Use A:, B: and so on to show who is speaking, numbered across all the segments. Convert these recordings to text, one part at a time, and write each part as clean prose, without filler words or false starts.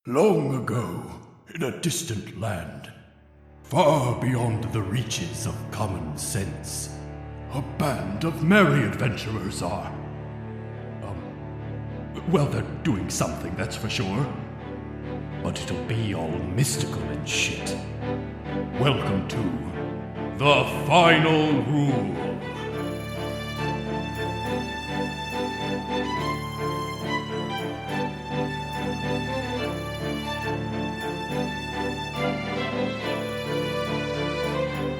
A: Long ago, in a distant land, far beyond the reaches of common sense, a band of merry adventurers are. Well, they're doing something, that's for sure. But it'll be all mystical and shit. Welcome to The Final Rule.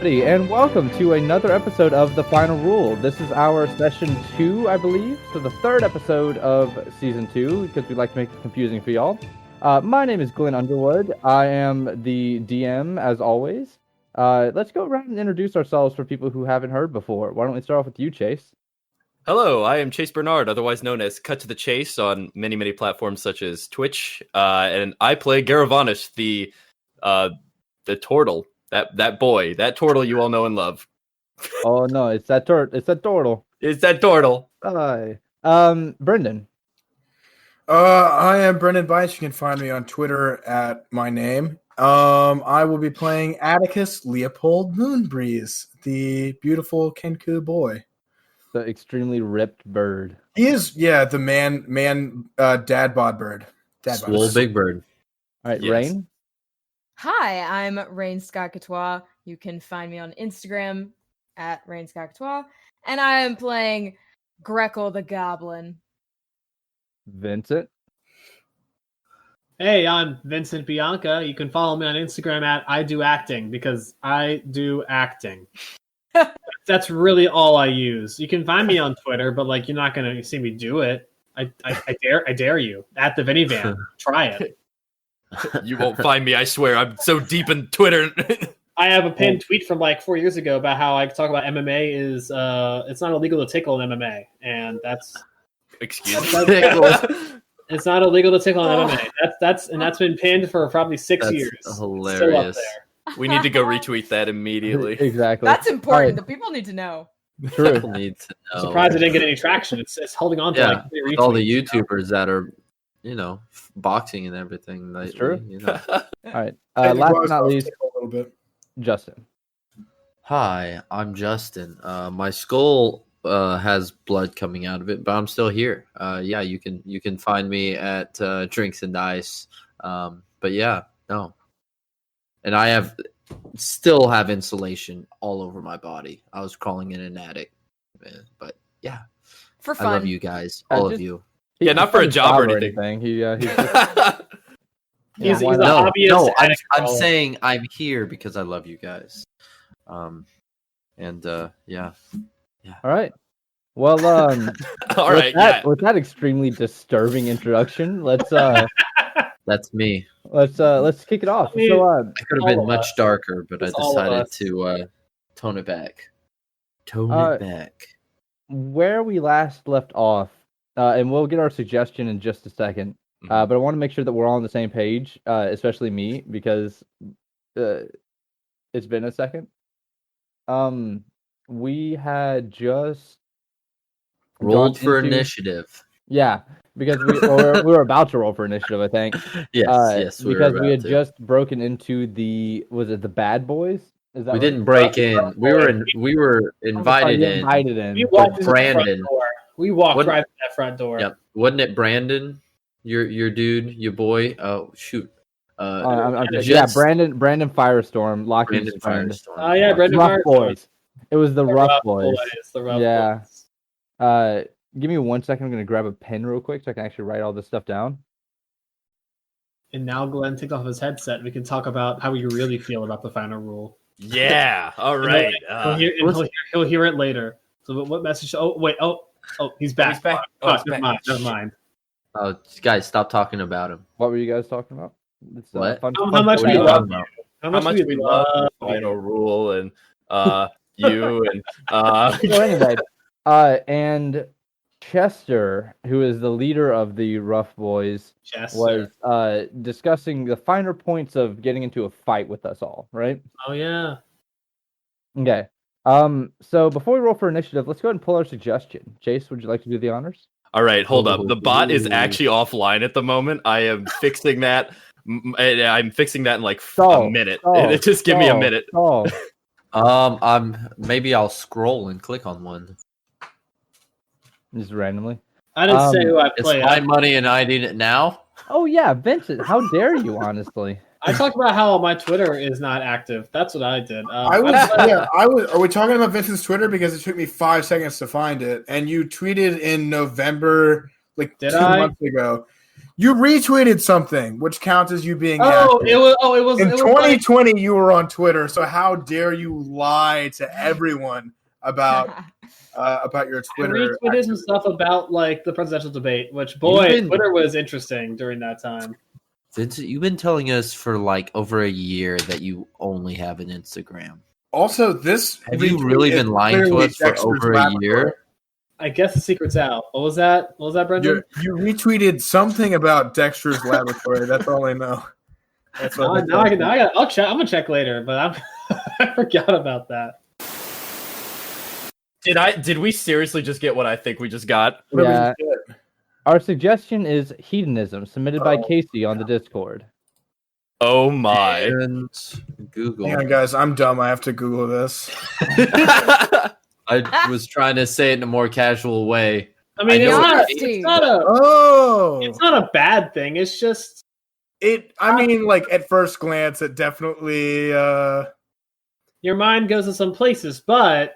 B: And welcome to another episode of The Final Rule. This is our session 2, I believe. So the third episode of season 2, because we like to make it confusing for y'all. My name is Glenn Underwood. I am the DM, as always. Let's go around and introduce ourselves for people who haven't heard before. Why don't we start off with you, Chase?
C: Hello, I am Chase Bernard, otherwise known as Cut to the Chase on many platforms such as Twitch. And I play Garavanish, the turtle. That boy, that turtle you all know and love.
B: Oh no, it's that turtle. It's that turtle.
C: It's that turtle.
B: Hi. Brendan.
D: I am Brendan Bice. You can find me on Twitter at my name. I will be playing Atticus Leopold Moonbreeze, the beautiful Kenku boy.
B: The extremely ripped bird.
D: He is, the man, dad bod bird.
E: Swole big bird.
B: All right,
C: Yes.
B: Rain.
F: Hi, I'm Rain Scott Courtois. You can find me on Instagram at Rain Scott Courtois. And I am playing Greco the Goblin.
B: Vincent.
G: Hey, I'm Vincent Bianca. You can follow me on Instagram at I Do Acting because I do acting. That's really all I use. You can find me on Twitter, but you're not gonna see me do it. I dare you. At the Vinivan. Try it.
C: You won't find me, I swear. I'm so deep in Twitter.
G: I have a pinned tweet from 4 years ago about how I talk about MMA is it's not illegal to tickle in MMA, and that's
C: Excuse me.
G: it's not illegal to tickle in MMA. That's been pinned for probably 6
E: That's
G: years.
E: hilarious.
G: Still up there.
C: We need to go retweet that immediately.
B: Exactly.
F: That's important.
B: All
F: The people need to know.
B: right, true.
E: People need to know.
G: I'm surprised it didn't get any traction. It's holding on to
E: Yeah,
G: three
E: with all the
G: retweets,
E: YouTubers that are, boxing and everything. Lately,
B: true.
E: All
B: right.
D: I
B: Last
D: think
B: but not
D: Rose
B: least,
D: a little bit.
B: Justin.
E: Hi, I'm Justin. My skull has blood coming out of it, but I'm still here. You can find me at Drinks and Dice. But yeah, no. And I still have insulation all over my body. I was crawling in an attic, but yeah,
F: For
E: I
F: fun.
E: love you guys, all of you.
C: Yeah, not for a job or anything.
G: He's
B: Yeah,
G: a
B: why not?
G: hobbyist.
E: No, I'm
G: addict crawler.
E: saying I'm here because I love you guys.
B: All right. Well,
C: All right, yeah.
B: with that extremely disturbing introduction, let's
E: That's me.
B: let's kick it off.
G: I mean,
B: So,
E: I could have
G: All
E: been
G: of
E: much
G: us.
E: darker, but I
G: It's all of
E: decided
G: us.
E: to tone it back. Tone
B: Uh,
E: it back.
B: where we last left off, and we'll get our suggestion in just a second. But I want to make sure that we're all on the same page, especially me, because it's been a second. We had just
E: Rolled
B: gone
E: for
B: into-
E: initiative.
B: Yeah, because we were about to roll for initiative, I think.
E: Yes,
B: because we had
E: to.
B: just broken into the Bad Boys? Is that
E: We
B: right?
E: didn't break in. We were invited in.
B: Invited in.
G: We walked into the
E: Brandon.
G: front door. We walked
E: What-
G: right to that front door.
E: Yep. Wasn't it Brandon? Your dude, your boy. Oh shoot.
B: Yeah, Brandon Firestorm, Lockheed's friend.
E: Firestorm.
G: Oh yeah, Brendan
B: Rough
G: Firestorm.
B: Boys. It was the Rough Boys.
G: The Rough
B: Yeah.
G: Boys.
B: Give me 1 second. I'm gonna grab a pen real quick so I can actually write all this stuff down.
G: And now Glenn took off his headset. We can talk about how we really feel about the final rule.
C: Yeah, all right.
G: He'll hear it later. So what message? Oh wait. Oh, he's back.
C: He's back.
G: Oh,
C: He's
G: never
C: back.
G: mind.
E: Oh, guys, stop talking about him.
B: What were you guys talking about? It's,
E: What?
G: How much
E: What
G: we
E: are you
G: love
E: talking about?
G: How
C: How much we love the final rule and you and
B: So anyway, and Chester, who is the leader of the Rough Boys,
G: Yes,
B: was
G: sir.
B: discussing the finer points of getting into a fight with us all, right?
G: Oh yeah.
B: Okay. So before we roll for initiative, let's go ahead and pull our suggestion. Chase, would you like to do the honors?
C: All right, hold up. The bot is actually offline at the moment. I am fixing that. I'm fixing that in like
B: Stall,
C: a minute.
B: stall,
C: Just give me a minute.
B: Stall.
E: Maybe I'll scroll and click on one.
B: Just randomly.
G: I didn't say who I
E: It's
G: played.
E: my money and I need it now.
B: Oh yeah, Vincent. How dare you? Honestly.
G: I talked about how my Twitter is not active. That's what I did.
D: I was. Are we talking about Vincent's Twitter? Because it took me 5 seconds to find it, and you tweeted in November, like
G: Did
D: 2
G: I?
D: months ago. You retweeted something, which counts as you being
G: Oh,
D: active.
G: it was.
D: In
G: it was like-
D: 2020, you were on Twitter. So how dare you lie to everyone about your
G: I
D: Twitter?
G: retweeted some stuff about like the presidential debate, which boy,
E: You've been-
G: Twitter was interesting during that time.
E: Vincent, you've been telling us for like over a year that you only have an Instagram.
D: Also, this
E: Have you
D: retweet
E: really
D: is
E: been lying to
D: clearly
E: us for
D: Dexter's
E: over a
D: laboratory.
E: year?
G: I guess the secret's out. What was that? What was that, Brendan?
D: You retweeted something about Dexter's laboratory. That's all I know. That's all I know.
G: I'll check. I'm gonna check later, but I forgot about that.
C: Did we seriously just get what I think we just got?
D: What did we
B: Yeah.
D: just get?
B: Our suggestion is hedonism, submitted by Casey on the Discord.
C: Oh my.
E: And Google.
D: Hang on, guys. I'm dumb. I have to Google this.
E: I was trying to say it in a more casual way.
G: I mean,
E: I
G: it's
E: know
G: not,
F: it's-
G: it's not a
D: Oh,
G: it's not a bad thing. It's just
D: I mean, like at first glance, it definitely.
G: your mind goes to some places, but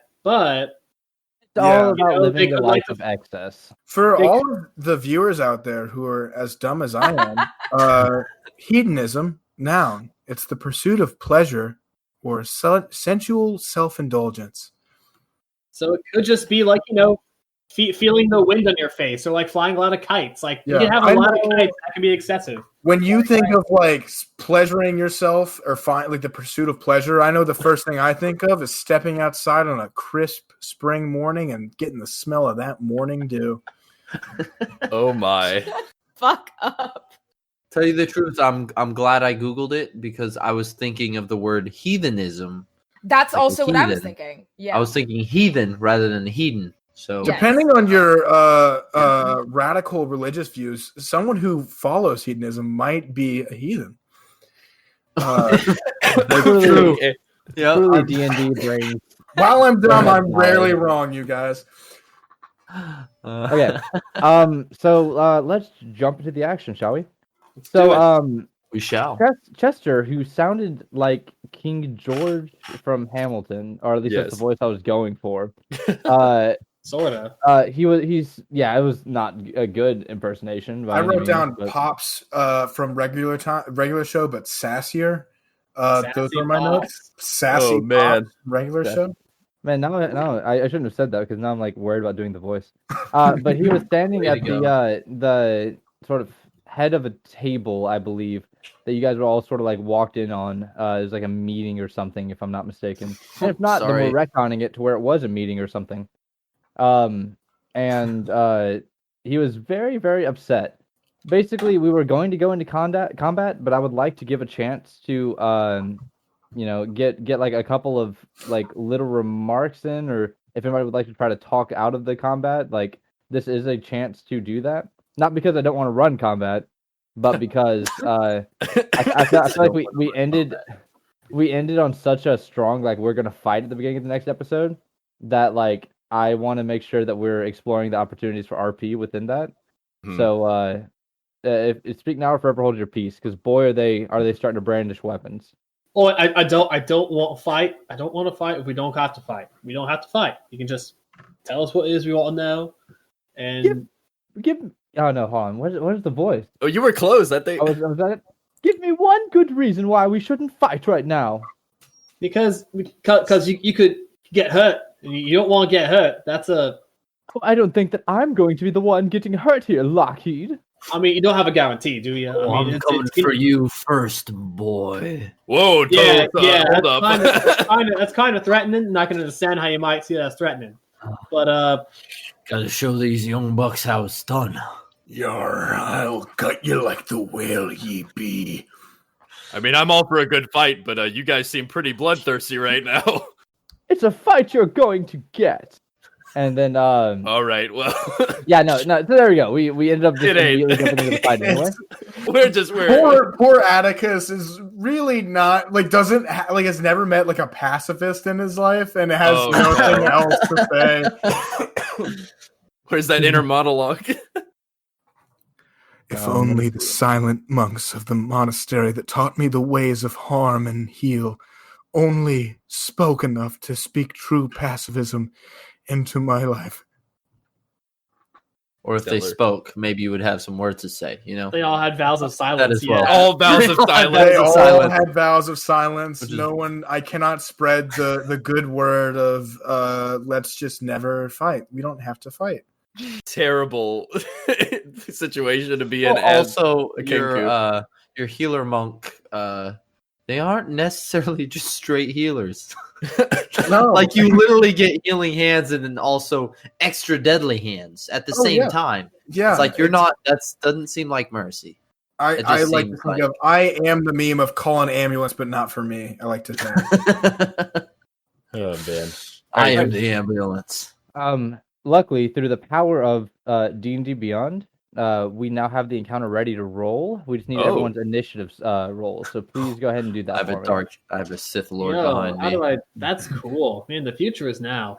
B: It's
D: Yeah.
B: all about
G: You know,
B: living
G: they
B: the
G: could
B: life
G: like-
B: of excess.
D: For
G: Big-
D: all of the viewers out there who are as dumb as I am, hedonism, noun. It's the pursuit of pleasure or sensual self-indulgence.
G: so it could just be like feeling the wind on your face or like flying a lot of kites. Like you
D: Yeah,
G: can have a
D: I
G: lot of
D: know-
G: kites that can be excessive.
D: When you think of like pleasuring yourself or like the pursuit of pleasure, I know the first thing I think of is stepping outside on a crisp spring morning and getting the smell of that morning dew.
C: Oh my.
F: Fuck up.
E: Tell you the truth, I'm glad I Googled it because I was thinking of the word heathenism.
F: That's
E: Like a
F: also what I was
E: heathen.
F: thinking. Yeah.
E: I was thinking heathen rather than heathen. So
F: Yeah.
D: Depending on your radical religious views, someone who follows hedonism might be a heathen.
B: Truly,
E: yeah,
B: truly D&D brains.
D: While I'm dumb, I'm
B: Wow.
D: rarely wrong, you guys.
B: Okay. So let's jump into the action, shall we?
E: do it.
B: So
E: we shall.
B: Chester, who sounded like King George from Hamilton, or at least that's
C: Yes.
B: the voice I was going for.
G: Sorta.
B: It was not a good impersonation. by
D: I
B: any
D: wrote
B: means,
D: down
B: but-
D: Pops from regular show, but sassier. Those
G: Sassy
D: are my
G: Pops.
D: notes. Sassy
C: Oh, man.
D: Pops, regular
B: Sassy.
D: show.
B: Man, now I shouldn't have said that because now I'm like worried about doing the voice. But he was standing
E: Way
B: at
E: to
B: the sort of head of a table, I believe, that you guys were all sort of like walked in on. It was like a meeting or something, if I'm not mistaken. And if not, then
E: Sorry.
B: we're retconning it to where it was a meeting or something. And he was very, very upset. Basically, we were going to go into combat, but I would like to give a chance to get like a couple of like little remarks in, or if anybody would like to try to talk out of the combat, like this is a chance to do that. Not because I don't want to run combat, but because I feel like we ended on such a strong like we're gonna fight at the beginning of the next episode that like I want to make sure that we're exploring the opportunities for RP within that.
C: Hmm.
B: So if speak now or forever hold your peace, because boy are they starting to brandish weapons.
G: Oh, I don't want to fight. I don't want to fight if we don't have to fight. We don't have to fight. You can just tell us what it is we want to know. And
B: Oh no, hold on. What is the voice?
C: Oh, you were close. I think.
B: Was that it? Give me one good reason why we shouldn't fight right now.
G: because you could get hurt. You don't want to get hurt. That's a.
B: I don't think that I'm going to be the one getting hurt here, Lockheed.
G: I mean, you don't have a guarantee, do you? I mean,
E: I'm coming for you first, boy.
C: Whoa,
G: Yeah,
C: hold up.
G: That's kind of threatening. Not going to understand how you might see that as threatening. But
E: Gotta show these young bucks how it's done.
A: Yar, I'll cut you like the whale ye be.
C: I mean, I'm all for a good fight, but you guys seem pretty bloodthirsty right now.
B: It's a fight you're going to get. And then
C: All right. Well,
B: yeah, no. So there we go. We ended up just
C: It ain't.
B: immediately jumping into the fight anyway.
D: Poor Atticus is really not like has never met like a pacifist in his life and has nothing else to say.
C: Where's that inner monologue?
D: If only the silent monks of the monastery that taught me the ways of harm and heal only spoke enough to speak true pacifism into my life.
E: Or if they spoke, maybe you would have some words to say, you know?
G: They all had vows of silence.
E: That as well.
G: Yeah.
C: All vows of silence.
D: They all
E: silence.
D: had vows of silence. I cannot spread the good word of let's just never fight. We don't have to fight.
C: Terrible situation to be in.
E: Also,
C: a Kenku.
E: your healer monk, they aren't necessarily just straight healers.
D: No.
E: Like you literally get healing hands and then also extra deadly hands at the same time.
D: Yeah.
E: It's like that doesn't seem like mercy.
D: I like to think of I am the meme of call an ambulance, but not for me. I like to think.
C: Oh man.
E: I am the ambulance.
B: Luckily, through the power of D&D Beyond, we now have the encounter ready to roll. We just need everyone's initiative roll. So please go ahead and do that.
E: I have a Sith Lord behind me.
G: That's cool. Man, the future is now.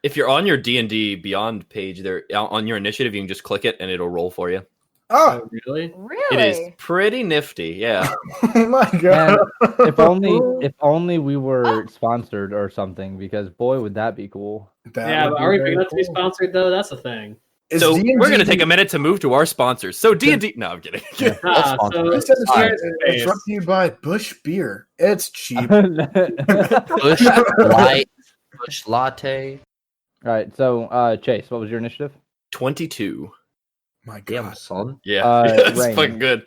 C: If you're on your D&D Beyond page, there on your initiative, you can just click it and it'll roll for you.
D: Oh,
G: really?
F: Really?
C: It is pretty nifty. Yeah.
D: Oh my god!
B: Man, if only we were sponsored or something, because boy, would that be cool.
G: But are we big enough to be sponsored though? That's the thing.
C: So we're going to take a minute to move to our sponsors. So D&D... No, I'm kidding.
D: It's brought to you by Bush Beer. It's cheap.
E: Bush latte.
B: All right, so Chase, what was your initiative?
C: 22.
D: My God.
E: Damn, son.
C: Yeah, that's
B: Rain.
C: fucking good.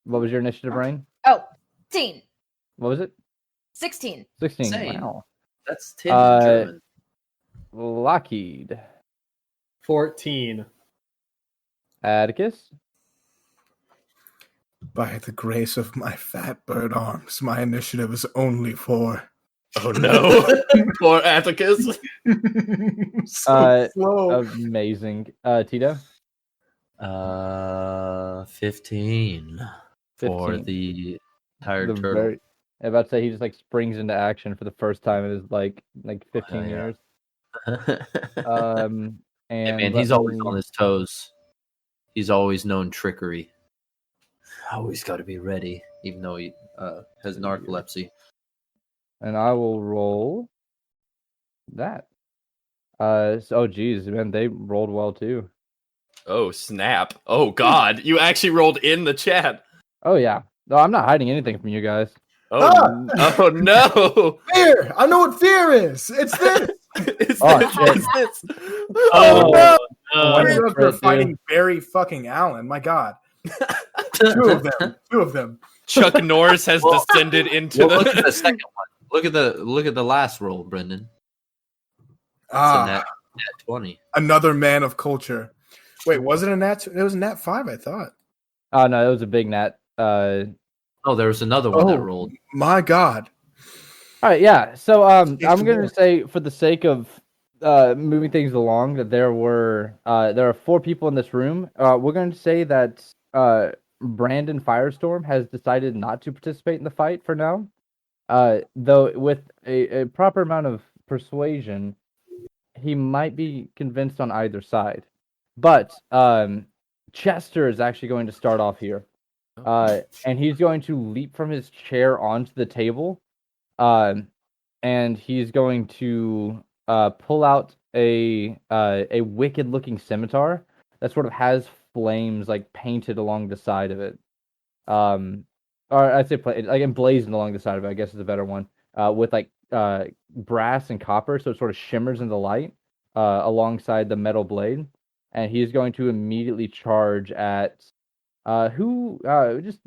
B: What was your initiative, Rain?
F: Oh, 16.
B: What was it?
F: 16.
B: 16.
E: Same.
B: Wow.
E: That's 10 in German.
B: Lockheed.
G: 14.
B: Atticus.
D: By the grace of my fat bird arms, my initiative is only 4.
C: Oh no. Poor Atticus.
D: Slow.
B: Amazing. Tito.
E: 15 for
B: 15. The
E: the tired turtle.
B: I'm about to say he just like springs into action for the first time in his like 15
E: yeah.
B: years.
E: And man,
B: let
E: he's always
B: me-
E: on his toes. He's always known trickery. Always got to be ready, even though he has narcolepsy.
B: And I will roll that. Geez, man, they rolled well too.
C: Oh, snap. Oh, God. You actually rolled in the chat.
B: Oh yeah. No, I'm not hiding anything from you guys.
C: Oh, oh no.
D: Fear! I know what fear is! It's this!
C: It's
B: Oh,
C: this,
B: shit.
C: it's this.
G: Oh,
D: no!
G: no.
D: Why are
B: Great,
D: fighting Barry fucking Allen? My God. Two of them.
C: Chuck Norris has descended into
E: Well, look at
C: the...
E: the second one. Look at the last roll, Brendan. It's a nat 20.
D: Another man of culture. Wait, was it a nat? It was a nat 5, I thought.
B: Oh no, it was a big nat.
E: Oh, there was another one that rolled.
D: My God.
B: All right, yeah. So I'm going to say, for the sake of moving things along, that there are 4 people in this room. We're going to say that Brandon Firestorm has decided not to participate in the fight for now. Though with a proper amount of persuasion, he might be convinced on either side. But Chester is actually going to start off here. And he's going to leap from his chair onto the table. And he's going to pull out a wicked-looking scimitar that sort of has flames like painted along the side of it. Or I'd say like emblazoned along the side of it, I guess is a better one. With like brass and copper, so it sort of shimmers in the light alongside the metal blade. And he's going to immediately charge at who?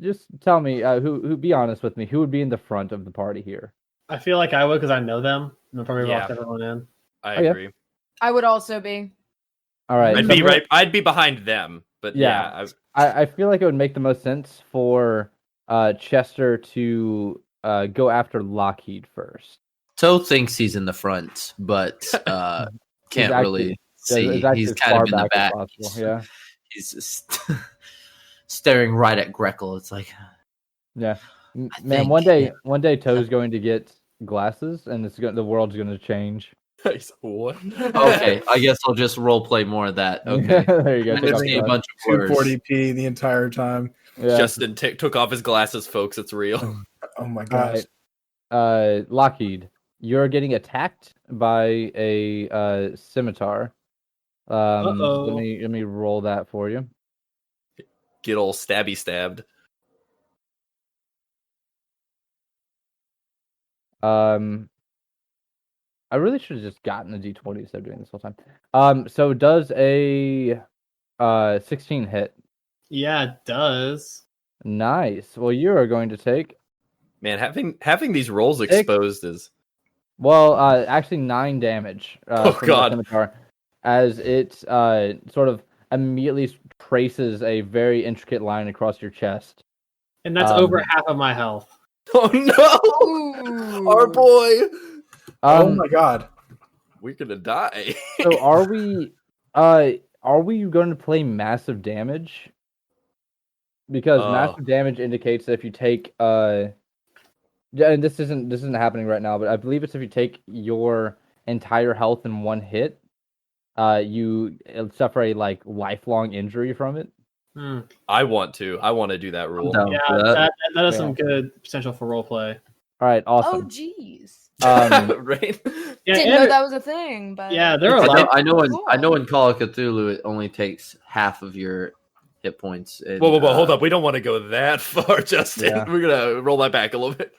B: Just tell me. Who? Be honest with me. Who would be in the front of the party here?
G: I feel like I would because I know them. And I'll probably
C: Yeah.
G: walk everyone in.
C: I
B: Okay.
C: agree.
F: I would also be.
B: All right.
C: I'd be behind them, but
B: Yeah. I feel like it would make the most sense for Chester to go after Lockheed first.
E: Toe thinks he's in the front, but can't really see. He's kind of in the back.
B: Yeah.
E: He's just staring right at Greckle. It's like,
B: yeah, man.
E: think-
B: One day, Toe's going to get glasses, and the world's going to change.
C: What?
E: okay, I guess I'll just role play more of that. Okay,
B: there you go.
E: I'm
B: Take
E: gonna
B: off
E: say a
B: the
E: bunch of words.
D: 240p the entire time.
B: yeah.
C: Justin took off his glasses, folks. It's real.
D: Oh my
B: All
D: gosh.
B: right. Lockheed, you're getting attacked by a scimitar.
G: Uh-oh.
B: Let me roll that for you.
C: Get old stabby stabbed.
B: I really should have just gotten a d20 instead of doing this whole time. So does a 16 hit?
G: Yeah, it does.
B: Nice. Well, you are going to take
C: Man, having these rolls exposed is
B: actually 9 damage.
C: Oh,
B: from
C: God.
B: the scimitar, as it sort of immediately traces a very intricate line across your chest.
G: And that's over half of my health.
C: oh no,
F: Ooh.
C: our boy.
D: Oh my god.
C: We're gonna die.
B: So are we going to play massive damage? Because massive damage indicates that if you take and this isn't happening right now, but I believe it's if you take your entire health in one hit, you suffer a lifelong injury from it.
C: I want to do that rule.
G: Yeah, that has some good potential for roleplay.
B: All right,
F: Oh,
B: awesome.
F: jeez.
C: Right?
G: Yeah,
F: Didn't know that was a thing, but
G: yeah, there are a lot.
E: I know in Call of Cthulhu it only takes half of your hit points. And,
C: Whoa, hold up. We don't want to go that far, Justin.
B: Yeah.
C: We're gonna roll that back a little bit.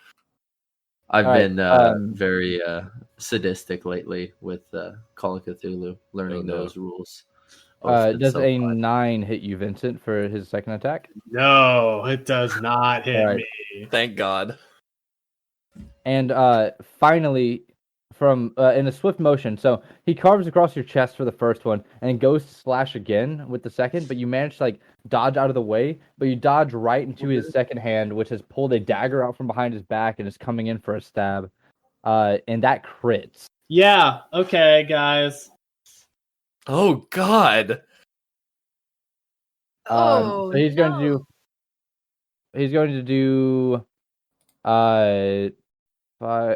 E: I've
B: All right,
E: been very sadistic lately with Call of Cthulhu, learning
C: no.
E: those rules. Oh, it's
B: Does
E: so
B: a
E: fun.
B: 9 hit you, Vincent, for his second attack?
G: No, it does not hit
B: Alright.
G: me.
C: Thank God.
B: And finally, from in a swift motion, so he carves across your chest for the first one, and goes to slash again with the second, but you manage to dodge out of the way, but you dodge right into his second hand, which has pulled a dagger out from behind his back and is coming in for a stab. And that crits.
G: Yeah, okay, guys.
C: Oh God.
F: Oh,
B: So he's going to
F: no.
B: do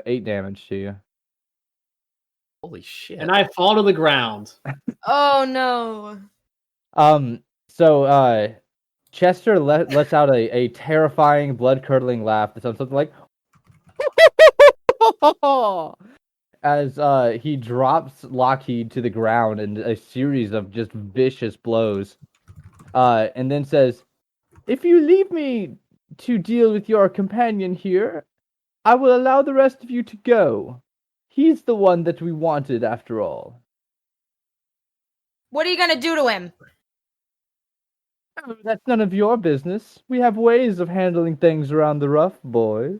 B: 8 damage to you.
C: Holy shit.
G: And I fall to the ground.
F: Oh no.
B: So Chester lets out a terrifying, blood-curdling laugh that sounds something like as he drops Lockheed to the ground in a series of just vicious blows, and then says, "If you leave me to deal with your companion here, I will allow the rest of you to go. He's the one that we wanted, after all."
F: What are you gonna do to him?
B: Oh, that's none of your business. We have ways of handling things around the rough, boy.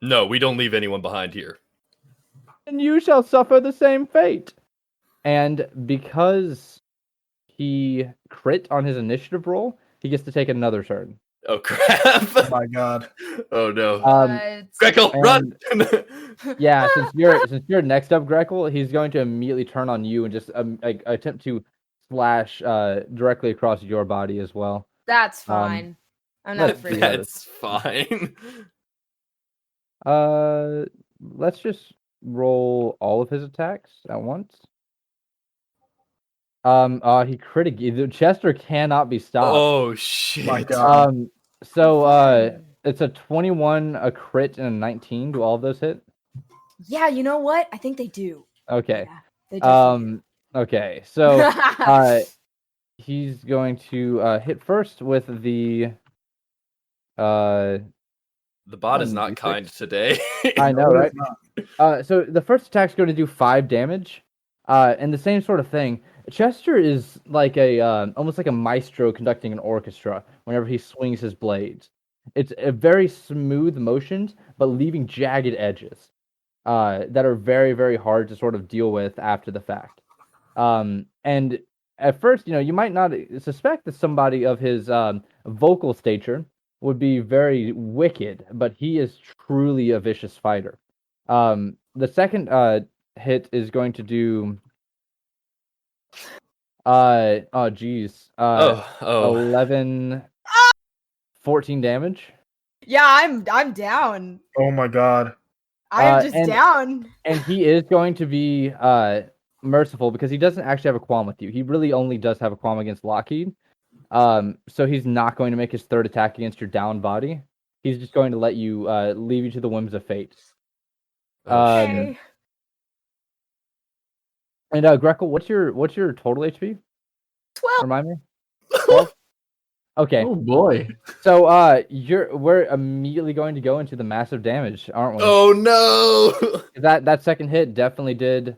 C: No, we don't leave anyone behind here.
B: And you shall suffer the same fate. And because he crit on his initiative roll, he gets to take another turn.
C: Oh crap.
D: Oh my god.
C: Oh no.
F: What?
C: Greco, run!
B: Yeah, since you're next up, Greckle, he's going to immediately turn on you and just attempt to slash directly across your body as well.
F: That's fine. I'm not afraid.
C: That's fine.
B: Let's just roll all of his attacks at once. He crit again. Chester cannot be stopped.
C: Oh shit.
D: My god.
B: So it's a 21, a crit, and a 19. Do all of those hit?
F: Yeah, you know what? I think they do.
B: Okay.
F: Yeah, they do.
B: Okay. So he's going to hit first with the
C: The bot is not kind today.
B: I know, right? So the first attack's going to do 5 damage. And the same sort of thing. Chester is like almost like a maestro conducting an orchestra whenever he swings his blades. It's a very smooth motions, but leaving jagged edges that are very, very hard to sort of deal with after the fact. And at first, you might not suspect that somebody of his vocal stature would be very wicked, but he is truly a vicious fighter. The second hit is going to do 11, 14 damage.
F: Yeah, I'm down.
D: Oh my god.
F: I'm just down.
B: And he is going to be merciful because he doesn't actually have a qualm with you. He really only does have a qualm against Lockheed. So he's not going to make his third attack against your down body. He's just going to let you leave you to the whims of fate.
F: Okay.
B: And Greco, what's your total HP?
F: 12.
B: Remind me. 12? Okay.
E: Oh boy.
B: So we're immediately going to go into the massive damage, aren't we?
C: Oh no!
B: That second hit definitely did.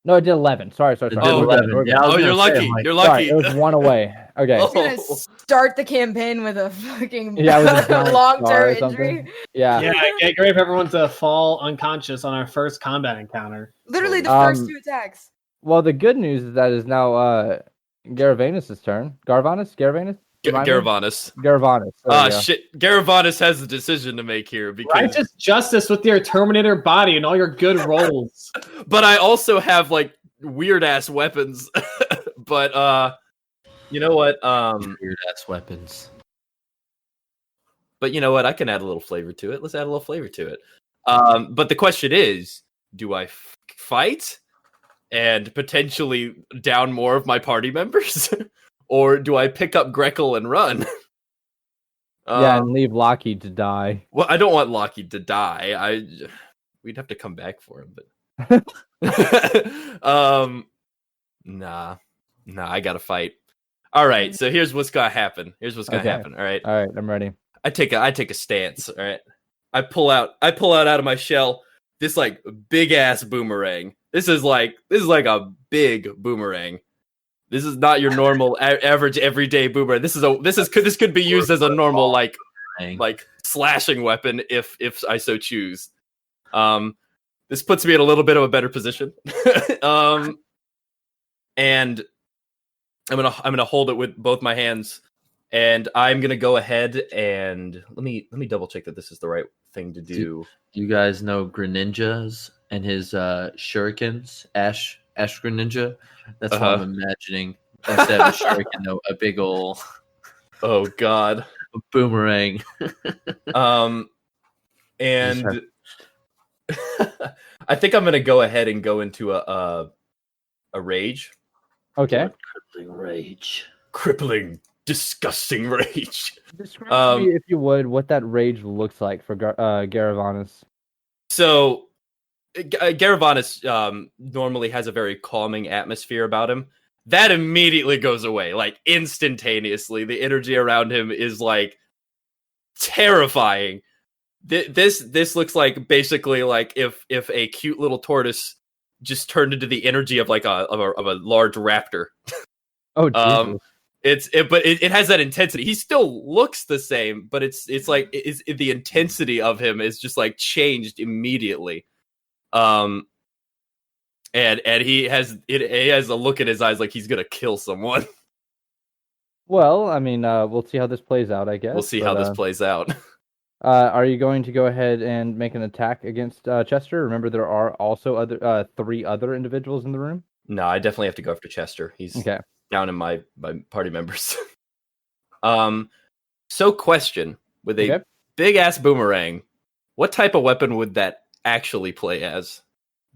B: No, it did 11. Sorry.
E: It did
C: Oh,
E: 11.
B: We're good.
E: Yeah, I was
C: Oh, you're
E: gonna say,
C: lucky.
E: I'm like,
C: You're
B: Sorry,
C: lucky.
B: it was one away. Okay.
C: Oh.
F: He's gonna start the campaign with a fucking
B: Yeah, with a giant scar
F: long-term
B: or
F: injury.
B: something. Yeah.
G: Yeah, get great for everyone to fall unconscious on our first combat encounter.
F: Literally the first 2 attacks.
B: Well, the good news is that is now Garavanus' turn. Garavanus?
C: Garavanis.
B: Garavanus.
C: Shit. Garavanis has a decision to make here because.
G: Righteous justice with your Terminator body and all your good rolls.
C: But I also have like weird ass weapons. But you know what?
E: weird ass weapons.
C: But you know what? I can add a little flavor to it. Let's add a little flavor to it. But the question is, do I fight and potentially down more of my party members? Or do I pick up Grekel and run?
B: And leave Lockheed to die.
C: Well, I don't want Lockheed to die. We'd have to come back for him, but nah, I gotta fight. All right, so here's what's gonna happen. All right,
B: I'm ready.
C: I take a stance. All right, I pull out out of my shell this like big ass boomerang. This is like a big boomerang. This is not your normal average everyday boomerang. This could be used as a normal like slashing weapon if I so choose. This puts me in a little bit of a better position. And I'm gonna hold it with both my hands, and I'm gonna go ahead and let me double check that this is the right thing to do.
E: You guys know Greninja's and his shurikens, Ash Greninja? That's what I'm imagining. Instead of a shuriken, though, a big ol'
C: Oh god.
E: boomerang.
C: And I think I'm gonna go ahead and go into a rage.
B: Okay.
C: Crippling, disgusting rage.
B: Describe to me, if you would, what that rage looks like for Garavanus.
C: So, Garavanus normally has a very calming atmosphere about him. That immediately goes away, like instantaneously. The energy around him is like terrifying. This looks like basically like if a cute little tortoise just turned into the energy of like a large raptor.
B: Oh, Jesus.
C: It has that intensity. He still looks the same, but it's like the intensity of him is just like changed immediately. And he has a look in his eyes like he's gonna kill someone.
B: Well, I mean, we'll see how this plays out, I guess.
C: We'll see how this plays out.
B: Are you going to go ahead and make an attack against Chester? Remember, there are also 3 other individuals in the room.
C: No, I definitely have to go after Chester. He's down in my party members. So question, with a big ass boomerang, what type of weapon would that actually play as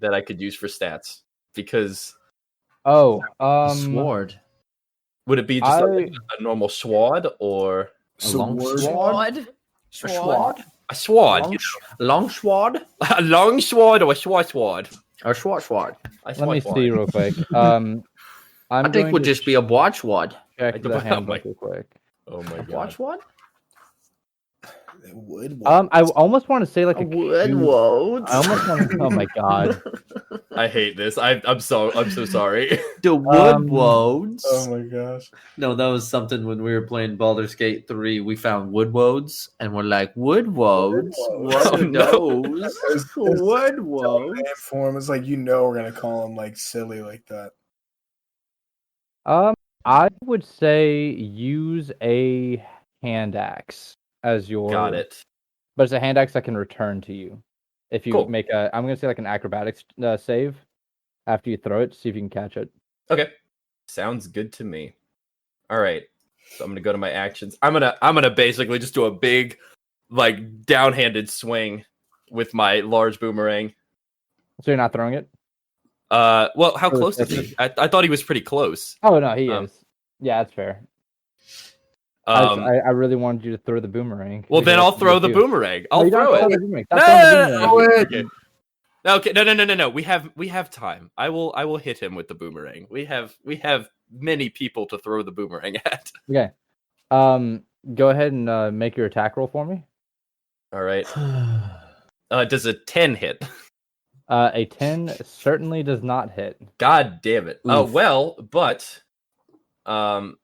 C: that I could use for stats? Because
E: sword.
C: Would it be just like a normal sword or
E: a long
F: sword?
C: A sword? A sword.
E: Long sword?
C: A long sword or a short sword?
E: A short sword.
B: Let me see real quick.
E: I think it would just be a broad sword.
B: Check the handbook real quick.
C: Oh my god.
E: Broad sword?
B: I almost want to say like a
E: wood woad.
B: I almost want to. Oh my god.
C: I hate this. I'm so sorry.
E: The wood woads.
D: Oh my gosh.
E: No, that was something when we were playing Baldur's Gate 3. We found wood woads and we're like, wood woads? What are those? Wood woads.
D: Form is like we're gonna call him like silly like that.
B: I would say use a hand axe. as your.
C: Got it.
B: But it's a hand axe I can return to you if you
C: Cool.
B: make a. I'm gonna say like an acrobatics save after you throw it to see if you can catch it.
C: Okay. Sounds good to me. All right. So I'm gonna go to my actions. I'm gonna basically just do a big, like, downhanded swing with my large boomerang.
B: So you're not throwing it?
C: Well, how
B: Or the
C: close is he? I thought he was pretty close.
B: Oh no, he is. Yeah, that's fair. I really wanted you to throw the boomerang.
C: Well, then I'll throw the boomerang. I'll throw it. No. We have time. I will hit him with the boomerang. We have many people to throw the boomerang at.
B: Okay. Go ahead and make your attack roll for me.
C: All right. Does a 10 hit?
B: A 10 certainly does not hit.
C: God damn it. Oh,
E: Oof.
C: well, but no,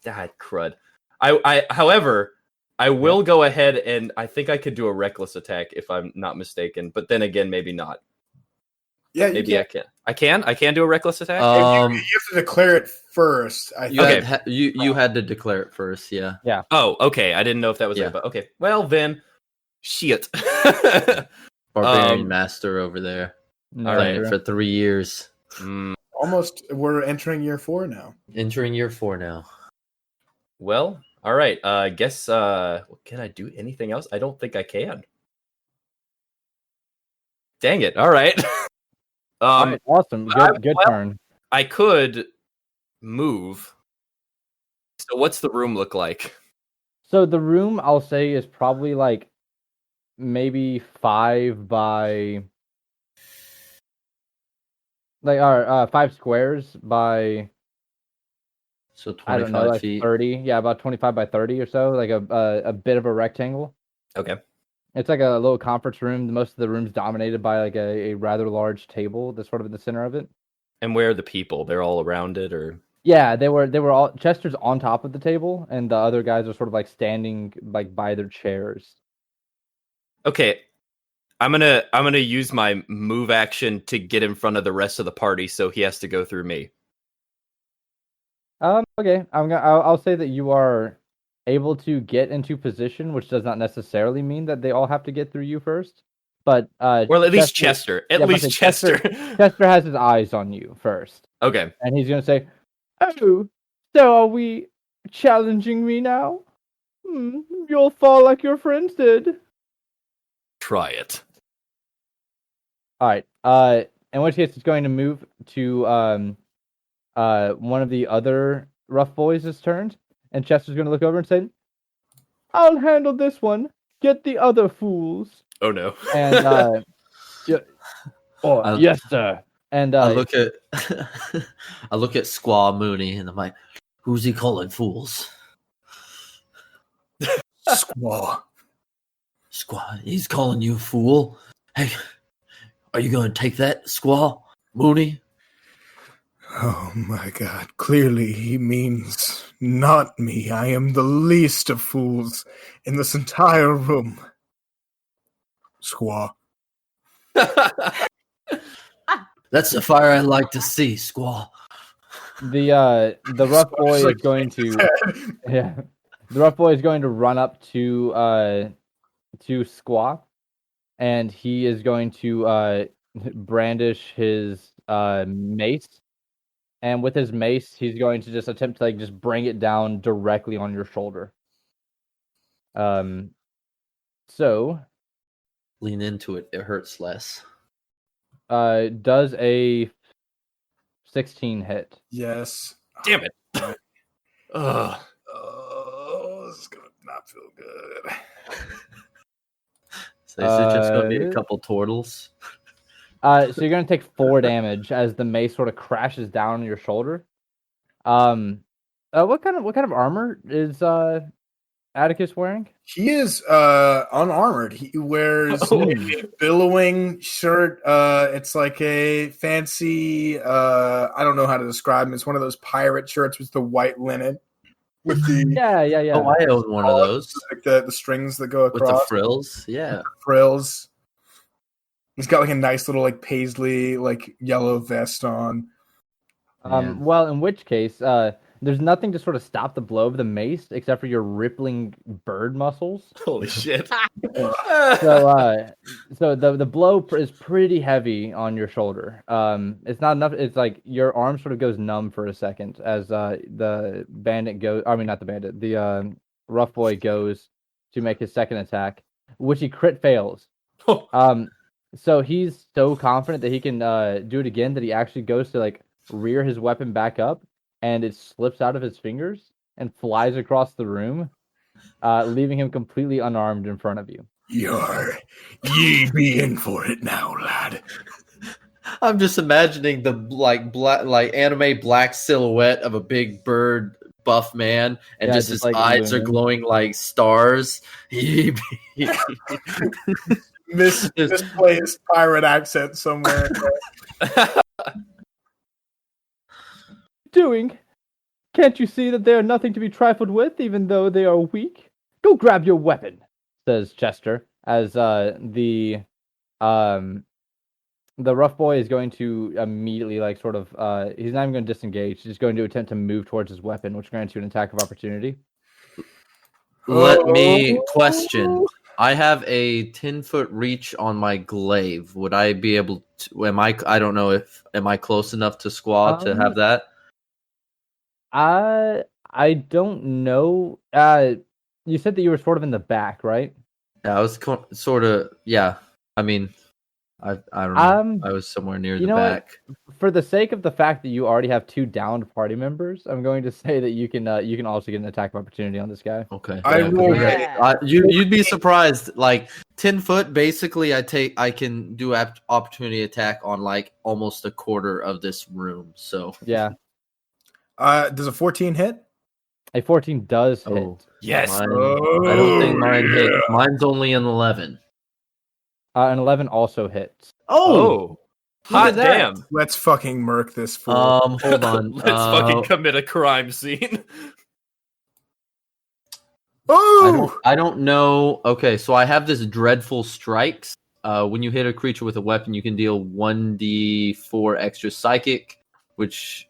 C: that crud. However, I will go ahead and I think I could do a reckless attack if I'm not mistaken, but then again, maybe not.
D: Yeah,
C: Maybe I can. I can do a reckless attack.
D: You have to declare it first.
E: You had to declare it first. Yeah.
C: Oh, okay. I didn't know if that was
E: Yeah.
C: there, but okay. Well then, shit.
E: Barbarian master over there.
B: No,
E: Playing it for 3 years.
D: Almost, we're entering year 4 now.
E: Entering year 4 now.
C: Well, all right. I guess. Can I do anything else? I don't think I can. Dang it! All right.
B: Alright, awesome. Good turn.
C: I could move. So, what's the room look like?
B: So the room, I'll say, is probably like maybe 5 by 5 squares by
E: So
B: I don't know,
E: 25
B: like
E: feet.
B: 30. Yeah, about 25 by 30 or so, like a bit of a rectangle.
C: Okay.
B: It's like a little conference room. Most of the room's dominated by like a rather large table that's sort of in the center of it.
C: And where are the people? They're all around it, or?
B: Yeah, they were all Chester's on top of the table, and the other guys are sort of like standing like by their chairs.
C: Okay. I'm gonna use my move action to get in front of the rest of the party, so he has to go through me.
B: Okay. I'll say that you are able to get into position, which does not necessarily mean that they all have to get through you first. But
C: Well, at least Chester. At least Chester.
B: Chester has his eyes on you first,
C: Okay.
B: and he's gonna say, "Oh, so are we challenging me now? You'll fall like your friends did."
C: Try it.
B: All right. In which case, it's going to move to one of the other rough boys' turns, and Chester's going to look over and say, "I'll handle this one. Get the other fools."
C: Oh no.
B: And yes, sir. And
E: I look at I look at Squaw Mooney and I'm like, who's he calling fools?
D: Squaw.
E: Squaw, he's calling you a fool. Hey, are you going to take that, Squaw Mooney?
D: Oh my god. Clearly he means not me. I am the least of fools in this entire room. Squaw.
E: That's the fire I like to see, Squaw.
B: the rough boy is going to the rough boy is going to run up to Squaw, and he is going to brandish his mace, and with his mace he's going to just attempt to like just bring it down directly on your shoulder. So
E: Lean into it, it hurts less.
B: does a 16 hit?
D: Yes.
C: Damn it. Ugh.
D: Oh, this is gonna not feel good.
E: So is it just going to be a couple turtles?
B: So you're gonna take 4 damage as the mace sort of crashes down on your shoulder. What kind of armor is Atticus wearing?
D: He is unarmored. He wears a billowing shirt. It's like a fancy I don't know how to describe him. It's one of those pirate shirts with the white linen. With the
B: Yeah.
E: Oh, I own one of those.
D: like the strings that go
E: With
D: across.
E: the frills? Yeah.
D: Frills. He's got like a nice little like paisley like yellow vest on.
E: Yeah.
B: Well, in which case, There's nothing to sort of stop the blow of the mace except for your rippling bird muscles.
C: Holy shit.
B: So the blow is pretty heavy on your shoulder. It's not enough. It's like your arm sort of goes numb for a second as the bandit goes. I mean, not the bandit. The rough boy goes to make his second attack, which he crit fails. So he's so confident that he can do it again that he actually goes to like rear his weapon back up, and it slips out of his fingers and flies across the room, leaving him completely unarmed in front of you.
A: Ye be in for it now, lad.
E: I'm just imagining the anime black silhouette of a big bird buff man, and just his
B: like
E: eyes are glowing like stars.
D: Misplaced pirate accent somewhere.
B: Doing? Can't you see that they are nothing to be trifled with, even though they are weak? Go grab your weapon, says Chester, as the rough boy is going to immediately, like, sort of, he's not even going to disengage. He's going to attempt to move towards his weapon, which grants you an attack of opportunity.
E: Let me question. I have a 10-foot reach on my glaive. Would I be able to? I don't know if am I close enough to squad to have that?
B: I don't know. You said that you were sort of in the back, right?
E: Yeah, I was sort of. Yeah, I mean, I don't know. I was somewhere near the back.
B: For the sake of the fact that you already have 2 downed party members, I'm going to say that you can also get an attack of opportunity on this guy.
E: Okay.
B: You'd
E: be surprised. Like 10 foot, basically, I can do opportunity attack on like almost a quarter of this room. So
B: yeah.
D: Does a 14 hit?
B: A 14 does hit.
C: Yes.
E: I don't think mine hit. Mine's only an 11.
B: An 11 also hits.
C: Oh. Hot damn.
D: Let's fucking murk this fool.
E: Hold on.
C: Let's fucking commit a crime scene.
D: Oh!
E: I don't know. Okay, so I have this dreadful strikes. When you hit a creature with a weapon, you can deal 1d4 extra psychic, which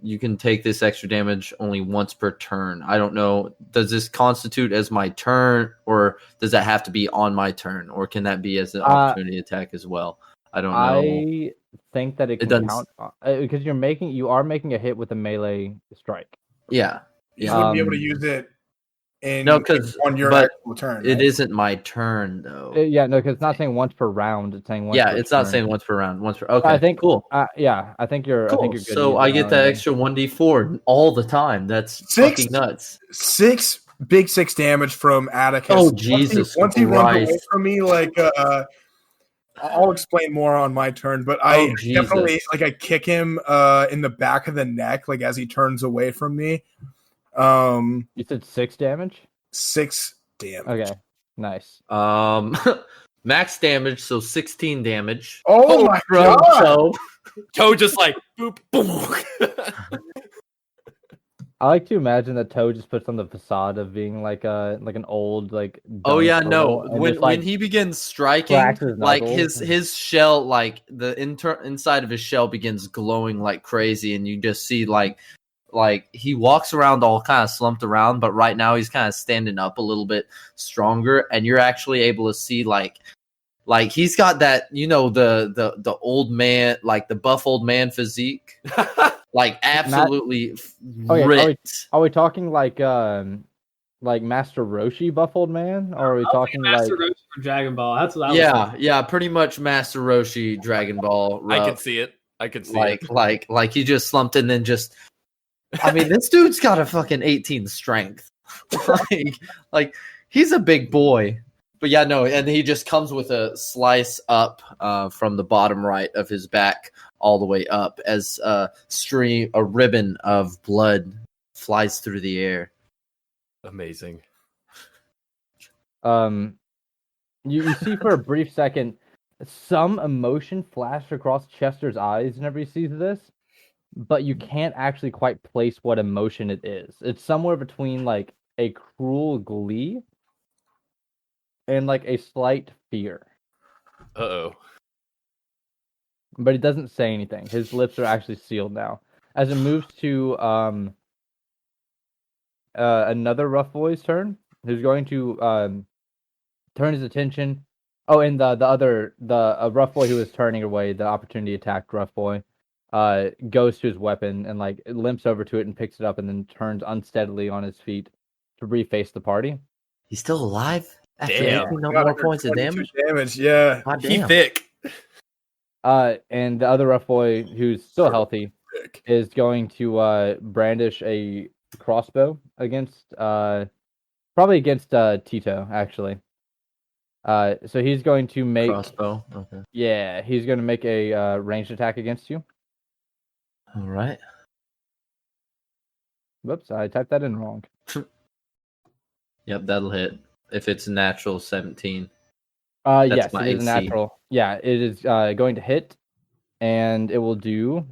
E: you can take this extra damage only once per turn. I don't know. Does this constitute as my turn, or does that have to be on my turn, or can that be as an opportunity attack as well? I don't know.
B: I think that it can count because you are making a hit with a melee strike.
E: Yeah.
D: You wouldn't be able to use it on your actual turn.
E: It isn't my turn though.
B: Because it's not saying once per round. It's saying once.
E: Yeah, it's not saying once per round. Okay,
B: I think
E: cool.
B: I think you're.
E: Cool.
B: I think you're good.
E: So I get that extra 1d4 all the time. That's fucking nuts.
D: 6 damage from Atticus.
E: Oh Jesus!
D: Once he runs away from me, like I'll explain more on my turn. But I definitely I kick him in the back of the neck, like as he turns away from me.
B: You said 6 damage?
D: 6 damage.
B: Okay, nice.
E: Max damage, so 16 damage.
D: Oh my god!
C: Toe just like boop boom.
B: I like to imagine that Toe just puts on the facade of being like an old like.
E: When he begins striking, like his shell, like the inside of his shell begins glowing like crazy, and you just see like he walks around all kind of slumped around, but right now he's kind of standing up a little bit stronger, and you're actually able to see like he's got that, the old man, like the buff old man physique, like absolutely ripped.
B: Are we talking like Master Roshi buff old man, or are we talking
G: Master
B: like
G: Roshi from Dragon Ball? That's what I was
E: yeah, pretty much Master Roshi Dragon Ball.
C: I can see it.
E: Like he just slumped and then just. I mean, this dude's got a fucking 18 strength. like he's a big boy. But yeah, no, and he just comes with a slice up from the bottom right of his back all the way up as a ribbon of blood flies through the air.
C: Amazing.
B: You see for a brief second some emotion flash across Chester's eyes whenever he sees this. But you can't actually quite place what emotion it is. It's somewhere between like a cruel glee and like a slight fear.
C: Uh-oh.
B: but he doesn't say anything. His lips are actually sealed now. As it moves to another rough boy's turn, who's going to turn his attention. Oh, and the rough boy who was turning away, the opportunity attacked rough boy, goes to his weapon and like limps over to it and picks it up and then turns unsteadily on his feet to reface the party.
E: He's still alive after
C: Damn.
E: 18 more points of damage.
D: Damage, yeah.
E: God
C: He
E: damn.
C: thick.
B: And the other rough boy, who's still healthy,
A: Thick.
B: is going to brandish a crossbow against probably against Tito actually. So he's going to make
E: Crossbow. Okay.
B: yeah, he's going to make a ranged attack against you.
E: All right.
B: Whoops, I typed that in wrong.
E: Yep, that'll hit. If it's natural 17.
B: Yes,
E: my
B: it is
E: AC.
B: natural. Yeah, it is going to hit, and it will do.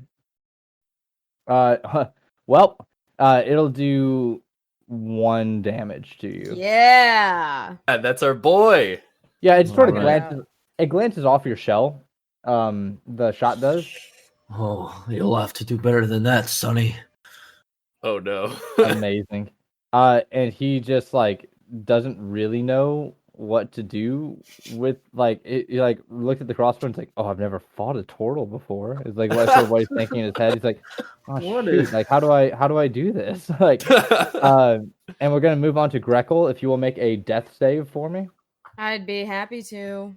B: It'll do 1 damage to you.
F: Yeah.
C: That's our boy.
B: Yeah, it sort of
E: Alright.
B: glances. It glances off your shell. The shot does.
E: Oh, you'll have to do better than that, Sonny.
C: Oh no.
B: Amazing. And he just like doesn't really know what to do with like it. He like looked at the crossbow and it's like, oh, I've never fought a turtle before. It's like what he's thinking in his head. He's like, oh
E: What
B: shoot,
E: is-
B: like how do I do this? Like, and we're gonna move on to Grekel. If you will make a death save for me.
F: I'd be happy to.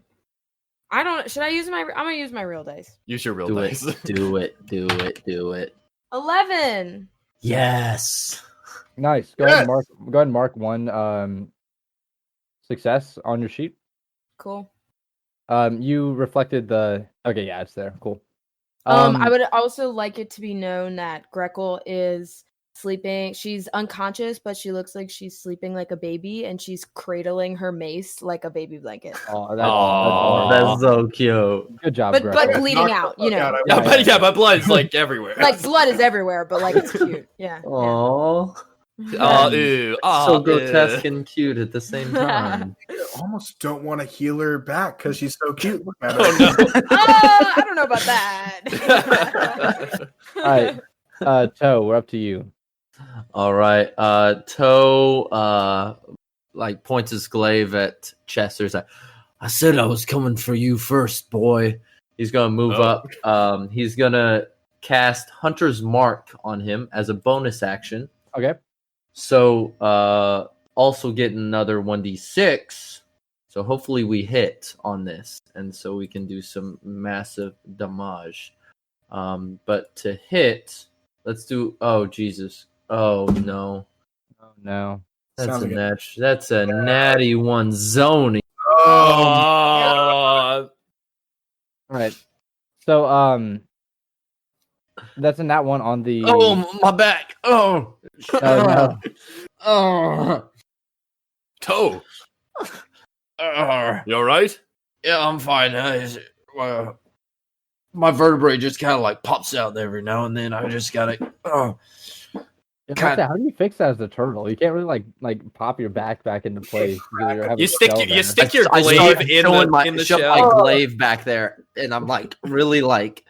F: Should I use I'm gonna use my real dice.
C: Use your real
E: Do
C: dice.
E: it. Do it. Do it. Do it.
F: 11.
E: Yes.
B: Nice. Go ahead and mark 1 success on your sheet.
F: Cool.
B: You reflected the. Okay, yeah, it's there. Cool.
F: I would also like it to be known that Grekel is sleeping. She's unconscious, but she looks like she's sleeping like a baby, and she's cradling her mace like a baby blanket.
B: Oh,
C: Aw.
E: That's so cute.
B: good job,
F: But
B: Grekel.
F: bleeding out, you know.
D: God,
C: Yeah, but blood's like everywhere.
F: Like blood is everywhere, but like it's cute. Yeah.
E: Oh,
C: Oh, ew. Oh,
E: so grotesque and cute at the same time.
D: I almost don't want to heal her back because she's so cute. Look at her.
C: Oh no.
F: I don't know about that.
B: All right, Toe, we're up to you.
E: All right. Toe like points his glaive at Chester. He's like, I said I was coming for you first, boy. He's gonna move up. He's gonna cast Hunter's Mark on him as a bonus action.
B: Okay.
E: So also get another 1d6. So hopefully we hit on this, and so we can do some massive damage. But to hit, let's do. Oh Jesus! Oh no!
B: Oh no.
E: That's
D: Sounds
E: a
D: like
E: that's a natty one zoning.
D: Oh,
C: Oh.
B: All right. So that's a nat 1 on the.
E: Oh my back! Oh
B: no.
E: oh.
C: Toe. You alright?
E: Yeah, I'm fine. My vertebrae just kind of like pops out every now and then. I just gotta. Oh.
B: If like that, how do you fix that as a turtle? You can't really like pop your back into place. because you're having
C: You
B: a
C: stick
B: shell
C: you
B: there.
C: stick your
E: I
C: glaive
E: started
C: in
E: showing
C: the
E: shove
C: shell.
E: my glaive back there, and I'm like really like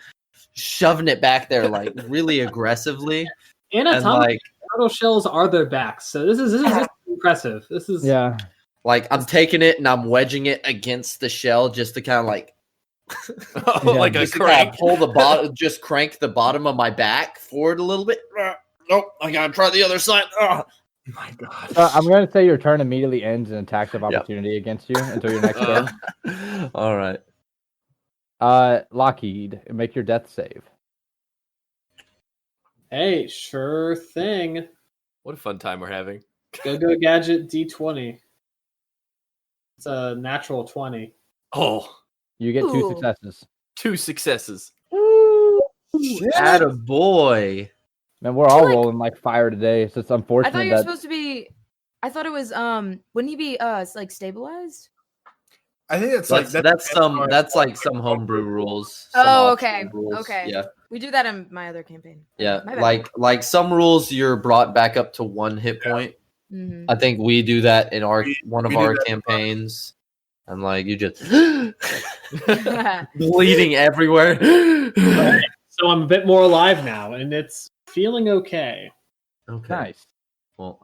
E: shoving it back there, like really aggressively, and
G: Anatomically,
E: like
G: turtle shells are their backs, so this is impressive. This is
B: Yeah.
E: I'm taking it and I'm wedging it against the shell just to kind of like
C: Like a
E: just to kinda
C: crank.
E: pull the bottom, just crank the bottom of my back forward a little bit. Nope, I gotta try the other side.
D: my God.
B: I'm going to say your turn immediately ends in attacks of
E: Yep.
B: opportunity against you until your next turn.
E: All right.
B: Lockheed, make your death save.
G: hey, sure thing.
C: What a fun time we're having.
G: Go gadget D20. It's a natural 20.
C: Oh,
B: You get 2
F: Ooh.
B: successes.
C: 2 successes.
E: Attaboy.
B: Man, we're all
F: like-
B: rolling like fire today, so it's
F: I
B: unfortunate
F: thought you were
B: that
F: supposed to be. I thought it was. Wouldn't he be like stabilized?
D: I think it's
E: That's
D: like
E: that's like some homebrew rules.
F: Oh,
E: some
F: okay,
E: optional rules.
F: okay.
E: Yeah.
F: We do that in my other campaign.
E: Yeah,
F: My bad.
E: like some rules you're brought back up to 1 hit point.
F: Mhm.
E: I think we do that in
D: We
E: one of
D: do
E: our
D: that.
E: campaigns. And like you just bleeding everywhere.
G: So I'm a bit more alive now, and it's feeling okay.
E: Okay.
B: Nice.
E: Well,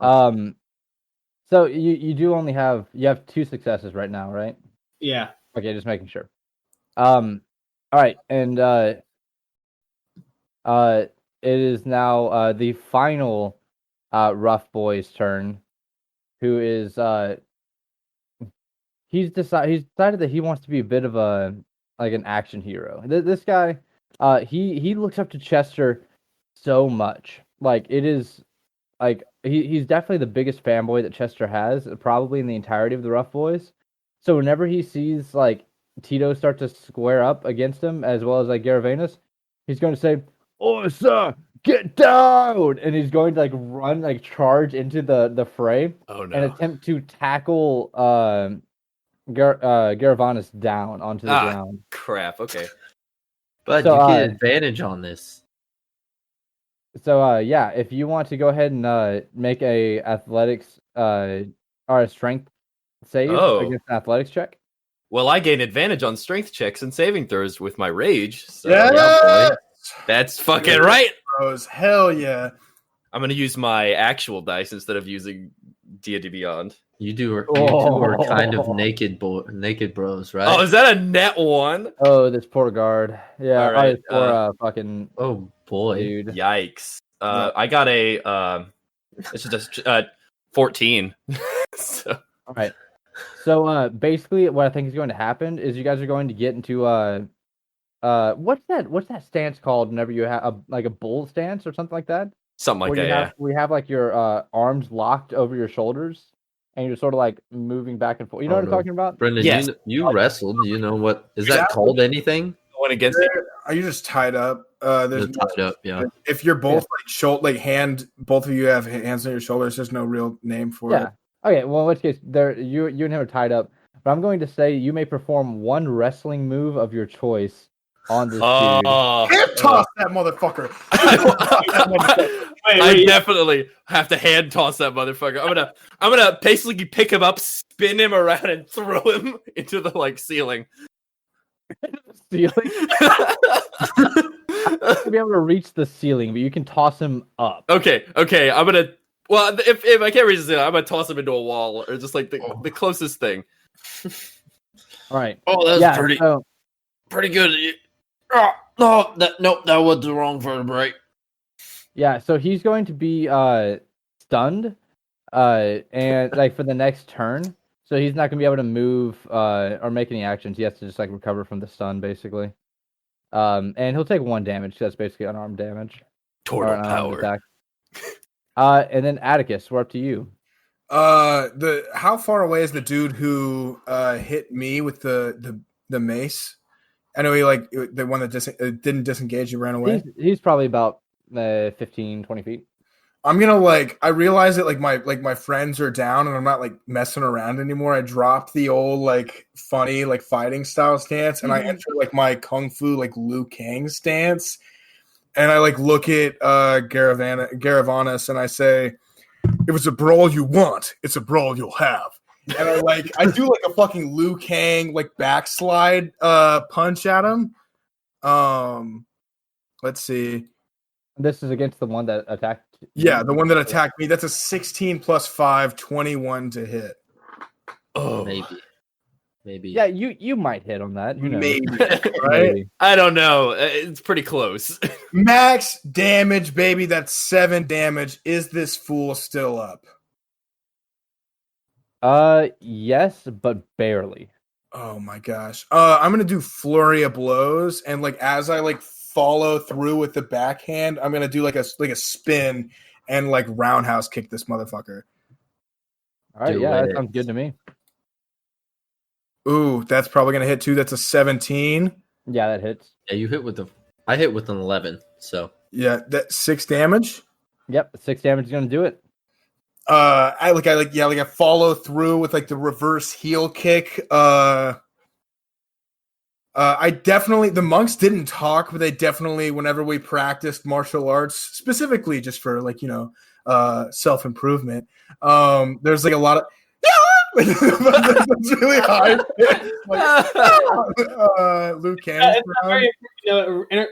B: So you do only have 2 successes right now, right?
G: Yeah.
B: Okay, just making sure. All right, and it is now the final rough boy's turn, who is he's decided that he wants to be a bit of an action hero. This guy, he looks up to Chester so much. Like it is like he's definitely the biggest fanboy that Chester has, probably in the entirety of the Rough Boys. So whenever he sees like Tito start to square up against him, as well as like Garavanus, he's going to say, "Oh, sir, get down!" And he's going to like charge into the fray and attempt to tackle Garavanus down onto the ground.
C: Crap. Okay.
E: but
B: So,
E: you get advantage on this.
B: So yeah, if you want to go ahead and make a athletics or a strength save against an athletics check.
C: Well, I gain advantage on strength checks and saving throws with my rage. So
D: Yeah!
C: boy. That's fucking right.
D: Bros. Hell yeah.
C: I'm gonna use my actual dice instead of using D&D Beyond.
E: You two are kind of naked bros, right?
C: Oh, is that a net 1?
B: Oh, this poor guard. Yeah,
C: All right,
B: poor fucking
E: Oh boy.
B: dude.
C: Yikes. I got a this is just 14. So
B: All right. So basically, what I think is going to happen is you guys are going to get into what's that stance called? Whenever you have a bull stance or something like that.
C: something like
B: Where
C: that.
B: we have like your arms locked over your shoulders, and you're sort of like moving back and forth. You know what I'm talking about?
E: Brendan,
C: Yes.
E: you wrestled. You know what is that called? Anything?
C: Going against it.
D: Are you just tied up? There's
E: Just tied up, yeah.
D: If you're both both of you have hands on your shoulders, there's no real name for
B: Yeah.
D: it.
B: Okay. Well, in which case, you and him are tied up. But I'm going to say you may perform one wrestling move of your choice on this dude.
D: Hand toss that motherfucker.
C: I definitely have to hand toss that motherfucker. I'm gonna basically pick him up, spin him around, and throw him into the ceiling.
B: Ceiling. To be able to reach the ceiling, but you can toss him up.
C: Okay. I'm gonna. Well, if I can't reach the ceiling, I'm gonna toss him into a wall or just like the closest thing.
B: All right.
E: Oh, that's
B: Yeah.
E: pretty good. No, that was the wrong vertebrae.
B: Yeah. So he's going to be stunned, and for the next turn. So he's not going to be able to move or make any actions. He has to just recover from the stun, basically. And he'll take 1 damage. That's basically unarmed damage.
C: Total
B: Or unarmed
C: power.
B: attack. And then Atticus, we're up to you.
D: How far away is the dude who hit me with the mace? I know he the one that didn't disengage, he ran away.
B: He's probably about 15, 20 feet.
D: I'm gonna I realize that my friends are down and I'm not messing around anymore. I dropped the old funny fighting style stance and I enter my kung fu Liu Kang stance, and I look at Garavanus and I say, "If it's a brawl you want, it's a brawl you'll have." And I do a fucking Liu Kang backslide punch at him. Let's see.
B: This is against the one that attacked.
D: Yeah, the one that attacked me. That's a 16 plus 5, 21 to hit.
C: Oh,
E: Maybe.
B: Yeah, you might hit on that. Who knows?
D: Maybe, right?
B: Maybe.
C: I don't know. It's pretty close.
D: Max damage, baby. That's 7 damage. Is this fool still up?
B: Yes, but barely.
D: Oh my gosh. I'm gonna do flurry of blows, and as I follow through with the backhand, I'm gonna do a spin and roundhouse kick this motherfucker.
B: All right, that sounds good to me.
D: Ooh, that's probably gonna hit too. That's a 17.
B: Yeah, that hits.
E: Yeah, you hit I hit with an 11. So
D: Yeah, that's 6 damage.
B: Yep, 6 damage is gonna do it.
D: I follow through with the reverse heel kick. I definitely, the monks didn't talk, but they definitely, whenever we practiced martial arts, specifically just for self-improvement, there's a lot of That's really high. Luke
G: Yeah,
D: Cannon's
G: it's a very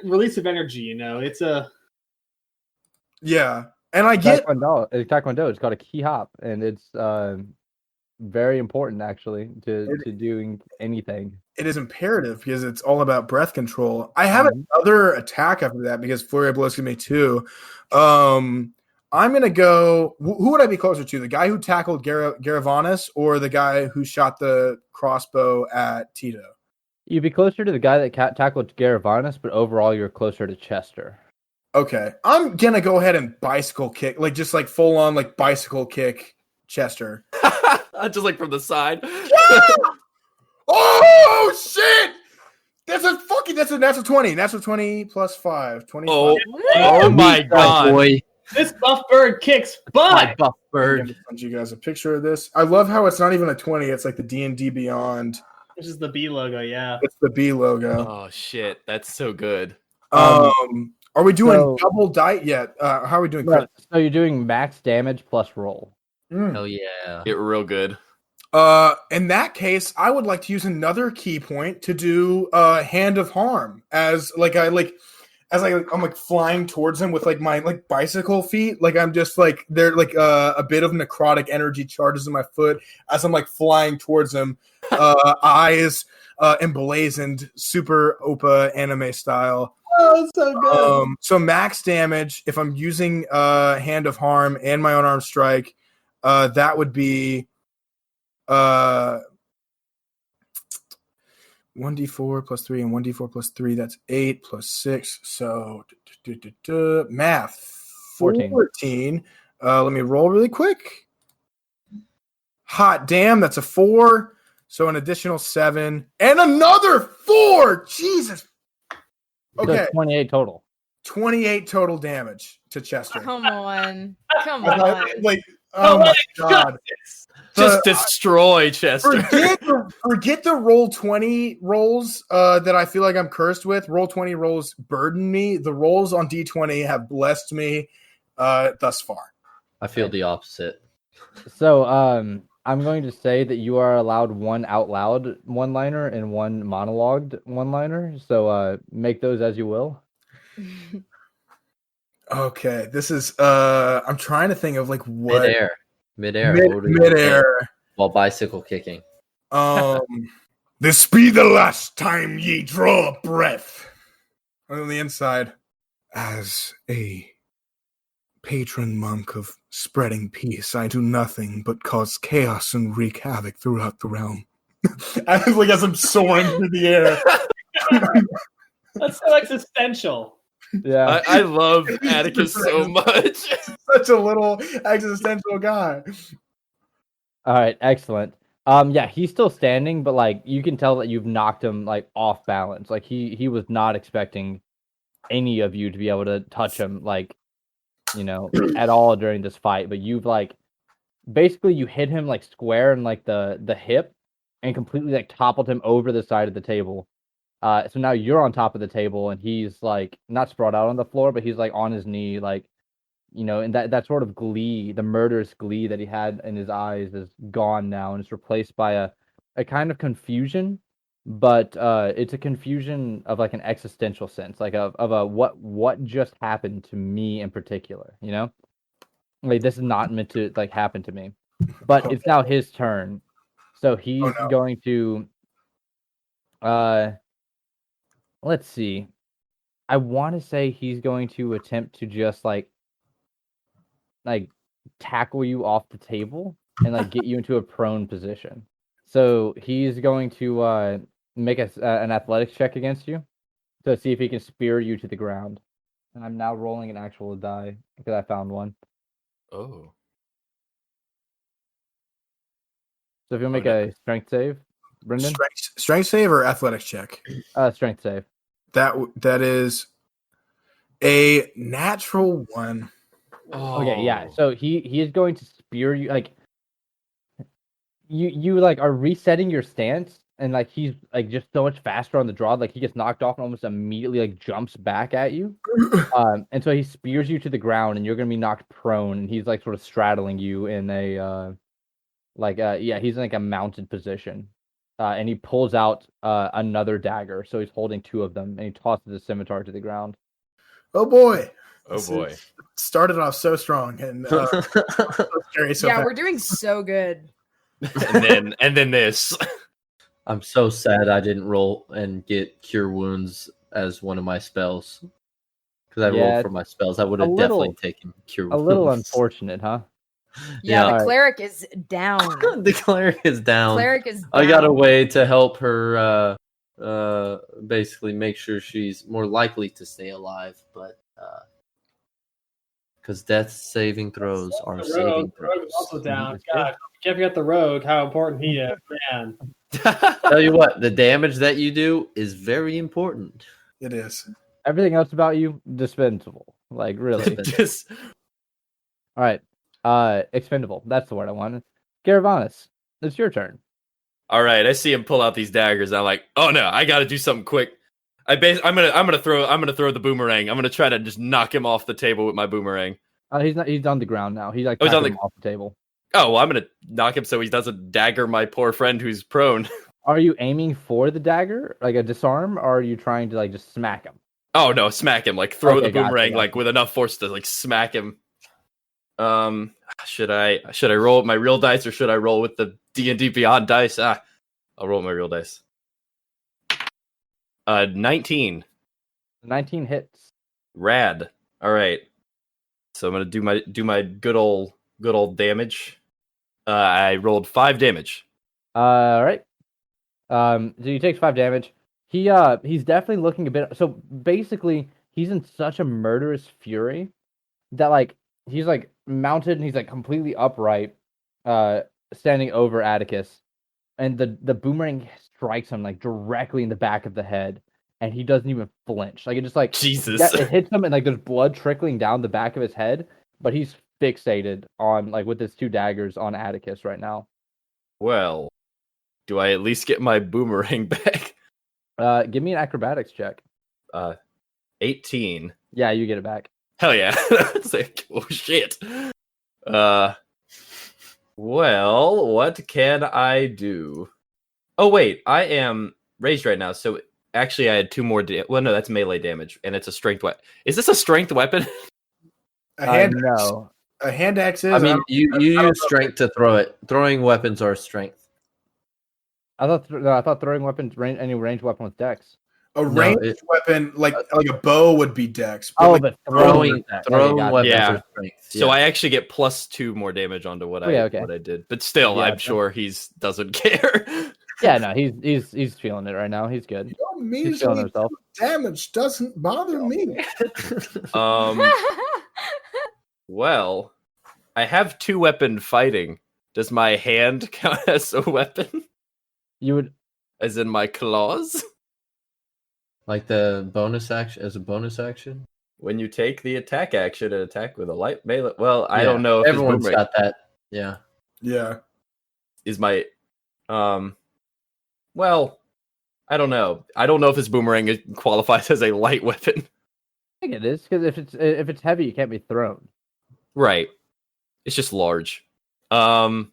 G: release of energy. It's a
D: and I get
B: Taekwondo. It's called a key hop, and it's very important actually to doing anything.
D: it is imperative because it's all about breath control. I have another attack after that because Flurry of Blows give me 2. I'm gonna go. Who would I be closer to? The guy who tackled Garavanis or the guy who shot the crossbow at Tito?
B: You'd be closer to the guy that tackled Garavanis, but overall you're closer to Chester.
D: Okay, I'm gonna go ahead and bicycle kick, just full on bicycle kick Chester.
C: Just from the side.
D: Yeah! Oh shit! That's a natural 20. Natural 20 plus 5. 25.
C: Oh my god.
E: Boy.
G: This buff bird kicks butt.
E: My buff
D: I'm
E: bird.
D: gonna send you guys a picture of this. I love how it's not even a 20. It's like the D&D Beyond.
G: This is the B logo, yeah.
D: It's the B logo.
C: Oh shit, that's so good.
D: Are we doing double die yet? How are we doing?
B: Right, so you're doing max damage plus roll.
E: Hell yeah.
C: Get real good.
D: In that case, I would like to use another key point to do Hand of Harm as I'm flying towards him with my bicycle feet. I'm just they're a bit of necrotic energy charges in my foot as I'm flying towards him. Eyes emblazoned, super Oppa anime style.
G: Oh, so good.
D: So max damage if I'm using Hand of Harm and my unarmed strike, that would be 1d4 plus 3 and 1d4 plus 3. That's 8 plus 6. So math 14. Let me roll really quick. Hot damn, that's a 4. So an additional 7 and another 4. Jesus. Okay,
B: so 28 total.
D: 28 total damage to Chester.
F: Come on.
D: Oh my god.
C: Just destroy Chester.
D: Forget the roll 20 rolls that I feel like I'm cursed with. Roll 20 rolls burden me. The rolls on D20 have blessed me thus far.
E: I feel the opposite.
B: So I'm going to say that you are allowed one out loud one-liner and one monologued one-liner. So make those as you will.
D: Okay, this is I'm trying to think of what
E: Midair. While bicycle kicking.
D: This be the last time ye draw a breath. On the inside, as a patron monk of spreading peace, I do nothing but cause chaos and wreak havoc throughout the realm. As I'm soaring through the air.
G: That's so existential.
B: Yeah,
C: I love Atticus so much.
D: Such a little existential guy.
B: All right, excellent. Yeah, he's still standing, but you can tell that you've knocked him off balance. He was not expecting any of you to be able to touch him at all during this fight. But you've basically you hit him square in the hip and completely toppled him over the side of the table. So now you're on top of the table and he's not sprawled out on the floor, but he's on his knee, and that sort of glee, the murderous glee that he had in his eyes is gone now, and it's replaced by a kind of confusion, but it's a confusion of an existential sense, of a what just happened to me in particular, this is not meant to happen to me, but it's now his turn, so he's going to let's see. I want to say he's going to attempt to just tackle you off the table and get you into a prone position. So he's going to make an athletics check against you to see if he can spear you to the ground. And I'm now rolling an actual die because I found one.
C: Oh.
B: So if you'll make a strength save, Brendan.
D: Strength save or athletics check?
B: Strength save.
D: That is a natural 1.
C: Oh.
B: Okay, yeah. So he is going to spear you. You are resetting your stance, and he's just so much faster on the draw. He gets knocked off and almost immediately jumps back at you. And so he spears you to the ground, and you're gonna be knocked prone. And he's sort of straddling you in a He's in like a mounted position. And he pulls out another dagger, so he's holding two of them, and he tosses the scimitar to the ground.
D: Oh boy!
C: Oh boy!
D: Started off so strong and so scary. So
F: yeah,
D: fast.
F: we're doing so good.
C: and then this.
E: I'm so sad I didn't roll and get Cure Wounds as one of my spells. Because I rolled for my spells. I would have definitely taken Cure Wounds.
B: A little unfortunate, huh?
F: Yeah, the cleric is down.
E: The cleric is down.
F: Cleric is down.
E: I got a way to help her basically make sure she's more likely to stay alive, but because death saving throws are saving throws.
G: Rogue is also down. God, can't forget the rogue, how important he is, man.
E: Tell you what, the damage that you do is very important.
D: It is.
B: Everything else about you, dispensable. Like, really.
C: Just
B: All right. Expendable. That's the word I wanted. Garavanis, it's your turn.
C: all right. I see him pull out these daggers. I'm like, oh no, I got to do something quick. I'm gonna throw the boomerang. I'm gonna try to just knock him off the table with my boomerang.
B: He's on the ground now. He's like
C: he's on
B: off the table.
C: Oh, well, I'm gonna knock him so he doesn't dagger my poor friend who's prone.
B: Are you aiming for the dagger, like a disarm, or are you trying to like just smack him?
C: Oh no, smack him! Like throw the boomerang
B: gotcha.
C: like with enough force to like smack him. Should I roll with my real dice or should I roll with the D&D Beyond dice? I'll roll with my real dice. 19.
B: 19 hits.
C: Rad. All right. So I'm gonna do my good old damage. I rolled 5 damage.
B: All right. So he takes 5 damage. He's definitely looking a bit. So basically, he's in such a murderous fury that like he's like mounted and he's like completely upright, standing over Atticus, and the boomerang strikes him like directly in the back of the head, and he doesn't even flinch. Like it just like
C: Jesus.
B: it hits him, and like there's blood trickling down the back of his head, but he's fixated on like with his 2 daggers on Atticus right now.
C: Well, do I at least get my boomerang back?
B: Give me an acrobatics check.
C: 18.
B: Yeah, you get it back.
C: Hell yeah. It's like, oh shit. Well, what can I do? Oh wait, I am raised right now, so actually I had 2 more well no, that's melee damage, and it's a strength weapon. Is this a strength weapon?
B: No.
D: A hand axe is.
E: I mean, you use strength to throw it. Throwing weapons are strength.
B: I thought throwing weapons, any ranged weapon with dex.
D: A ranged weapon, like a bow, would be dex.
B: But
E: throwing weapons
C: Yeah.
E: are strength.
C: So I actually get +2 more damage onto what I did. But still, I'm sure he's doesn't care.
B: Yeah, no, he's feeling it right now. He's good. He's feeling himself.
D: Damage doesn't bother me.
C: Well, I have 2-weapon fighting. Does my hand count as a weapon?
B: You would,
C: as in my claws?
E: Like the bonus action as a bonus action?
C: When you take the attack action and attack with a light melee. Well, I don't know if
E: everyone's got that. Yeah.
D: Yeah.
C: Is my well, I don't know. I don't know if his boomerang qualifies as a light weapon.
B: I think it is, because if it's heavy, it can't be thrown.
C: Right. It's just large. Yeah,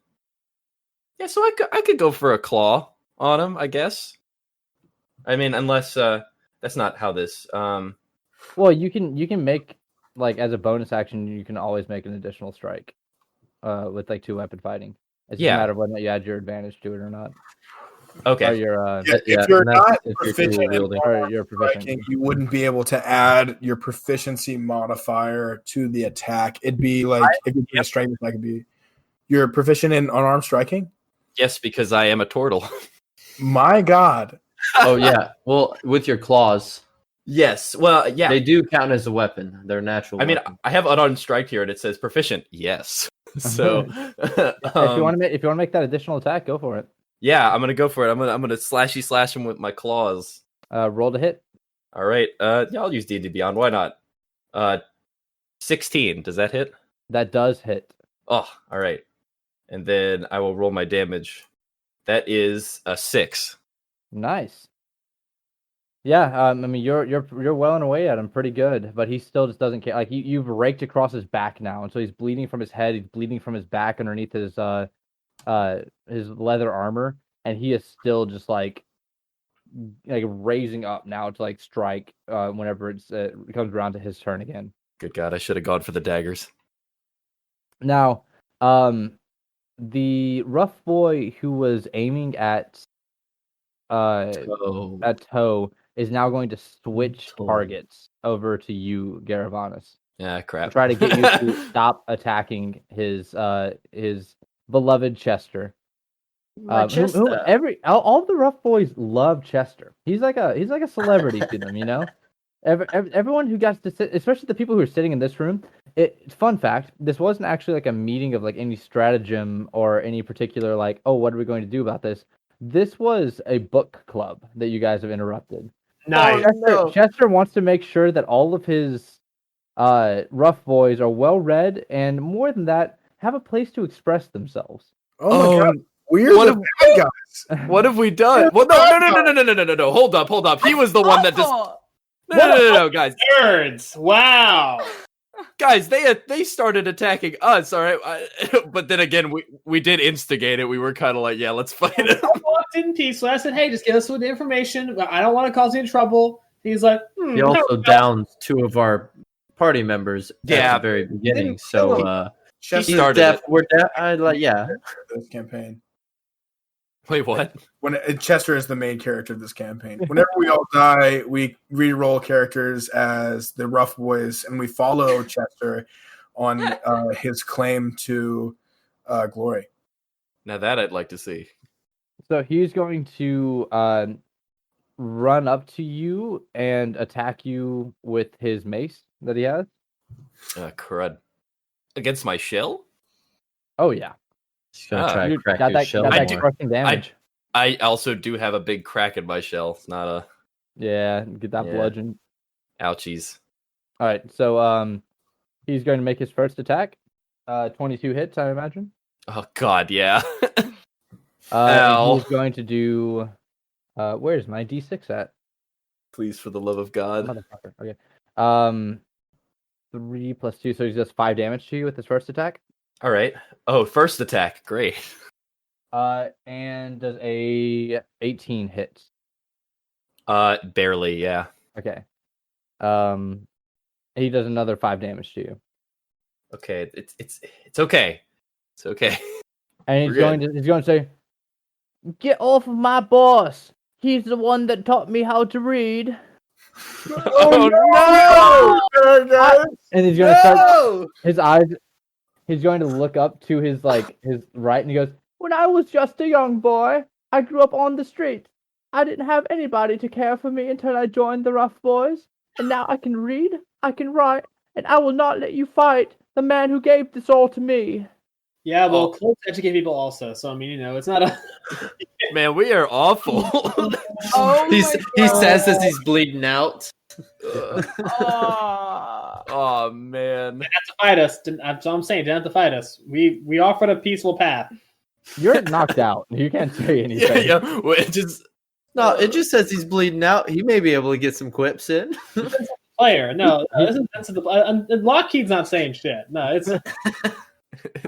C: so I could go for a claw on him, I guess. I mean, unless that's not how this
B: Well, you can make, like, as a bonus action, you can always make an additional strike with like 2-weapon fighting. It's just a matter of whether you add your advantage to it or not.
C: Okay.
B: Or your
D: if you're not
E: if
D: proficient in
B: or you're proficient.
D: striking, you wouldn't be able to add your proficiency modifier to the attack. It'd be like if you a strength attack, it'd be you're proficient in unarmed striking.
C: Yes, because I am a turtle.
D: My God.
E: Oh yeah. Well, with your claws.
C: Yes. Well, yeah.
E: They do count as a weapon. They're natural.
C: I mean,
E: weapon.
C: I have unarmed strike here, and it says proficient. Yes. So,
B: if you want to make that additional attack, go for it.
C: Yeah, I'm gonna go for it. I'm gonna slash him with my claws.
B: Roll to hit.
C: All right. Yeah, I'll use D&D Beyond. Why not? 16. Does that hit?
B: That does hit.
C: Oh, all right. And then I will roll my damage. That is a 6.
B: Nice. Yeah, I mean you're welling away at him pretty good, but he still just doesn't care. Like you've raked across his back now, and so he's bleeding from his head. He's bleeding from his back underneath his his leather armor, and he is still just like raising up now to like strike whenever it comes around to his turn again.
C: Good God, I should have gone for the daggers.
B: Now, the rough boy who was aiming at Toe is now going to switch targets over to you, Garavanis.
C: Yeah, crap.
B: Try to get you to stop attacking his beloved Chester. All the rough boys love Chester. He's like a celebrity to them, you know. Everyone who got to sit, especially the people who are sitting in this room. Fun fact: this wasn't actually like a meeting of like any stratagem or any particular like, oh, what are we going to do about this? This was a book club that you guys have interrupted.
G: Nice.
B: Chester wants to make sure that all of his rough boys are well read, and more than that, have a place to express themselves.
D: Oh my god, we're the bad guys.
C: What have we done? Well, no. Hold up. He was the one that just. No, guys.
G: Nerds. Wow.
C: Guys, they started attacking us, all right? But then again, we did instigate it. We were kind of like, yeah, let's fight it.
G: I walked in peacefully. I said, hey, just give us the information. I don't want to cause any trouble. He's like,
E: he also downed 2 of our party members at the very beginning. So
C: he started
D: this campaign.
C: Wait, what?
D: When Chester is the main character of this campaign. Whenever we all die, we re-roll characters as the rough boys, and we follow Chester on his claim to glory.
C: Now that I'd like to see.
B: So he's going to run up to you and attack you with his mace that he has.
C: Crud. Against my shell?
B: Oh, yeah.
E: He's going to try to crack your shell.
B: Got that crushing damage.
C: I also do have a big crack in my shell. It's not a...
B: Yeah, get that bludgeon.
C: Ouchies.
B: All right, so he's going to make his first attack. 22 hits, I imagine.
C: Oh, God, yeah.
B: He's going to do... where's my D6 at?
C: Please, for the love of God.
B: Motherfucker. Okay. 3 plus 2, so he does 5 damage to you with his first attack.
C: All right. Oh, first attack. Great.
B: And does a 18 hit?
C: Barely, yeah.
B: Okay. He does another 5 damage to you.
C: Okay, it's okay. It's okay.
B: And he's going to say, "Get off of my boss. He's the one that taught me how to read."
C: Oh no!
B: And he's going to start his eyes. He's going to look up to his right, and he goes, "When I was just a young boy, I grew up on the street. I didn't have anybody to care for me until I joined the Rough Boys. And now I can read, I can write, and I will not let you fight the man who gave this all to me."
G: Yeah, well, close educate people also. So, I mean, it's not a...
C: Man, we are awful.
E: He says as he's bleeding out.
C: Oh, man.
G: They have to fight us. That's what I'm saying. They have to fight us. We offered a peaceful path.
B: You're knocked out. You can't say anything.
C: Yeah. Well, it
E: just says he's bleeding out. He may be able to get some quips in.
G: Player. No, this is Lockheed's not saying shit. No, it's...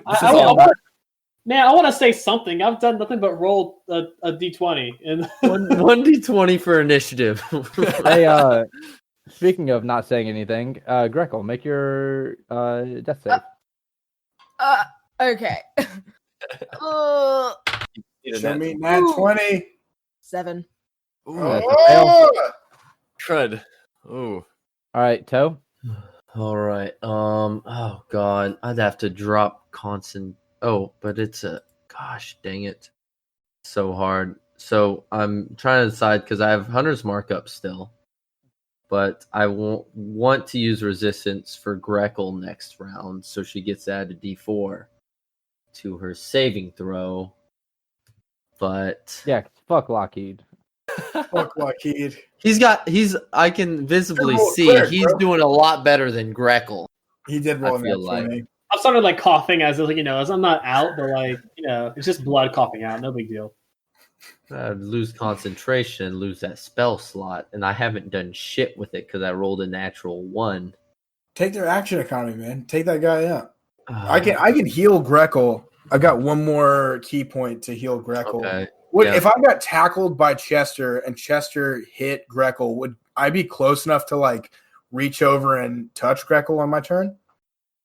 G: I want to say something. I've done nothing but roll a d20. And
E: one d20 for initiative.
B: Hey, speaking of not saying anything, Greco, make your death save.
F: Okay.
D: Show me nat 20.
F: 7.
C: Ooh, crud. Ooh.
B: All right, Toe.
E: All right. Oh God, I'd have to drop constant. Oh, but it's gosh dang it, so hard. So I'm trying to decide because I have Hunter's markup still, but I won't want to use resistance for Gretel next round, so she gets added D4 to her saving throw. But
B: yeah, fuck Lockheed.
D: Fuck Lockheed.
E: I can visibly see he's doing a lot better than Gretel.
D: He did roll that for me.
G: I started coughing as I'm not out, but it's just blood coughing out. No big deal.
E: I'd lose concentration, lose that spell slot, and I haven't done shit with it because I rolled a natural 1.
D: Take their action economy, man. Take that guy out. I can heal Gretel I got one more key point to heal Greckle.
E: Okay.
D: If I got tackled by Chester and Chester hit Greckle, would I be close enough to like reach over and touch Greckle on my turn?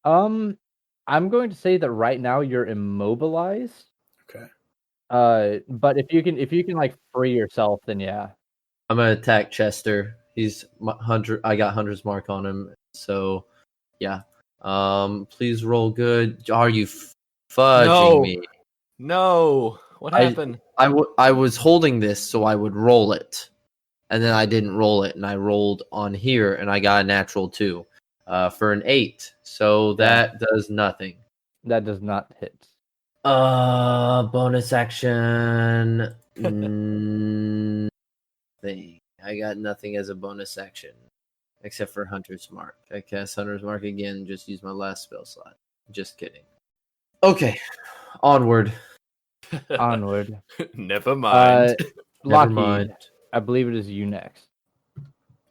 B: I'm going to say that right now you're immobilized.
D: Okay.
B: But if you can like free yourself, then yeah.
E: I'm gonna attack Chester. He's 100. I got Hunter's Mark on him. So, yeah. Please roll good. Are you fudging me?
C: No. What happened?
E: I was holding this so I would roll it, and then I didn't roll it, and I rolled on here, and I got a natural 2 for an 8. So that does nothing.
B: That does not hit.
E: Bonus action. Thing. I got nothing as a bonus action, except for Hunter's Mark. I cast Hunter's Mark again. Just use my last spell slot. Just kidding. Okay, onward.
B: Onward.
C: Never mind.
E: Never
B: Lockheed,
E: mind.
B: I believe it is you next.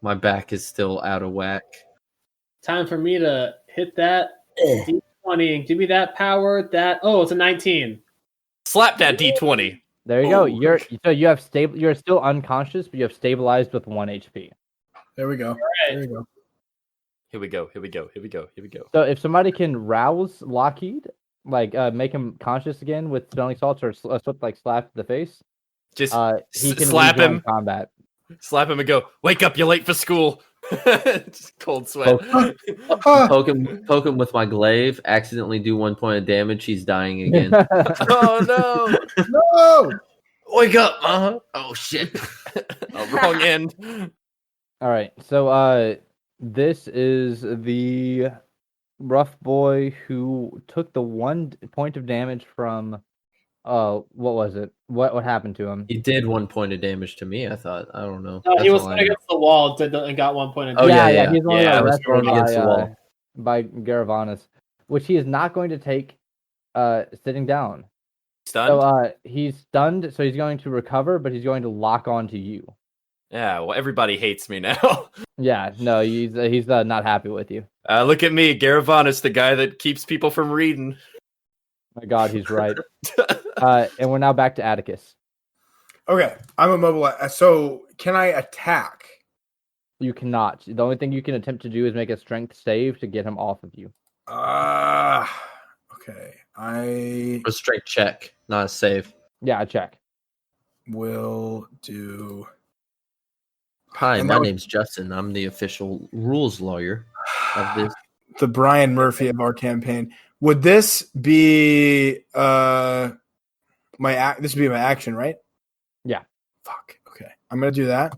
E: My back is still out of whack.
G: Time for me to hit that D20 and give me that power. It's a 19.
C: Slap that D20.
B: There you go. You're still unconscious, but you have stabilized with 1 HP.
D: There we go.
G: Right.
D: There we go.
C: Here we go.
B: So if somebody can rouse Lockheed, like make him conscious again with smelling salts or a slip like slap to the face,
C: Just
B: he can
C: slap
B: rejoin
C: him.
B: combat.
C: Slap him and go, wake up, you're late for school. Just cold sweat.
E: Poke him with my glaive. Accidentally do 1 point of damage. He's dying again.
C: Oh no.
D: No!
E: Wake up! Oh shit!
C: Wrong end.
B: All right. So this is the rough boy who took the 1 point of damage from what was it? What happened to him?
E: He did 1 point of damage to me. I thought. I don't know.
G: No, he
E: That's
G: was
E: all I know.
G: against the wall and got 1 point of
E: Oh,
G: damage.
E: yeah.
B: He's only
E: Yeah, I was
B: arrested
E: thrown against the wall.
B: by Garavanis, which he is not going to take sitting down.
C: Stunned?
B: So he's stunned, so he's going to recover, but he's going to lock onto you.
C: Yeah, well, everybody hates me now.
B: Yeah, no, he's not happy with you.
C: Look at me, Garavanis, the guy that keeps people from reading.
B: My God, he's right. And we're now back to Atticus.
D: Okay, I'm immobilized. So can I attack?
B: You cannot. The only thing you can attempt to do is make a strength save to get him off of you.
D: Okay. I
E: A strength check, not a save.
B: Yeah, a check.
D: will do.
E: Hi,
D: And
E: my
D: that was-
E: name's Justin. I'm the official rules lawyer of this.
D: The Brian Murphy of our campaign. Would this be this would be my action, right?
B: Yeah.
D: Fuck. Okay. I'm gonna do that.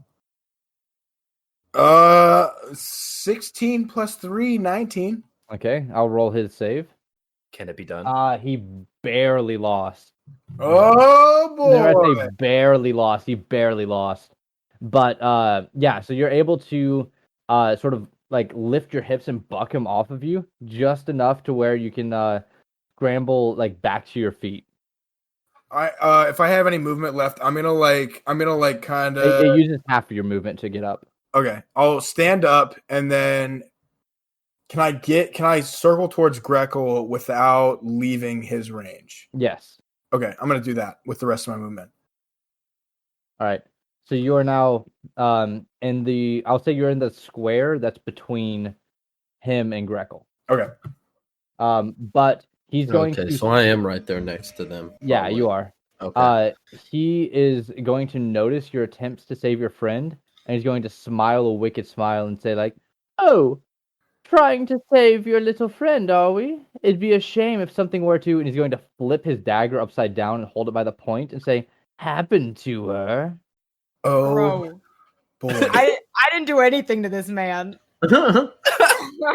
D: 16 plus 3, 19.
B: Okay, I'll roll his save.
C: Can it be done?
B: He barely lost.
D: Oh boy.
B: I say barely lost. He barely lost. But yeah, so you're able to sort of like lift your hips and buck him off of you just enough to where you can scramble like back to your feet.
D: If I have any movement left, I'm gonna kind
B: It
D: of.
B: uses half of your movement to get up.
D: Okay, I'll stand up and then can I circle towards Greckle without leaving his range?
B: Yes.
D: Okay, I'm gonna do that with the rest of my movement.
B: All right. So you are now I'll say you're in the square that's between him and Greckle.
D: Okay.
B: But he's going
E: Okay,
B: to
E: so I am right there next to them.
B: Yeah,
E: probably.
B: you are.
E: Okay.
B: He is going to notice your attempts to save your friend, and he's going to smile a wicked smile and say, like, "Oh, trying to save your little friend, are we? It'd be a shame if something were to," and he's going to flip his dagger upside down and hold it by the point and say, "Happen to her."
D: Oh
F: Bro,
D: boy.
F: I didn't do anything to this man.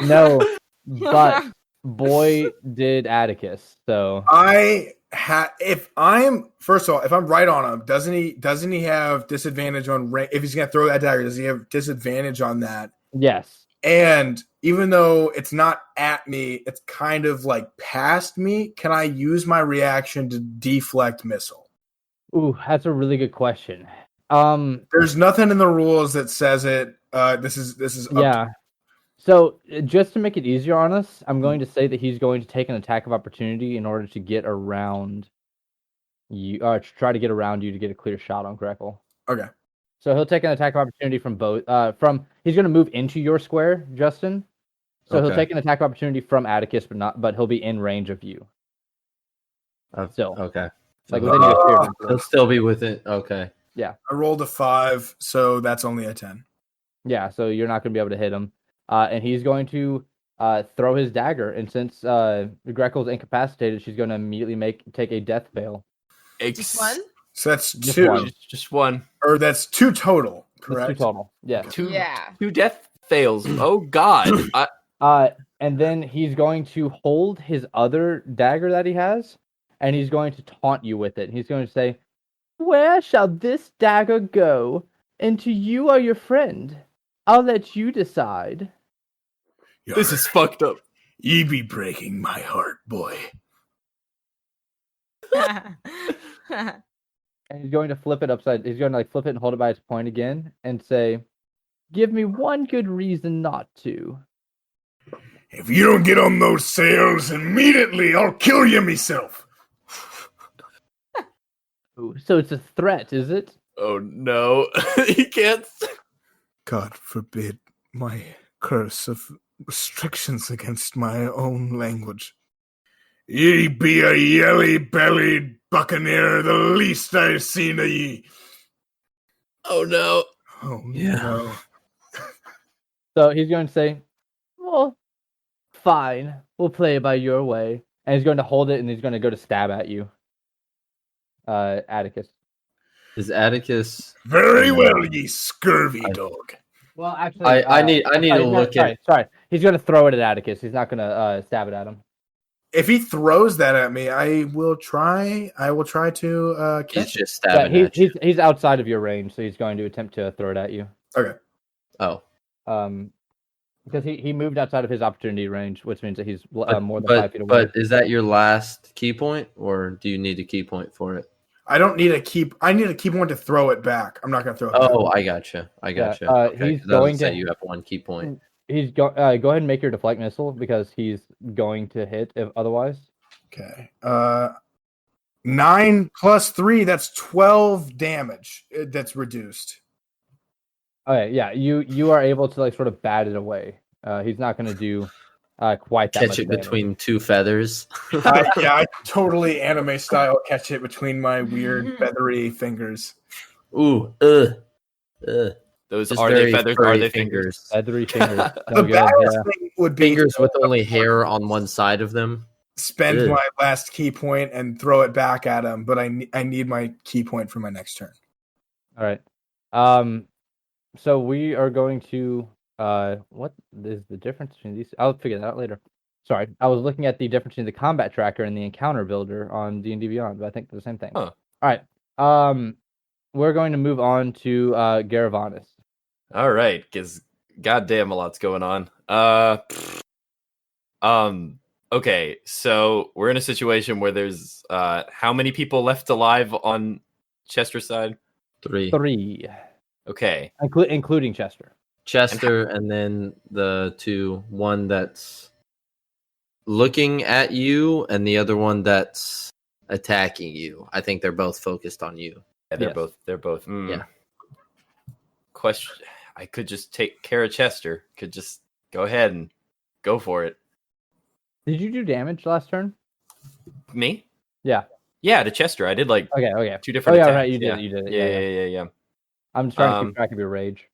B: No, but boy did Atticus. So
D: if I'm right on him, doesn't he have disadvantage on if he's gonna throw that dagger? Does he have disadvantage on that?
B: yes,
D: And even though it's not at me, it's kind of like past me. Can I use my reaction to deflect missile?
B: ooh, that's a really good question.
D: There's nothing in the rules that says it. This is up
B: Yeah. So just to make it easier on us, I'm going to say that he's going to take an attack of opportunity in order to get around you, to try to get around you to get a clear shot on Greckle.
D: Okay.
B: So he'll take an attack of opportunity from both. He's going to move into your square, Justin. So he'll take an attack of opportunity from Atticus, but he'll be in range of you. Still,
E: Okay.
B: like within your sphere.
E: He'll still be within. Okay.
B: Yeah.
D: I rolled a 5, so that's only a 10.
B: Yeah. So you're not going to be able to hit him, and he's going to throw his dagger. And since Greckle's incapacitated, she's going to immediately take a death fail.
F: Just one?
D: So that's
B: Just
D: 2.
B: one.
C: Just one.
D: Or that's 2 total,
B: That's
D: correct?
B: 2 total. Yeah.
C: Two death fails. Oh God.
B: And then he's going to hold his other dagger that he has, and he's going to taunt you with it. He's going to say, "Where shall this dagger go? And to you or your friend? I'll let you decide."
C: This is fucked up.
D: Ye be breaking my heart, boy.
B: And he's going to flip it upside. He's going to flip it and hold it by its point again, and say, "Give me one good reason not to."
D: If you don't get on those sails immediately, I'll kill you myself.
B: Ooh, so it's a threat, is it?
C: Oh no. He can't.
D: God forbid my curse of restrictions against my own language. Ye be a yelly-bellied buccaneer, the least I've seen of ye.
C: Oh no.
D: Oh,
E: Yeah.
D: no.
B: So he's going to say, "Well, fine. We'll play it by your way." And he's going to hold it, and he's going to go to stab at you. Atticus.
E: Is Atticus?
D: Very well, ye scurvy dog.
B: Well, actually,
E: I need to look at.
B: Sorry, he's going to throw it at Atticus. He's not going to stab it at him.
D: If he throws that at me, I will try to
E: He's
D: catch it.
E: just stabbing at you.
B: He's outside of your range, so he's going to attempt to throw it at you.
D: Okay.
E: Oh,
B: Because he moved outside of his opportunity range, which means that he's more than 5 feet away.
E: but is that your last key point, or do you need a key point for it?
D: I don't need a keep. I need a key point to throw it back. I'm not going to throw it back.
E: Oh, I gotcha.
B: He's going to.
E: You have one key point.
B: He's go ahead and make your deflect missile because he's going to hit if otherwise.
D: Okay. 9 plus 3, that's 12 damage. That's reduced.
B: Okay, yeah, you are able to sort of bat it away. He's not going to do quite that much
E: Catch it
B: damage.
E: between 2 feathers.
D: I totally anime style catch it between my weird feathery fingers.
E: Ooh,
C: Those
E: Just
C: are they
E: very
C: feathers?
E: furry
C: Are they fingers?
B: Feathery fingers.
D: The
B: No good,
D: baddest
B: yeah.
D: thing would be
E: Fingers
D: to
E: with only hair on one side of them.
D: spend
E: Ugh.
D: my last key point and throw it back at him, but I need my key point for my next turn.
B: All right. So we are going to what is the difference between these? I'll figure that out later. Sorry, I was looking at the difference between the combat tracker and the encounter builder on D&D Beyond, but I think they're the same thing.
C: Huh.
B: All right. We're going to move on to Garavanis.
C: All right, because goddamn, a lot's going on. Okay, so we're in a situation where there's how many people left alive on Chester's side?
E: 3.
B: 3,
C: Okay,
B: including Chester.
E: Chester, and then the 2. One that's looking at you, and the other one that's attacking you. I think they're both focused on you.
C: yeah, they're
B: Yes.
C: both. They're both.
E: Yeah.
C: Question: I could just take care of Chester. Could just go ahead and go for it.
B: Did you do damage last turn?
C: Me?
B: Yeah.
C: Yeah, to Chester. I did like
B: Okay.
C: 2 different.
B: Oh yeah,
C: attacks.
B: right. You did it.
C: Yeah.
B: I'm just trying to keep track of your rage.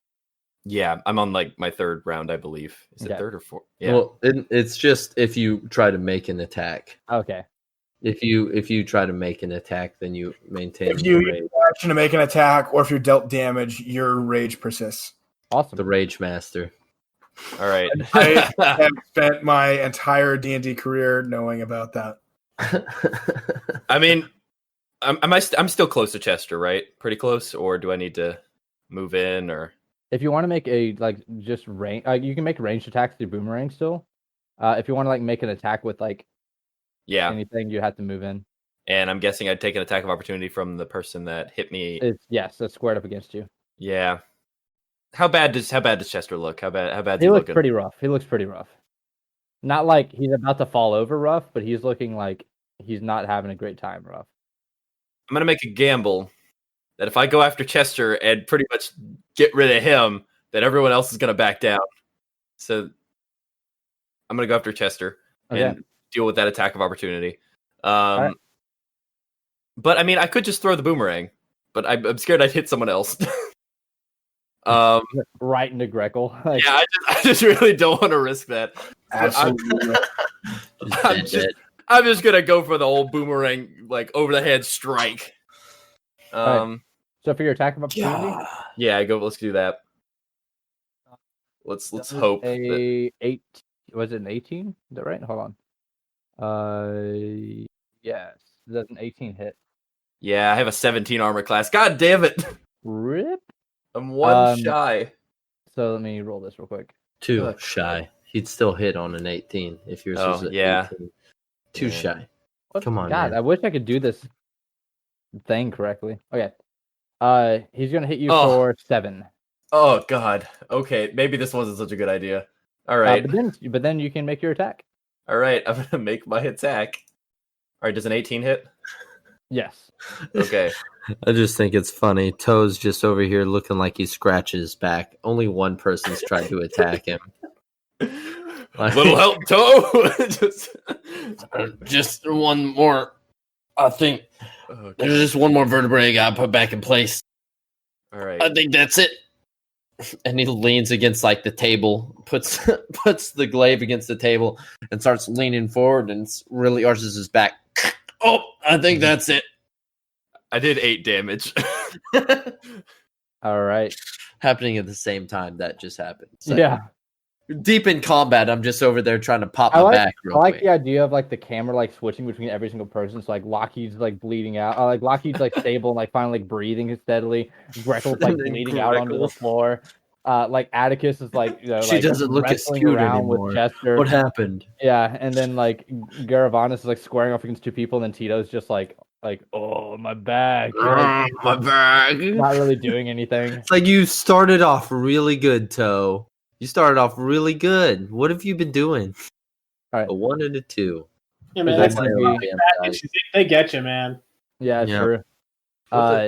C: Yeah, I'm on like my 3rd round, I believe. Is it
B: Okay.
C: 3rd or 4th? Yeah.
E: Well, it's just if you try to make an attack.
B: Okay.
E: If you try to make an attack, then you maintain
D: If you
E: the
D: use
E: rage.
D: an action to make an attack, or if you're dealt damage, your rage persists.
B: Awesome.
E: The rage master.
C: All right.
D: I have spent my entire D&D career knowing about that.
C: I mean, I'm still close to Chester, right? Pretty close, or do I need to move in? Or
B: If you want to make a just range, you can make ranged attacks through boomerang still. If you want to make an attack with
C: yeah,
B: anything, you have to move in.
C: and I'm guessing I'd take an attack of opportunity from the person that hit me.
B: It's that's squared up against you.
C: Yeah. How bad does Chester look? How bad's
B: He
C: he
B: looks
C: looking?
B: pretty rough. He looks pretty rough. Not like he's about to fall over rough, but he's looking like he's not having a great time rough.
C: I'm gonna make a gamble that if I go after Chester and pretty much get rid of him, that everyone else is gonna back down. So I'm gonna go after Chester and deal with that attack of opportunity.
B: Right.
C: But I mean, I could just throw the boomerang, but I'm scared I'd hit someone else.
B: Right into Greckle. Like,
C: Yeah, I just really don't want to risk that.
D: Absolutely.
C: I'm just gonna go for the old boomerang, like over the head strike.
B: So for your attack of opportunity,
C: Yeah, let's do that. Let's hope.
B: Was it an 18? Is that right? Hold on. Yes, that's an 18 hit.
C: Yeah, I have a 17 armor class. God damn it!
B: Rip.
C: I'm one shy.
B: So let me roll this real quick.
E: 2 shy. He'd still hit on an 18 if yours was 18. 2 shy. Come on,
B: God,
E: man.
B: I wish I could do this thing correctly. Okay. He's gonna hit you for 7.
C: Oh God. Okay, maybe this wasn't such a good idea. All right.
B: But then you can make your attack.
C: All right, I'm gonna make my attack. All right, does an 18 hit?
B: Yes.
C: Okay.
E: I just think it's funny. Toe's just over here looking like he scratches his back. Only one person's tried to attack him.
C: Little help, Toe.
E: Just one more. I think there's just one more vertebrae I gotta put back in place.
C: All right.
E: I think that's it. And he leans against like the table, puts the glaive against the table, and starts leaning forward and really arches his back. Oh, I think that's it.
C: I did 8 damage.
B: All right.
E: Happening at the same time that just happened. So,
B: Yeah.
E: deep in combat, I'm just over there trying to pop
B: I
E: my
B: like,
E: back real
B: I like
E: quick.
B: the idea of like the camera like switching between every single person. So like Lockheed's like bleeding out. Like Lockheed's like stable and like finally like breathing steadily. Greckle's like
E: And then
B: bleeding out onto the
E: Greckle.
B: floor. Like Atticus is like
E: She
B: like,
E: doesn't look as
B: wrestling
E: cute
B: around
E: anymore.
B: with Chester.
E: What happened?
B: Yeah, and then like Garavanis is like squaring off against 2 people, and then Tito's just like oh my back. Like,
E: My back.
B: not really doing anything.
E: It's like you started off really good, Toe. You started off really good. What have you been doing?
B: All right.
E: A 1 and a 2.
G: Yeah, man,
B: That's
G: that's
B: gonna be-
G: they get you, man.
B: Yeah, it's
E: Yeah.
B: true.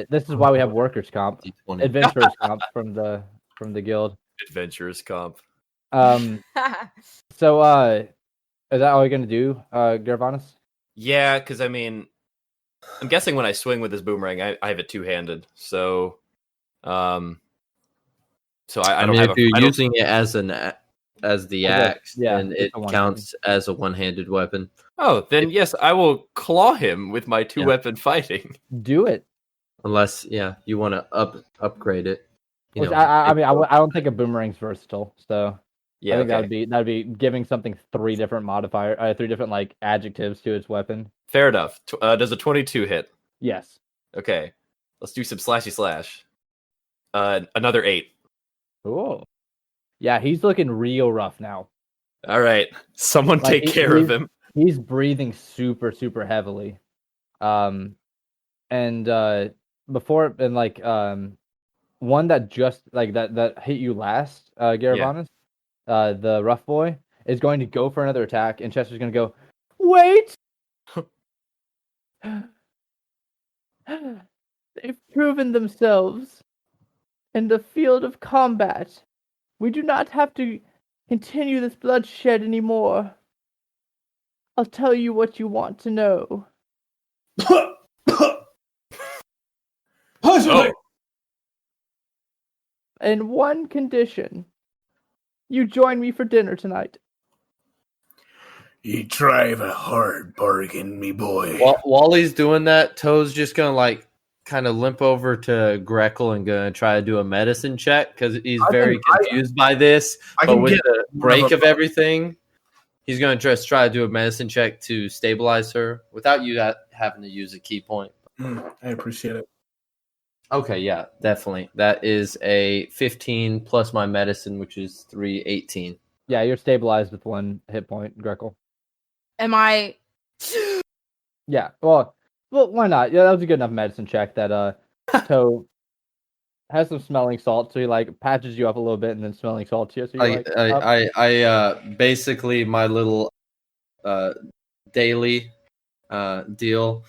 B: This is why we have workers comp,
E: D20.
B: adventurers comp from the guild.
C: Adventurous comp.
B: So is that all you're gonna do, Garavanis?
C: Yeah, because I mean, I'm guessing when I swing with this boomerang, I have it 2-handed. So, I don't
E: mean,
C: have.
E: if you're
C: I don't-
E: using it as the axe,
B: yeah,
E: then
B: it's
E: it
B: a one-handed.
E: counts as a one-handed weapon.
C: Oh, then yes, I will claw him with my 2-weapon fighting.
B: Do it.
E: Unless, you want to upgrade it. You
B: Which
E: know,
B: I mean, I don't think a boomerang's versatile. So
C: Yeah,
B: I think
C: okay.
B: that'd be giving something 3 different modifier, 3 different like adjectives to its weapon.
C: Fair enough. Does a 22 hit?
B: Yes.
C: Okay, let's do some slashy slash. Another 8.
B: Cool. Yeah, he's looking real rough now.
C: All right, someone
B: Like,
C: take care of him.
B: He's breathing super, super heavily. And before and like one that just like that hit you last, Garavanis, the rough boy, is going to go for another attack, and Chester's gonna go, wait! They've proven themselves in the field of combat. We do not have to continue this bloodshed anymore. I'll tell you what you want to know.
C: Oh,
B: In one condition. You join me for dinner tonight.
D: You drive a hard bargain, me boy.
E: while he's doing that, Toe's just going to like kind of limp over to Greckle and going to try to do a medicine check because he's very confused by this. But with the break of everything, he's going to just try to do a medicine check to stabilize her without you having to use a key point.
D: I appreciate it.
E: Okay, yeah, definitely. That is a 15 plus my medicine, which is 18.
B: Yeah, you're stabilized with 1 hit point, Greckle.
F: Am I?
B: Yeah, well, why not? Yeah, that was a good enough medicine check that Toe has some smelling salt, so he like patches you up a little bit and then smelling salt to you. So you're
E: I basically my little daily deal.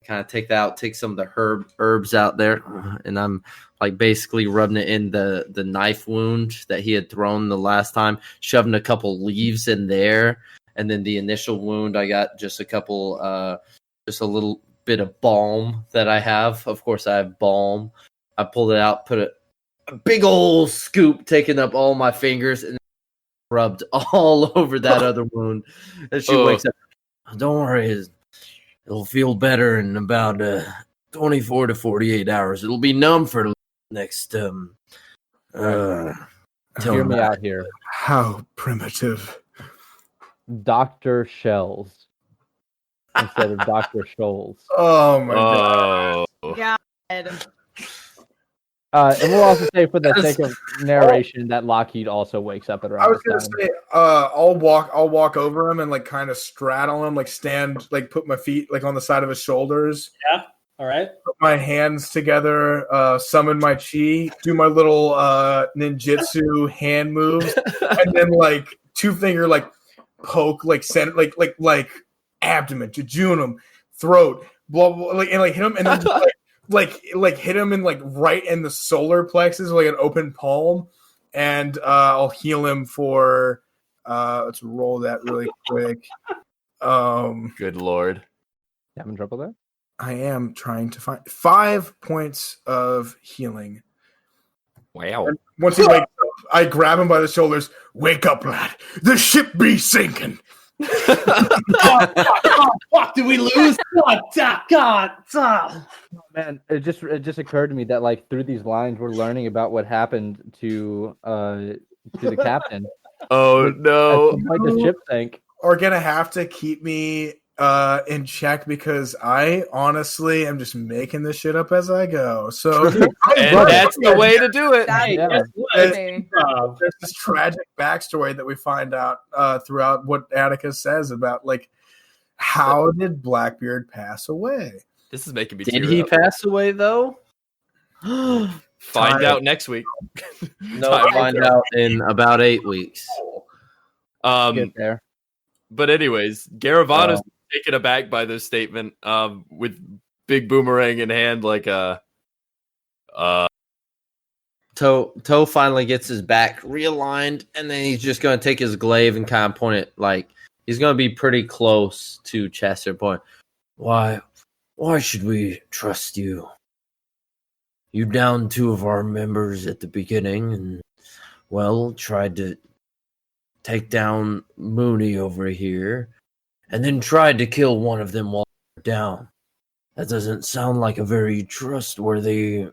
E: Kind of take some of the herbs out there, and I'm like basically rubbing it in the knife wound that he had thrown the last time, shoving a couple leaves in there, and then the initial wound I got just a little bit of balm that I have. Of course, I have balm. I pulled it out, put a big old scoop, taking up all my fingers, and rubbed all over that other wound. And she wakes up. Don't worry. It'll feel better in about 24 to 48 hours. It'll be numb for the next
B: hear me out here.
D: How primitive.
B: Dr. Shells instead of Dr. Scholes.
D: Oh my god.
F: God.
B: And we'll also say, for the sake of narration, that Lockheed also wakes up at around.
D: I was gonna say, I'll walk over him and like kind of straddle him, like stand, like put my feet like on the side of his shoulders.
G: Yeah. All right.
D: Put my hands together, summon my chi, do my little ninjutsu hand moves, and then like 2-finger like poke, like center, like abdomen, jejunum, throat, blah blah, like, and like hit him, and then just, like hit him in like right in the solar plexus, like an open palm, and I'll heal him for. Let's roll that really quick.
C: Good lord.
B: You having trouble there?
D: I am trying to find 5 points of healing.
C: Wow.
D: And once he wakes up, I grab him by the shoulders. Wake up, lad. The ship be sinking.
G: Fuck, did we lose? God.
B: Man, it just occurred to me that like through these lines we're learning about what happened to the captain.
C: Oh no!
B: Like the ship sank.
D: Are gonna have to keep me in check because I honestly am just making this shit up as I go. So
C: and that's the way to do it.
D: There's this tragic backstory that we find out throughout what Atticus says about like how did Blackbeard pass away?
C: This is making me.
E: Did he pass away though?
C: Find out next week.
E: Find out in about 8 weeks.
B: Get there.
C: But anyways, Garavana's taken aback by this statement. With big boomerang in hand, like
E: Toe finally gets his back realigned, and then he's just going to take his glaive and kind of point it like he's going to be pretty close to Chester. Point. Why should we trust you? You downed 2 of our members at the beginning, and tried to take down Mooney over here, and then tried to kill one of them while they're down. That doesn't sound like a very trustworthy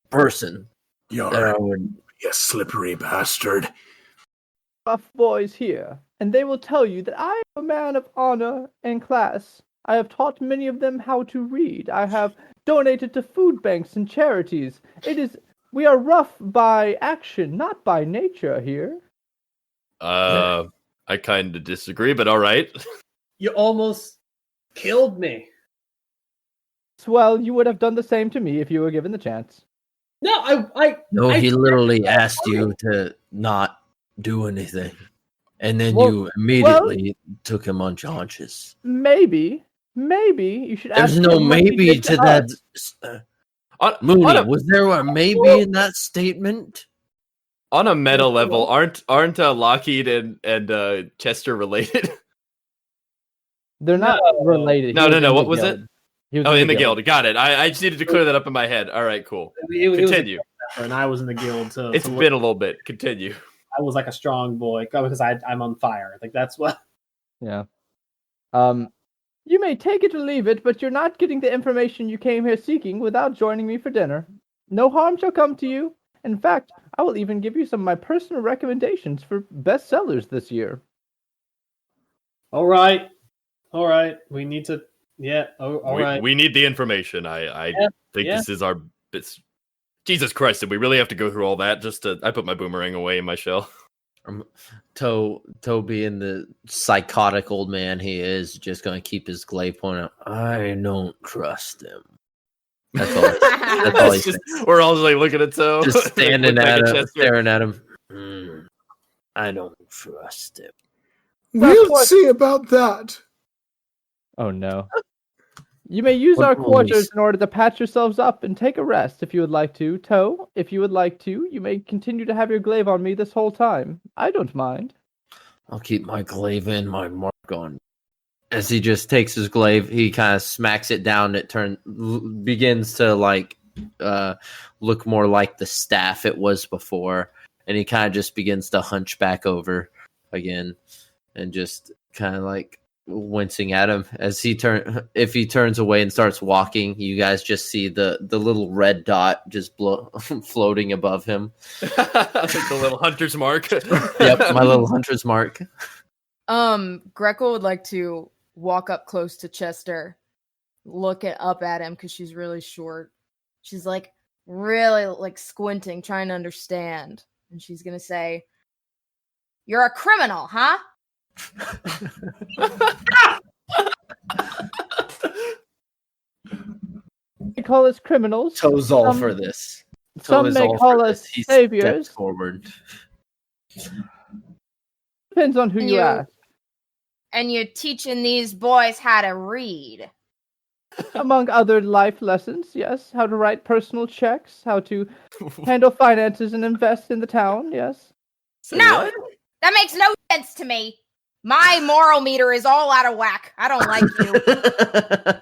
E: person.
D: You're you slippery bastard.
B: Rough boys here, and they will tell you that I am a man of honor and class. I have taught many of them how to read. I have donated to food banks and charities. We are rough by action, not by nature here.
C: I kind of disagree, but all right.
G: You almost killed me.
B: Well, you would have done the same to me if you were given the chance.
G: No,
E: he literally asked you to not do anything, and then you immediately took him unconscious.
B: Maybe you should.
E: There's no maybe to that. Mooney, was there a maybe in that statement?
C: On a meta level, aren't Lockheed and Chester related?
B: They're not related.
C: No. What was it?
B: He was
C: in the guild. Got it. I just needed to clear that up in my head. All right, cool. Continue.
G: And I was in the guild, so
C: it's been a little bit. Continue.
G: I was like a strong boy because I'm on fire. Like that's what.
B: Yeah. You may take it or leave it, but you're not getting the information you came here seeking without joining me for dinner. No harm shall come to you. In fact, I will even give you some of my personal recommendations for bestsellers this year.
G: All right. We need to. Yeah. All right.
C: We need the information. I think this is our. Jesus Christ! Did we really have to go through all that just to? I put my boomerang away in my shell.
E: Toe being the psychotic old man he is, just going to keep his glaive pointed out. I don't trust him. That's all. That's all he says.
C: We're all just like looking at Toe.
E: Just standing
C: Like,
E: at him,
C: Chester.
E: staring at him. I don't trust him.
D: We'll see about that.
B: Oh no. You may use
E: What
B: our
E: will we
B: quarters
E: s-
B: in order to patch yourselves up and take a rest if you would like to. Toe, if you would like to, you may continue to have your glaive on me this whole time. I don't mind.
E: I'll keep my glaive in, my mark on. As he just takes his glaive, he kind of smacks it down. It begins to like look more like the staff it was before, and he kind of just begins to hunch back over again, and just kind of like wincing at him as if he turns away and starts walking. You guys just see the little red dot just floating above him.
C: Like the little hunter's mark.
E: Yep, my little hunter's mark.
F: Greco would like to walk up close to Chester, look up at him because she's really short. She's like really like squinting, trying to understand. And she's gonna say, "You're a criminal, huh?"
B: They call us criminals.
E: Toes all for this.
B: Some
E: Toe is
B: may
E: all
B: call
E: for
B: us
E: this. He
B: saviors.
E: steps forward.
B: Depends on who you ask.
F: And you're teaching these boys how to read.
B: Among other life lessons, yes. How to write personal checks, how to handle finances and invest in the town, yes.
F: No, that makes no sense to me. My moral meter is all out of whack. I don't like you.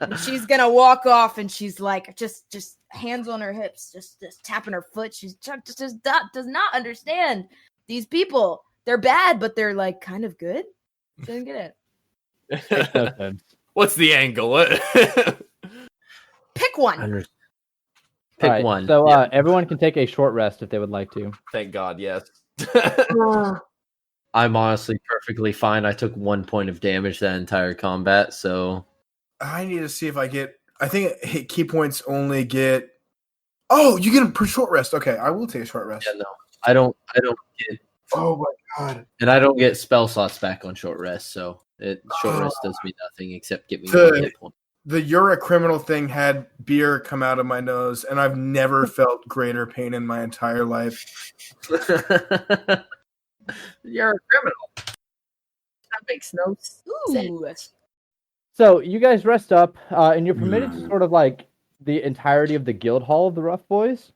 F: And she's gonna walk off, and she's like, just hands on her hips, just tapping her foot. She's just does not understand these people. They're bad, but they're like kind of good. She doesn't get it.
C: What's the angle?
F: Pick one.
E: Pick
B: Alright,
E: one.
B: So
E: Yep.
B: everyone can take a short rest if they would like to.
C: Thank God, yes.
E: I'm honestly perfectly fine. I took 1 point of damage that entire combat, so
D: I need to see if I get. I think hit key points only get. Oh, you get them per short rest. Okay, I will take a short rest.
E: yeah, no, I don't get,
D: Oh my god.
E: and I don't get spell slots back on short rest, so short rest does me nothing except give me
D: The-
E: 1 hit point.
D: The "you're a criminal" thing had beer come out of my nose, and I've never felt greater pain in my entire life.
E: You're a criminal. That makes no sense.
B: So you guys rest up, and you're permitted to sort of like the entirety of the guild hall of the Rough Boys.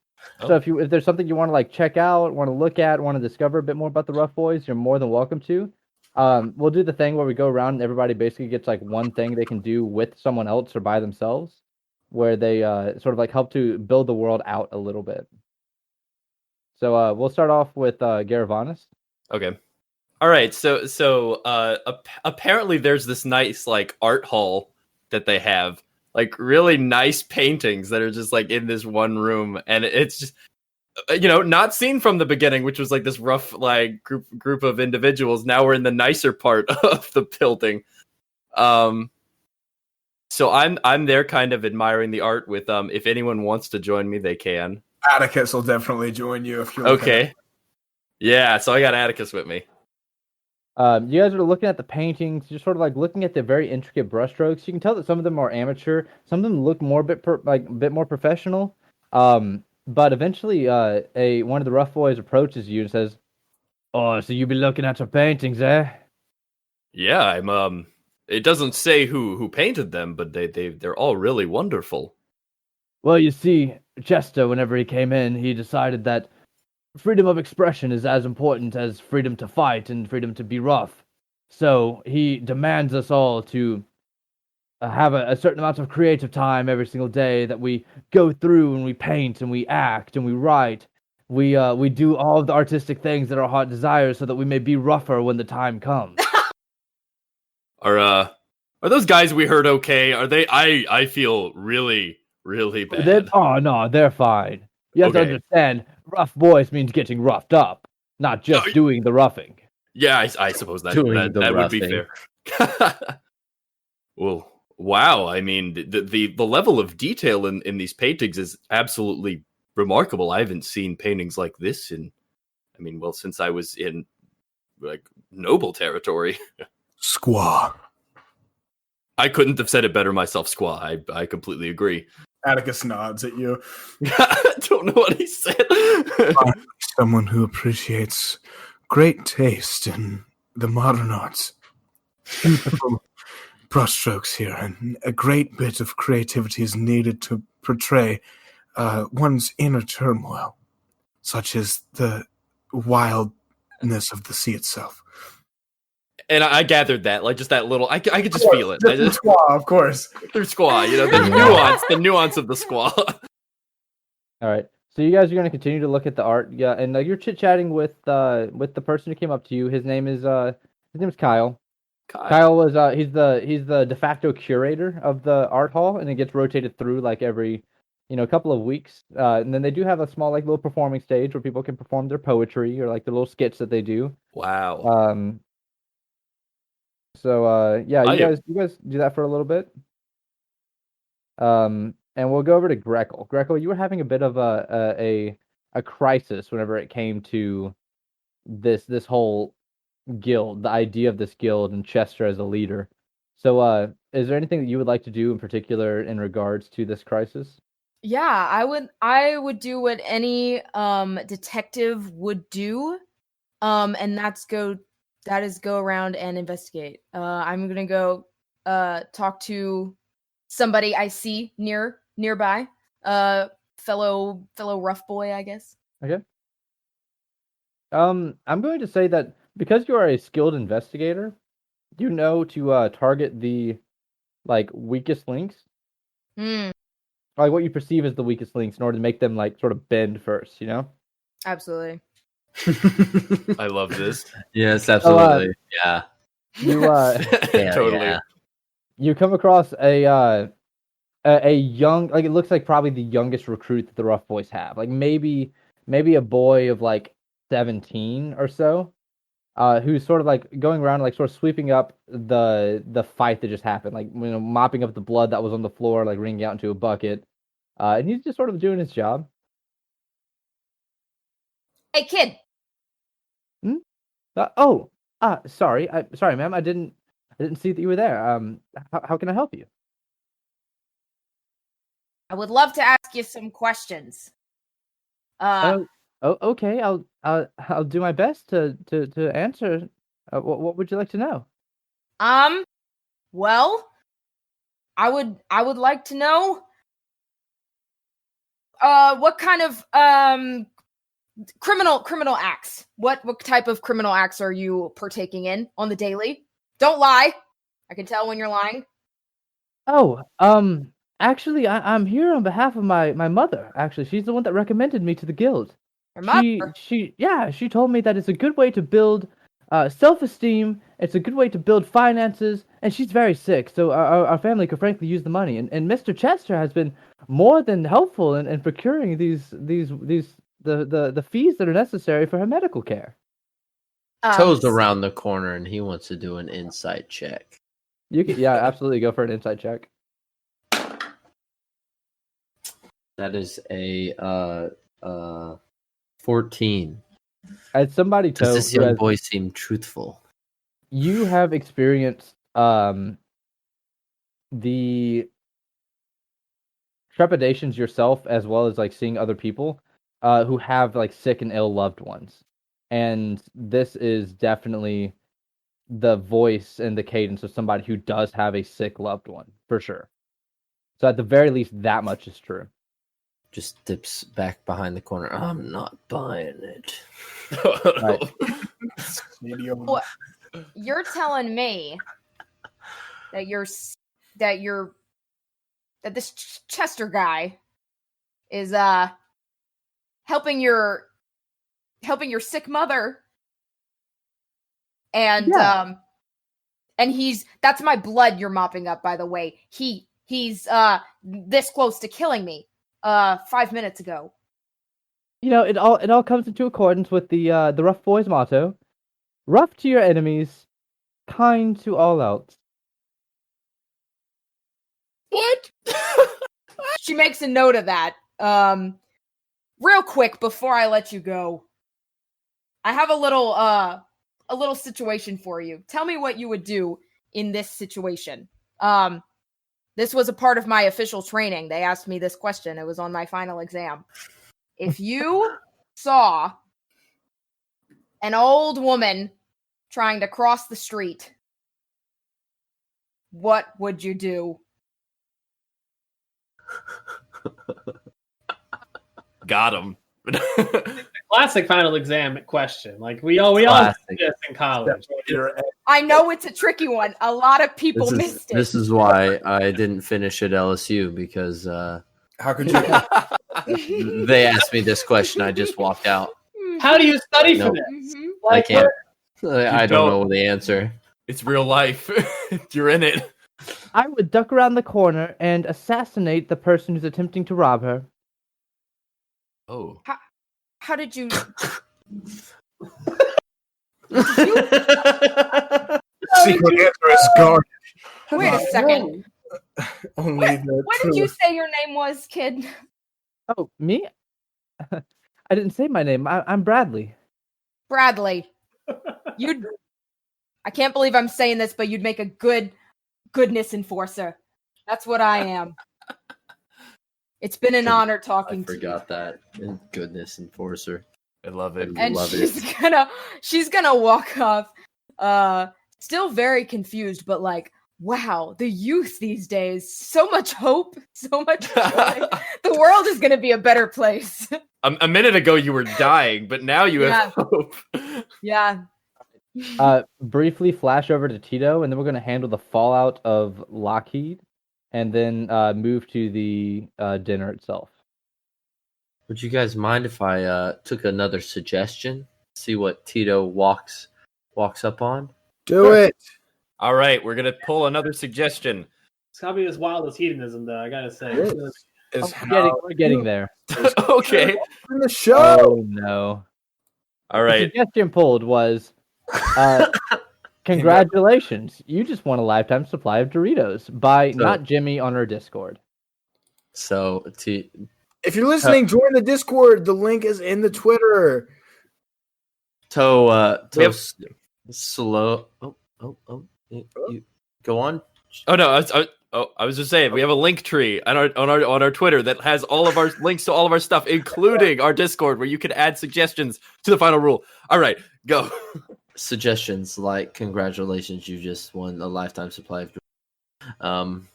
B: So if there's something you want to like check out, want to look at, want to discover a bit more about the Rough Boys, you're more than welcome to. We'll do the thing where we go around and everybody basically gets like one thing they can do with someone else or by themselves, where they sort of like help to build the world out a little bit. So we'll start off with Garavanis.
C: Okay. All right. So apparently there's this nice like art hall that they have, like really nice paintings that are just like in this one room, and it's just not seen from the beginning, which was like this rough like group of individuals. Now we're in the nicer part of the building. So I'm there kind of admiring the art with if anyone wants to join me, they can.
D: Atticus will definitely join you if you're
C: Okay. Yeah, so I got Atticus with me.
B: You guys are looking at the paintings, you're sort of like looking at the very intricate brushstrokes. You can tell that some of them are amateur, some of them look more a bit more professional. But eventually, one of the Rough Boys approaches you and says, "Oh, so you be looking at your paintings, eh?"
C: Yeah, I'm. It doesn't say who painted them, but they're all really wonderful.
B: Well, you see, Chester, whenever he came in, he decided that freedom of expression is as important as freedom to fight and freedom to be rough. So he demands us all to have a certain amount of creative time every single day that we go through and we paint and we act and we write. We do all of the artistic things that our heart desires so that we may be rougher when the time comes.
C: Are those guys we heard okay? Are they? I feel really bad.
B: Oh no, they're fine. You have to
C: Okay.
B: understand, rough boys means getting roughed up, not just doing the roughing.
C: Yeah, I suppose that
E: Doing
C: that,
E: the
C: that would be
E: roughing.
C: fair. Well, wow. I mean, the level of detail in these paintings is absolutely remarkable. I haven't seen paintings like this since I was in like noble territory.
D: Squaw.
C: I couldn't have said it better myself, Squaw. I completely agree.
D: Atticus nods at you.
C: I don't know what he said.
D: Someone who appreciates great taste in the modern arts. Beautiful brushstrokes here, and a great bit of creativity is needed to portray one's inner turmoil, such as the wildness of the sea itself.
C: And I gathered that, like just that little. I could just feel it.
D: Just the squaw, of course.
C: Through squaw, the nuance of the squaw.
B: All right. So you guys are going to continue to look at the art, yeah, and you're chit chatting with the person who came up to you. His name is Kyle. Kyle was he's the de facto curator of the art hall, and it gets rotated through like every couple of weeks. And then they do have a small like little performing stage where people can perform their poetry or like the little skits that they do.
C: Wow.
B: So yeah, you guys do that for a little bit. And we'll go over to Grekel. Grekel, you were having a bit of a crisis whenever it came to this whole guild, the idea of this guild, and Chester as a leader. So, is there anything that you would like to do in particular in regards to this crisis?
F: Yeah, I would do what any detective would do, and that is go around and investigate. I'm gonna go talk to somebody I see nearby, fellow rough boy, I guess.
B: Okay. I'm going to say that because you are a skilled investigator, you know to target the like weakest links, like what you perceive as the weakest links, in order to make them like sort of bend first.
F: Absolutely.
C: I love this.
E: Yes, absolutely. Yeah.
B: You
C: Totally.
E: Yeah.
B: you come across a young, like it looks like probably the youngest recruit that the Rough Boys have, like maybe a boy of like 17 or so, who's sort of like going around like sort of sweeping up the fight that just happened, like mopping up the blood that was on the floor, like wringing out into a bucket, and he's just sort of doing his job.
F: Hey, kid.
B: Sorry, ma'am, I didn't see that you were there. How can I help you?
F: I would love to ask you some questions.
B: Okay. I'll do my best to answer. What would you like to know?
F: Well, I would like to know what kind of criminal acts. What type of criminal acts are you partaking in on the daily? Don't lie. I can tell when you're lying.
B: Oh, actually, I'm here on behalf of my mother. Actually, she's the one that recommended me to the guild.
F: Your mother?
B: She told me that it's a good way to build self-esteem. It's a good way to build finances, and she's very sick, so our family could frankly use the money. And Mr. Chester has been more than helpful in procuring the fees that are necessary for her medical care.
E: Toes around the corner, and he wants to do an insight check.
B: You can, absolutely go for an insight check.
E: That is a 14.
B: As somebody
E: Does
B: Toe,
E: this young boy seem truthful?
B: You have experienced the trepidations yourself, as well as like seeing other people who have like sick and ill loved ones, and this is definitely the voice and the cadence of somebody who does have a sick loved one, for sure. So at the very least, that much is true.
E: Just dips back behind the corner. I'm not buying it.
B: Right.
F: Well, you're telling me that this Chester guy is helping your sick mother, and that's my blood you're mopping up, by the way. He's this close to killing me 5 minutes ago.
B: It all comes into accordance with the Rough Boys motto: rough to your enemies, kind to all else.
F: What? She makes a note of that. Real quick before I let you go, I have a little situation for you. Tell me what you would do in this situation. This was a part of my official training. They asked me this question. It was on my final exam. If you saw an old woman trying to cross the street, what would you do?
C: Got him.
G: Classic final exam question. Like we all did this in college.
F: I know it's a tricky one. A lot of people missed it.
E: This is why I didn't finish at LSU because
D: How could you?
E: they asked me this question. I just walked out.
G: How do you study for
E: Nope.
G: this?
F: Mhm.
E: I can't. I don't know the answer.
C: It's real life. You're in it.
B: I would duck around the corner and assassinate the person who's attempting to rob her.
C: Oh.
F: How did you?
D: Secret answer is guard.
F: Wait a second.
D: Only the
F: What did you say your name was, kid?
B: Oh, me? I didn't say my name. I'm Bradley.
F: Bradley. I can't believe I'm saying this, but you'd make a good goodness enforcer. That's what I am. It's been an honor
E: I
F: talking to you.
E: forgot that. Goodness enforcer.
C: I love it.
F: And
E: Love
F: she's gonna walk off, still very confused, but like, wow, the youth these days, so much hope, so much joy. The world is gonna be a better place.
C: A minute ago you were dying, but now you have hope.
F: Yeah.
B: Briefly flash over to Tito, and then we're going to handle the fallout of Lockheed, and then move to the dinner itself.
E: Would you guys mind if I took another suggestion? See what Tito walks up on?
D: Do it.
C: All right, we're gonna pull another suggestion.
G: It's gotta be as wild as hedonism, though. I gotta say.
D: Is
B: We're getting there.
C: Okay.
D: in the show.
B: Oh no!
C: All
B: The
C: right.
B: suggestion pulled was, congratulations! You just won a lifetime supply of Doritos by
E: So-
B: not Jimmy on our Discord.
E: So
D: If you're listening, join the Discord. The link is in the Twitter.
C: We have-
E: slow. You go on.
C: Oh no, I was just saying we have a link tree on our Twitter that has all of our links to all of our stuff, including our Discord, where you can add suggestions to the final rule. All right, go.
E: Suggestions like congratulations, you just won a lifetime supply of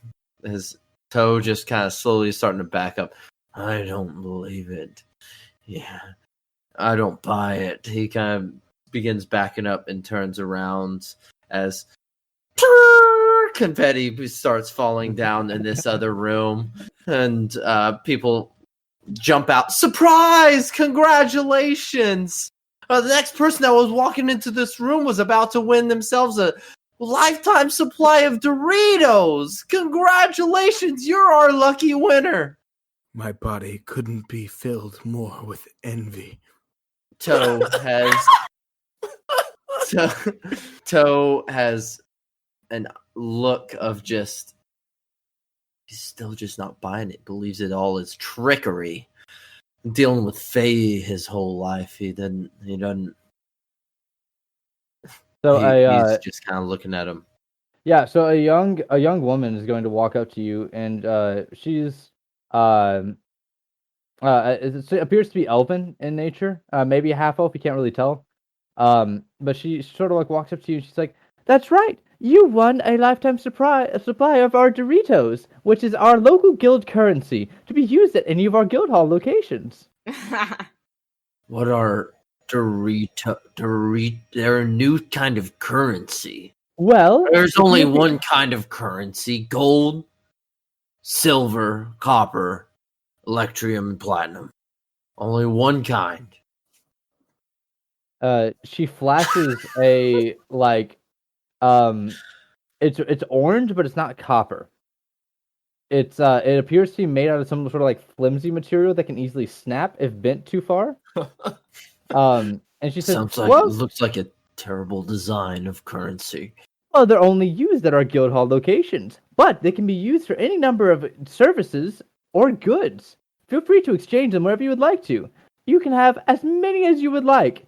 E: his toe just kind of slowly starting to back up. I don't believe it. Yeah, I don't buy it. He kind of begins backing up and turns around as confetti starts falling down in this other room, and people jump out. Surprise! Congratulations! The next person that was walking into this room was about to win themselves a lifetime supply of Doritos. Congratulations! You're our lucky winner.
D: My body couldn't be filled more with envy.
E: Toe has an look of just he's still just not buying it, believes it all is trickery. Dealing with Faye his whole life. He doesn't
B: So
E: he's just kind of looking at him.
B: yeah. So a young woman is going to walk up to you, and she's it appears to be elven in nature, maybe a half elf. You can't really tell. But she sort of like walks up to you, and she's like, "That's right. You won a lifetime supply of our Doritos, which is our local guild currency to be used at any of our guild hall locations."
E: What are Dorito? They're a new kind of currency.
B: Well,
E: There's only one kind of currency: gold, silver, copper, electrium, and platinum. Only one kind.
B: She flashes a like, it's orange, but it's not copper. It appears to be made out of some sort of like flimsy material that can easily snap if bent too far. And she says,
E: Sounds like
B: "Well,
E: looks like a terrible design of currency.
B: well, they're only used at our guild hall locations, but they can be used for any number of services or goods. Feel free to exchange them wherever you would like to. You can have as many as you would like.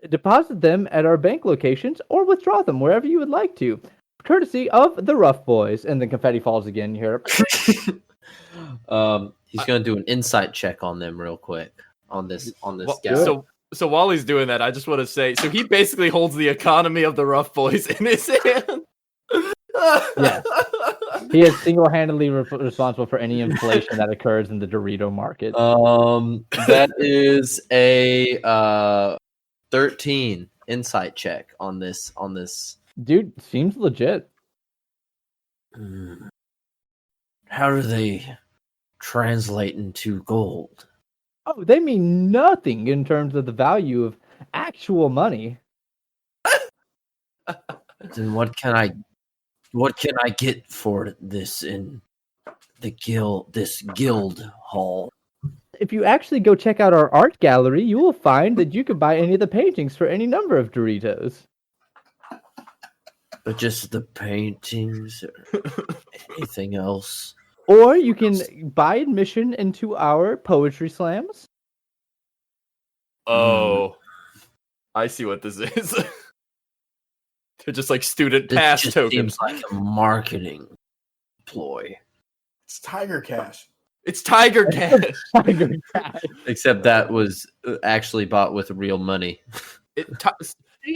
B: Deposit them at our bank locations or withdraw them wherever you would like to. courtesy of the Rough Boys. And the confetti falls again. You hear it.
E: He's gonna do an insight check on them real quick on this guy.
C: So while he's doing that, I just want to say, so he basically holds the economy of the Rough Boys in his hand.
B: Yeah. He is single-handedly responsible for any inflation that occurs in the Dorito market.
E: That is a 13 insight check on this.
B: Dude, seems legit.
E: How do they translate into gold?
B: Oh, they mean nothing in terms of the value of actual money.
E: Then what can I get for this in the guild hall?
B: If you actually go check out our art gallery, you will find that you can buy any of the paintings for any number of Doritos.
E: But just the paintings or anything else?
B: Or you can buy admission into our poetry slams.
C: Oh, I see what this is. They're just like student
E: This
C: pass
E: just
C: tokens.
E: seems like a marketing ploy.
D: It's Tiger Cash.
C: It's Tiger Cash.
B: Tiger Cash.
E: Except that was actually bought with real money.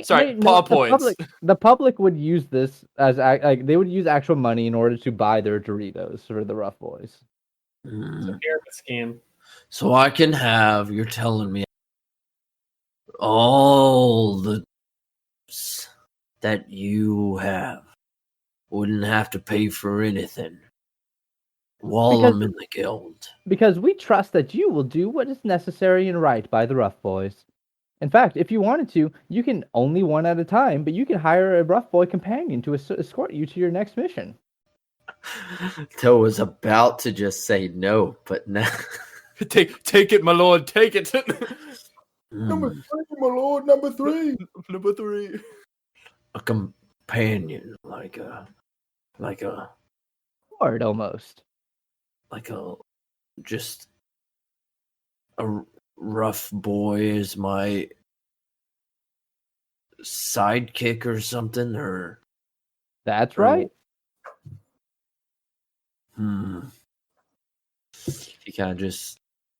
C: Sorry, paw points.
B: The public would use this as like they would use actual money in order to buy their Doritos for the Rough Boys.
G: It's a pyramid scheme.
E: So I can have, you're telling me, all the that you have wouldn't have to pay for anything while I'm in the guild.
B: Because we trust that you will do what is necessary and right by the Rough Boys. In fact, if you wanted to, you can only one at a time, but you can hire a Rough Boy companion to escort you to your next mission.
E: Toe was about to just say no, but now
C: Take it, my lord, take it.
D: Number 3, my lord. Number 3.
C: Number 3.
E: a companion, like a
B: Hard almost.
E: just a rough boy is my sidekick or something, or
B: That's right.
E: He kind of just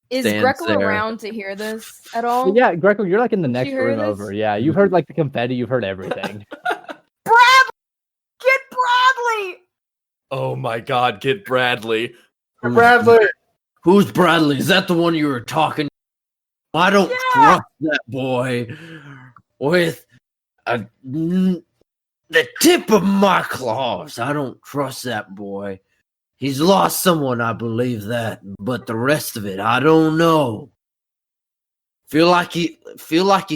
F: Is
E: stands
F: Greco
E: there.
F: around to hear this at all?
B: Yeah, Greco, you're like in the next
F: you hear
B: room
F: this?
B: over. Yeah, you've heard like the confetti, you've heard everything.
F: Bradley! Get Bradley!
C: Oh my god, get Bradley.
D: Bradley.
E: Who's Bradley? Is that the one you were talking? I don't trust that boy with the tip of my claws. I don't trust that boy. He's lost someone, I believe that, but the rest of it, I don't know. Feel like he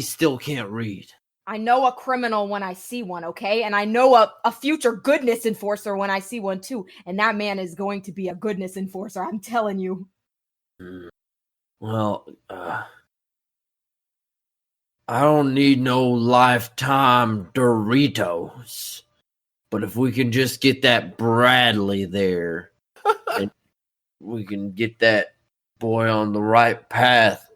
E: still can't read.
F: I know a criminal when I see one, okay? And I know a future goodness enforcer when I see one too. And that man is going to be a goodness enforcer, I'm telling you.
E: Well, I don't need no lifetime Doritos. But if we can just get that Bradley there, and we can get that boy on the right path,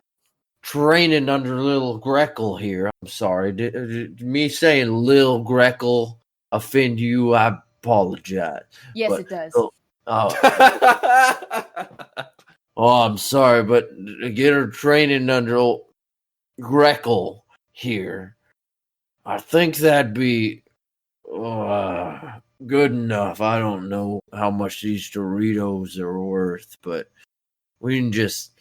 E: training under little Greco here. I'm sorry. Did me saying Lil Greco offend you? I apologize.
F: Yes,
E: But-
F: it does.
E: Oh, I'm sorry, but to get her training under old Greco here, I think that'd be good enough. I don't know how much these Doritos are worth, but we can just.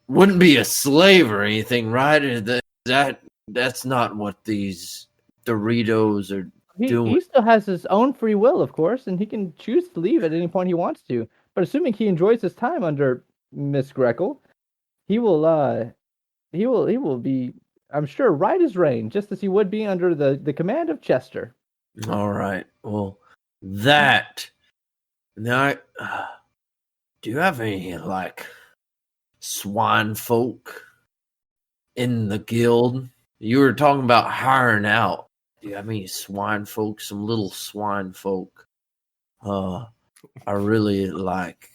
E: Wouldn't be a slave or anything, right? That's not what these Doritos are doing.
B: He still has his own free will, of course, and he can choose to leave at any point he wants to. But assuming he enjoys his time under Miss Greco, he will be, I'm sure, right as rain, just as he would be under the command of Chester.
E: All right. Well, that. Now, do you have any like swine folk in the guild? You were talking about hiring out. Do you have any swine folk? Some little swine folk. I really like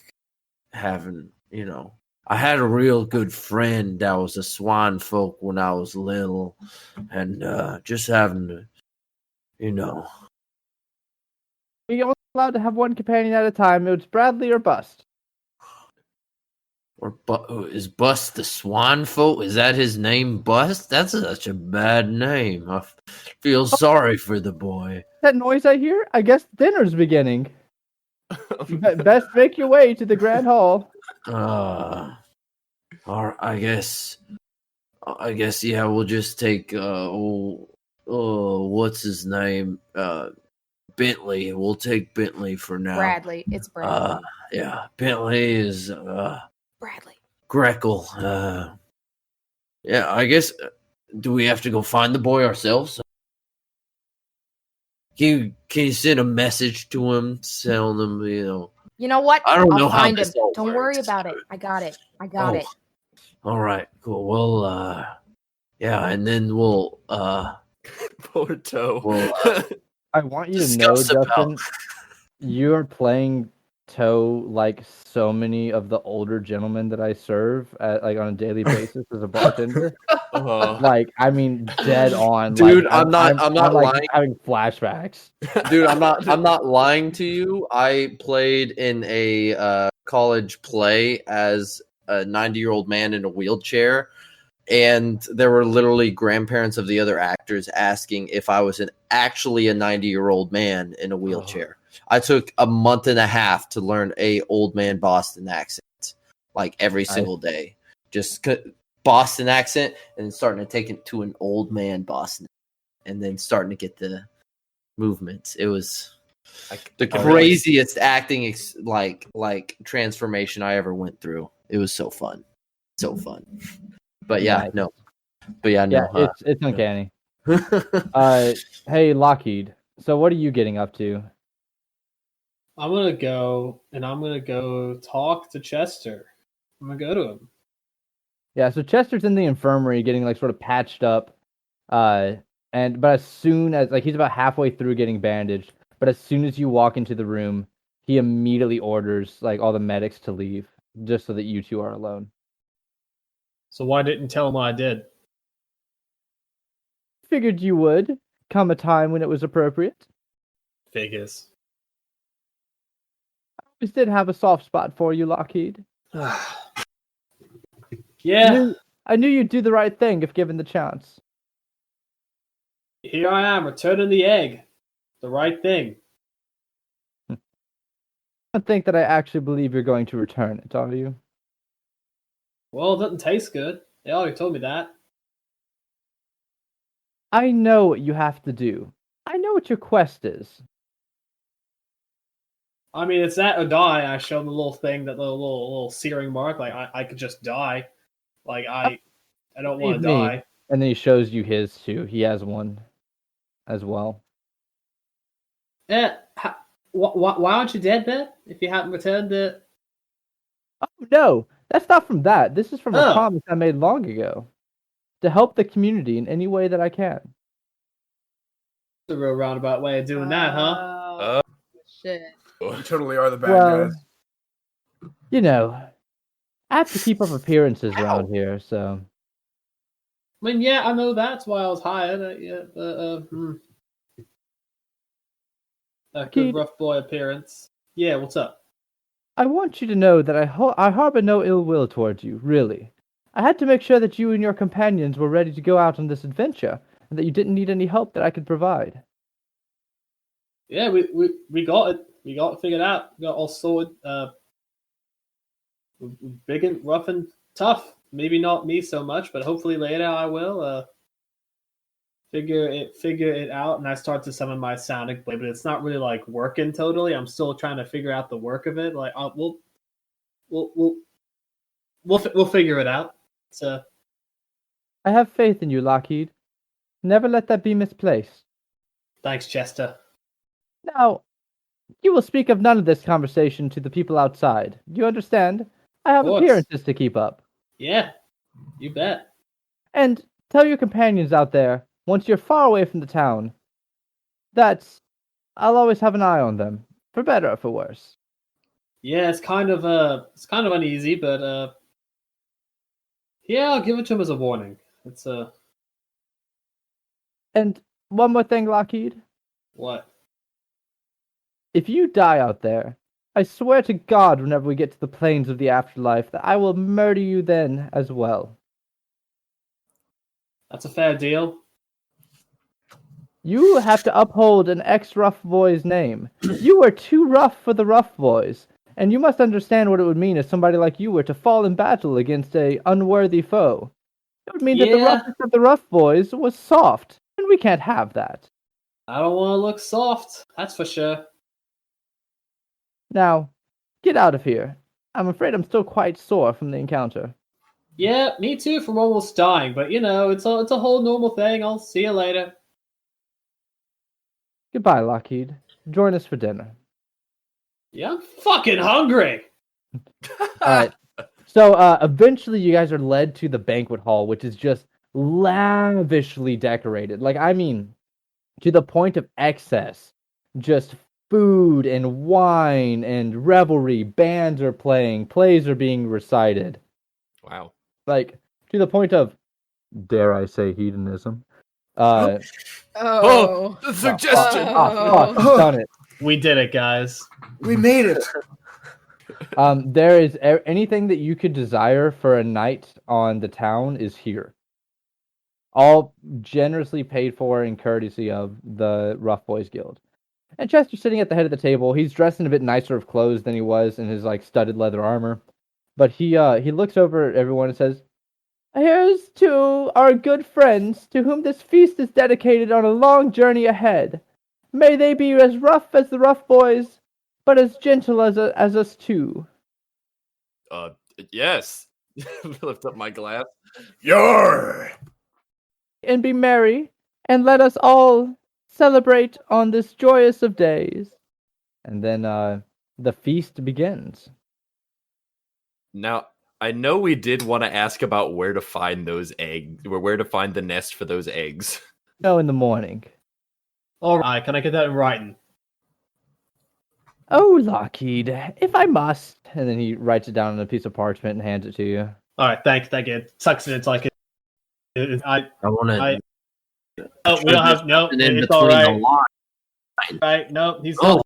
E: having. I had a real good friend that was a swine folk when I was little, and just having to,
B: You're only allowed to have one companion at a time. It's Bradley or Bust.
E: Or is Bust the Swan Folk? Is that his name, Bust? That's such a bad name. I feel sorry for the boy.
B: That noise I hear? I guess dinner's beginning. You best make your way to the Grand Hall.
E: Or I guess, yeah, we'll just take, what's his name? Bentley. We'll take Bentley for now.
F: Bradley. It's Bradley.
E: Yeah, Bentley is,
F: Bradley.
E: Greckle. Yeah, I guess. Do we have to go find the boy ourselves? Can you send a message to him, telling him,
F: You know what?
E: I don't know
F: I'll
E: how
F: find
E: this
F: him.
E: all
F: Don't worry
E: works.
F: about it. I got it. It.
E: All right, cool. Well, yeah, and then we'll
C: Poor Toe.
B: I want you to know,
E: discuss about.
B: Justin, you are playing Toe like so many of the older gentlemen that I serve on a daily basis as a bartender. Like, I mean, dead on.
E: Dude,
B: like,
E: I'm not
B: like
E: lying.
B: having flashbacks.
E: Dude, I'm not lying to you. I played in a college play as a 90-year-old man in a wheelchair, and there were literally grandparents of the other actors asking if I was actually a 90-year-old man in a wheelchair. I took a month and a half to learn a old man Boston accent, like every single day. Just Boston accent, and then starting to take it to an old man Boston, and then starting to get the movements. It was the craziest acting like transformation I ever went through. It was so fun. But yeah, no.
B: It's uncanny. Hey, Lockheed. So what are you getting up to?
G: I'm gonna go talk to Chester. I'm gonna go to him.
B: Yeah, so Chester's in the infirmary getting like sort of patched up. But as soon as he's about halfway through getting bandaged, but as soon as you walk into the room, he immediately orders like all the medics to leave just so that you two are alone.
G: So why didn't you tell him what I did?
B: Figured you would come a time when it was appropriate.
G: Figures.
B: I always did have a soft spot for you, Lockheed.
G: Yeah.
B: I knew you'd do the right thing if given the chance.
G: Here I am, returning the egg. The right thing.
B: I don't think that I actually believe you're going to return it, are you?
G: Well, it doesn't taste good. They already told me that.
B: I know what you have to do. I know what your quest is.
G: I mean, it's that or die. I showed him the little thing, that little searing mark. Like, I could just die. Like, I don't want to die.
B: And then he shows you his too. He has one as well.
G: Why aren't you dead then? If you hadn't returned it?
B: Oh, no. That's not from that. This is from a promise I made long ago. To help the community in any way that I can.
G: It's a real roundabout way of doing that, huh?
F: Shit.
D: You totally are the bad guys.
B: You know, I have to keep up appearances around here, so.
G: I mean, yeah, I know that's why I was hired. A good rough boy appearance. Yeah, what's up?
B: I want you to know that I harbor no ill will towards you, really. I had to make sure that you and your companions were ready to go out on this adventure, and that you didn't need any help that I could provide.
G: Yeah, we got it. We got it figured out. We got all sorted. Big and rough and tough. Maybe not me so much, but hopefully later I will figure it out. And I start to summon my sonic blade, but it's not really like working totally. I'm still trying to figure out the work of it. Like we'll figure it out. So
B: I have faith in you, Lockheed. Never let that be misplaced.
G: Thanks, Chester.
B: Now, you will speak of none of this conversation to the people outside. Do you understand? I have appearances to keep up.
G: Yeah, you bet.
B: And tell your companions out there, once you're far away from the town, that I'll always have an eye on them, for better or for worse.
G: Yeah, it's kind of uneasy, but yeah, I'll give it to him as a warning. It's
B: And one more thing, Lockheed.
G: What?
B: if you die out there, I swear to God, whenever we get to the plains of the afterlife, that I will murder you then as well.
G: That's a fair deal.
B: You have to uphold an ex-rough boy's name. You were too rough for the rough boys, and you must understand what it would mean if somebody like you were to fall in battle against a unworthy foe. It would mean that the
G: Yeah.
B: roughest of the rough boys was soft, and we can't have that.
G: I don't want to look soft. That's for sure.
B: Now, get out of here. I'm afraid I'm still quite sore from the encounter.
G: Yeah, me too from almost dying, but it's a whole normal thing. I'll see you later.
B: Goodbye, Lockheed. Join us for dinner.
G: Yeah, I'm fucking hungry.
B: Alright. So eventually you guys are led to the banquet hall, which is just lavishly decorated. Like, I mean, to the point of excess. Just food and wine and revelry. Bands are playing. Plays are being recited.
C: Wow.
B: Like, to the point of, dare I say, hedonism.
F: Oh.
C: The suggestion.
B: Fuck, done it.
G: We did it, guys.
D: We made it.
B: There is anything that you could desire for a night on the town is here. All generously paid for in courtesy of the Rough Boys Guild. And Chester's sitting at the head of the table. He's dressed in a bit nicer of clothes than he was in his like studded leather armor. But he looks over at everyone and says, "Here's to our good friends to whom this feast is dedicated on a long journey ahead. May they be as rough as the Rough Boys, but as gentle as us too."
C: Yes. Lift up my glass.
A: Yar!
B: And be merry, and let us all celebrate on this joyous of days. And then the feast begins.
C: Now, I know we did want to ask about where to find those eggs, or where to find the nest for those eggs.
B: No, in the morning.
G: All right, can I get that in writing?
B: Oh, Lockheed, if I must. And then he writes it down on a piece of parchment and hands it to you.
G: All right, thank you. Tucks it. It's like
E: I want to.
G: Oh, we don't have no.
E: in
G: It's
E: between
G: all right.
E: the line.
G: Right? No, he's
E: Oh.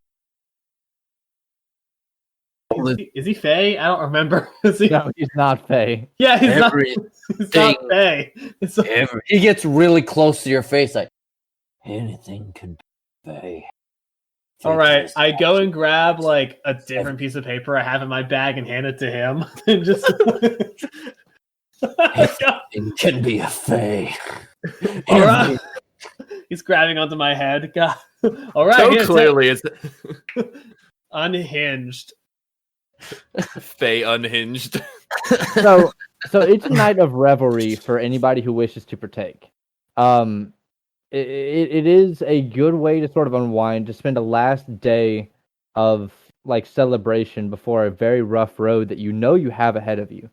G: Is he Faye? I don't remember. Is he?
B: No, he's not Faye.
G: Yeah, he's not.
E: Everything.
G: He's not Faye. It's like,
E: He gets really close to your face, like anything can be.
G: all right, I go and grab like a different piece of paper I have in my bag and hand it to him, and just.
E: It can be a fae.
G: All right. He's grabbing onto my head. God. All right.
C: So
G: here,
C: clearly, it's
G: unhinged.
C: Faye unhinged.
B: So it's a night of revelry for anybody who wishes to partake. It is a good way to sort of unwind, to spend a last day of like celebration before a very rough road that you know you have ahead of you.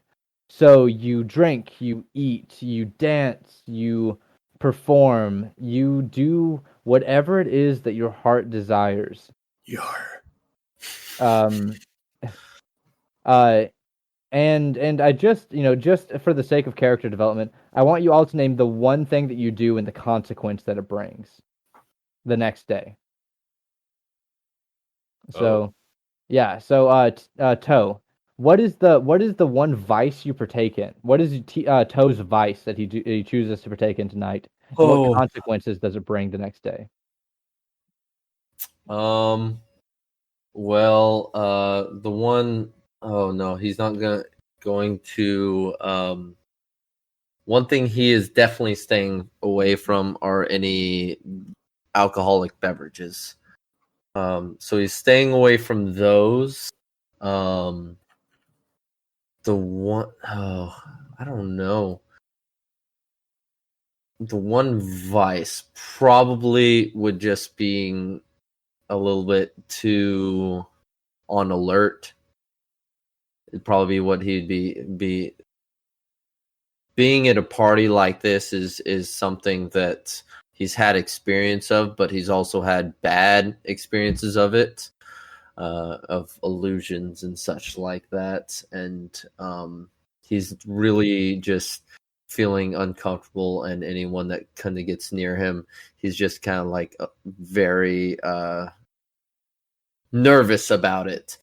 B: So you drink, you eat, you dance, you perform, you do whatever it is that your heart desires.
D: Yar.
B: And I just, just for the sake of character development, I want you all to name the one thing that you do and the consequence that it brings the next day. So, yeah. So, Toe, what is the one vice you partake in? What is Toe's vice that he chooses to partake in tonight? And what consequences does it bring the next day?
E: Well, the one oh no, he's not going to one thing he is definitely staying away from are any alcoholic beverages. So he's staying away from those. The one I don't know. The one vice probably would just being a little bit too on alert. It'd probably be what he'd be being at a party like this is something that he's had experience of, but he's also had bad experiences of it, of illusions and such like that, and he's really just feeling uncomfortable, and anyone that kind of gets near him, he's just kind of like very nervous about it.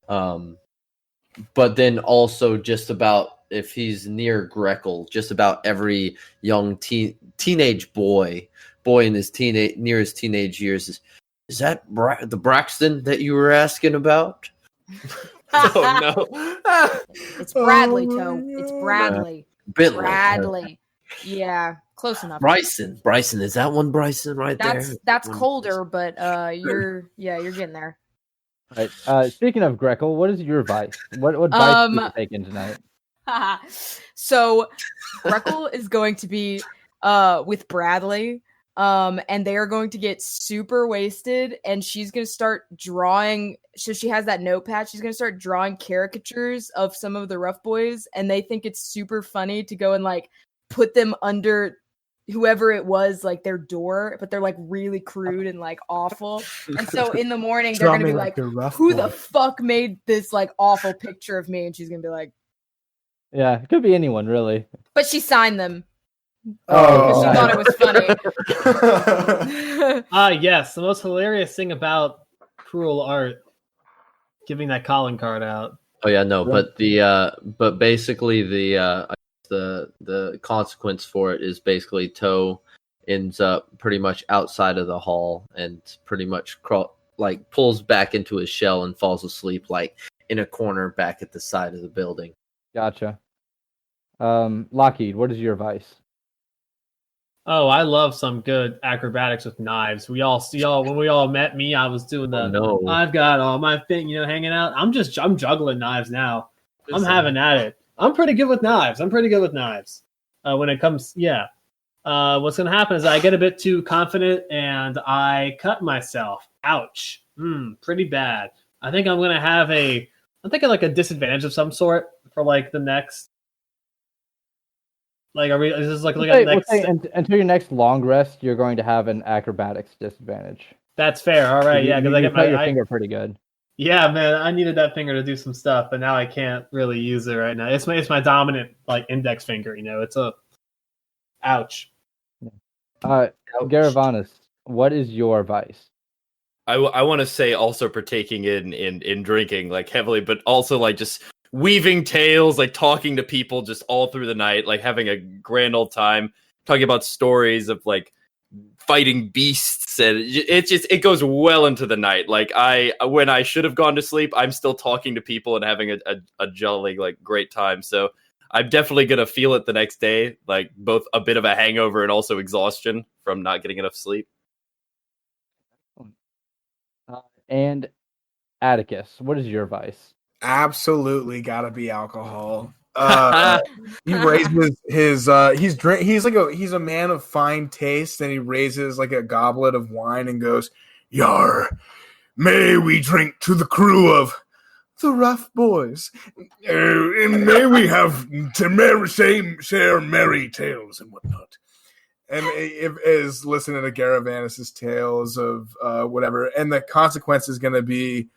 E: But then also just about if he's near Grekel, just about every young teenage boy in his near his teenage years is that the Braxton that you were asking about?
C: Oh no.
F: It's Bradley, Toe. It's Bradley.
E: Bentley.
F: Bradley. Yeah, close enough.
E: Bryson, is that one Bryson there?
F: That's colder, but you're getting there.
B: Right. Speaking of Grekel, what is your vice? What vice are you taking tonight?
F: So Grekel is going to be with Bradley. And they are going to get super wasted, and she's going to start drawing. So she has that notepad. She's going to start drawing caricatures of some of the rough boys, and they think it's super funny to go and like put them under whoever it was, like their door, but they're like really crude and like awful. And so in the morning, they're going to be like, who the fuck made this like awful picture of me? And she's going to be like,
B: yeah, it could be anyone really.
F: But she signed them.
B: Oh,
F: she thought it was funny.
G: Yes, the most hilarious thing about cruel art, giving that calling card out.
E: Oh yeah, no, but basically the consequence for it is basically Toe ends up pretty much outside of the hall and pretty much pulls back into his shell and falls asleep like in a corner back at the side of the building.
B: Gotcha. Lockheed, what is your vice?
G: Oh, I love some good acrobatics with knives. When we all met me, I was doing I've got all my thing, hanging out. I'm juggling knives now. I'm having at it. I'm pretty good with knives. When it comes, what's going to happen is I get a bit too confident and I cut myself. Ouch. Pretty bad. I think I'm going to have I'm thinking like a disadvantage of some sort for like the next. Like, is this like looking at the next?
B: Until your next long rest, you're going to have an acrobatics disadvantage.
G: That's fair. All right, yeah, because I get
B: your finger pretty good.
G: Yeah, man, I needed that finger to do some stuff, but now I can't really use it right now. It's my dominant like index finger. It's a ouch.
B: Garavanis, what is your vice?
C: I want to say also partaking in drinking like heavily, but also like just weaving tales, like talking to people just all through the night, like having a grand old time, talking about stories of like fighting beasts, and it goes well into the night. Like when I should have gone to sleep, I'm still talking to people and having a jolly like great time. So I'm definitely gonna feel it the next day, like both a bit of a hangover and also exhaustion from not getting enough sleep.
B: And Atticus, what is your vice?
D: Absolutely gotta be alcohol. He raises his he's a man of fine taste, and he raises like a goblet of wine and goes, "Yar, may we drink to the crew of the rough boys, and may we have share merry tales and whatnot." And it is listening to Garavanis' tales of whatever, and the consequence is going to be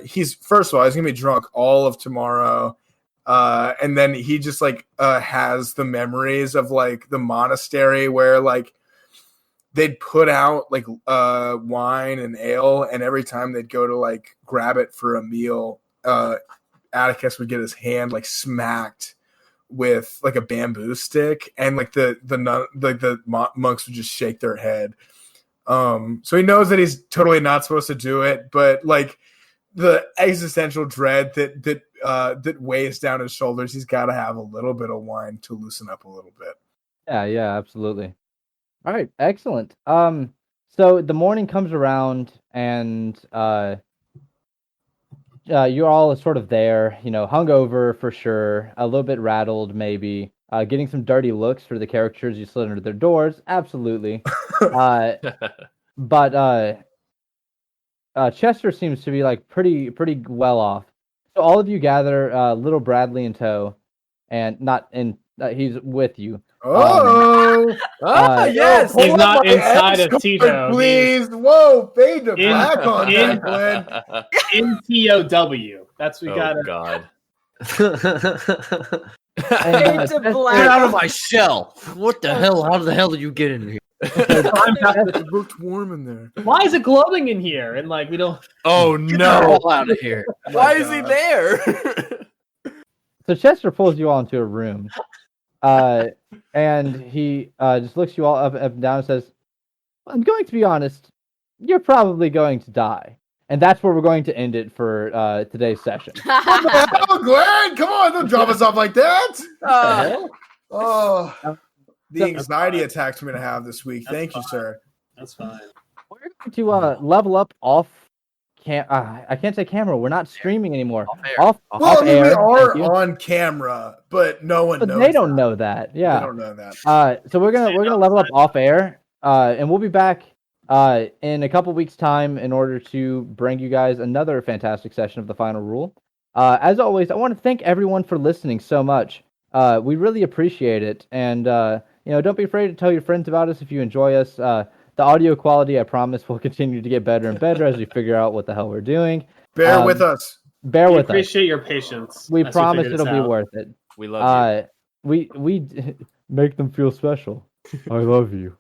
D: he's going to be drunk all of tomorrow, and then he just like has the memories of like the monastery where like they'd put out like wine and ale, and every time they'd go to like grab it for a meal, Atticus would get his hand like smacked with like a bamboo stick, and like the monks would just shake their head. So he knows that he's totally not supposed to do it, but like the existential dread that weighs down his shoulders, he's got to have a little bit of wine to loosen up a little bit.
B: Yeah, absolutely. All right, excellent. So the morning comes around, and you're all sort of there, hungover for sure, a little bit rattled maybe, getting some dirty looks for the characters you slid under their doors, absolutely. But Chester seems to be like pretty well off. So all of you gather, little Bradley in tow, and he's with you.
D: Yes,
G: he's not inside of Tito.
D: Please, whoa, fade to black on that, Glenn.
G: In TOW. That's what we got.
C: Oh God.
E: Get out of my shell. What the hell? How the hell did you get in here?
D: It looked warm in there.
G: Why is it glowing in here? And like we don't.
C: Oh no!
E: out of here.
C: Why is he there?
B: So Chester pulls you all into a room, and he just looks you all up and down and says, "I'm going to be honest. You're probably going to die." And that's where we're going to end it for today's session.
D: Oh, Glenn, come on, don't drop us off like that. Oh, the anxiety attacks I'm going to have this week. Thank you, sir.
G: That's fine.
B: We're going to level up off I can't say camera. We're not streaming anymore. Off
D: We
B: air.
D: are on camera, but no one knows.
B: They don't know that. Yeah.
D: They don't know that.
B: So we're gonna level up off air, and we'll be back in a couple weeks' time in order to bring you guys another fantastic session of the Final Rule. As always, I want to thank everyone for listening so much. We really appreciate it, and don't be afraid to tell your friends about us if you enjoy us. The audio quality, I promise, will continue to get better and better as we figure out what the hell we're doing.
D: Bear with us.
B: Bear
G: We
B: with us.
G: appreciate your patience.
B: We
G: as
B: promise
G: figure
B: it'll
G: this
B: be
G: out.
B: worth it.
C: We love you.
B: We make them feel special. I love you.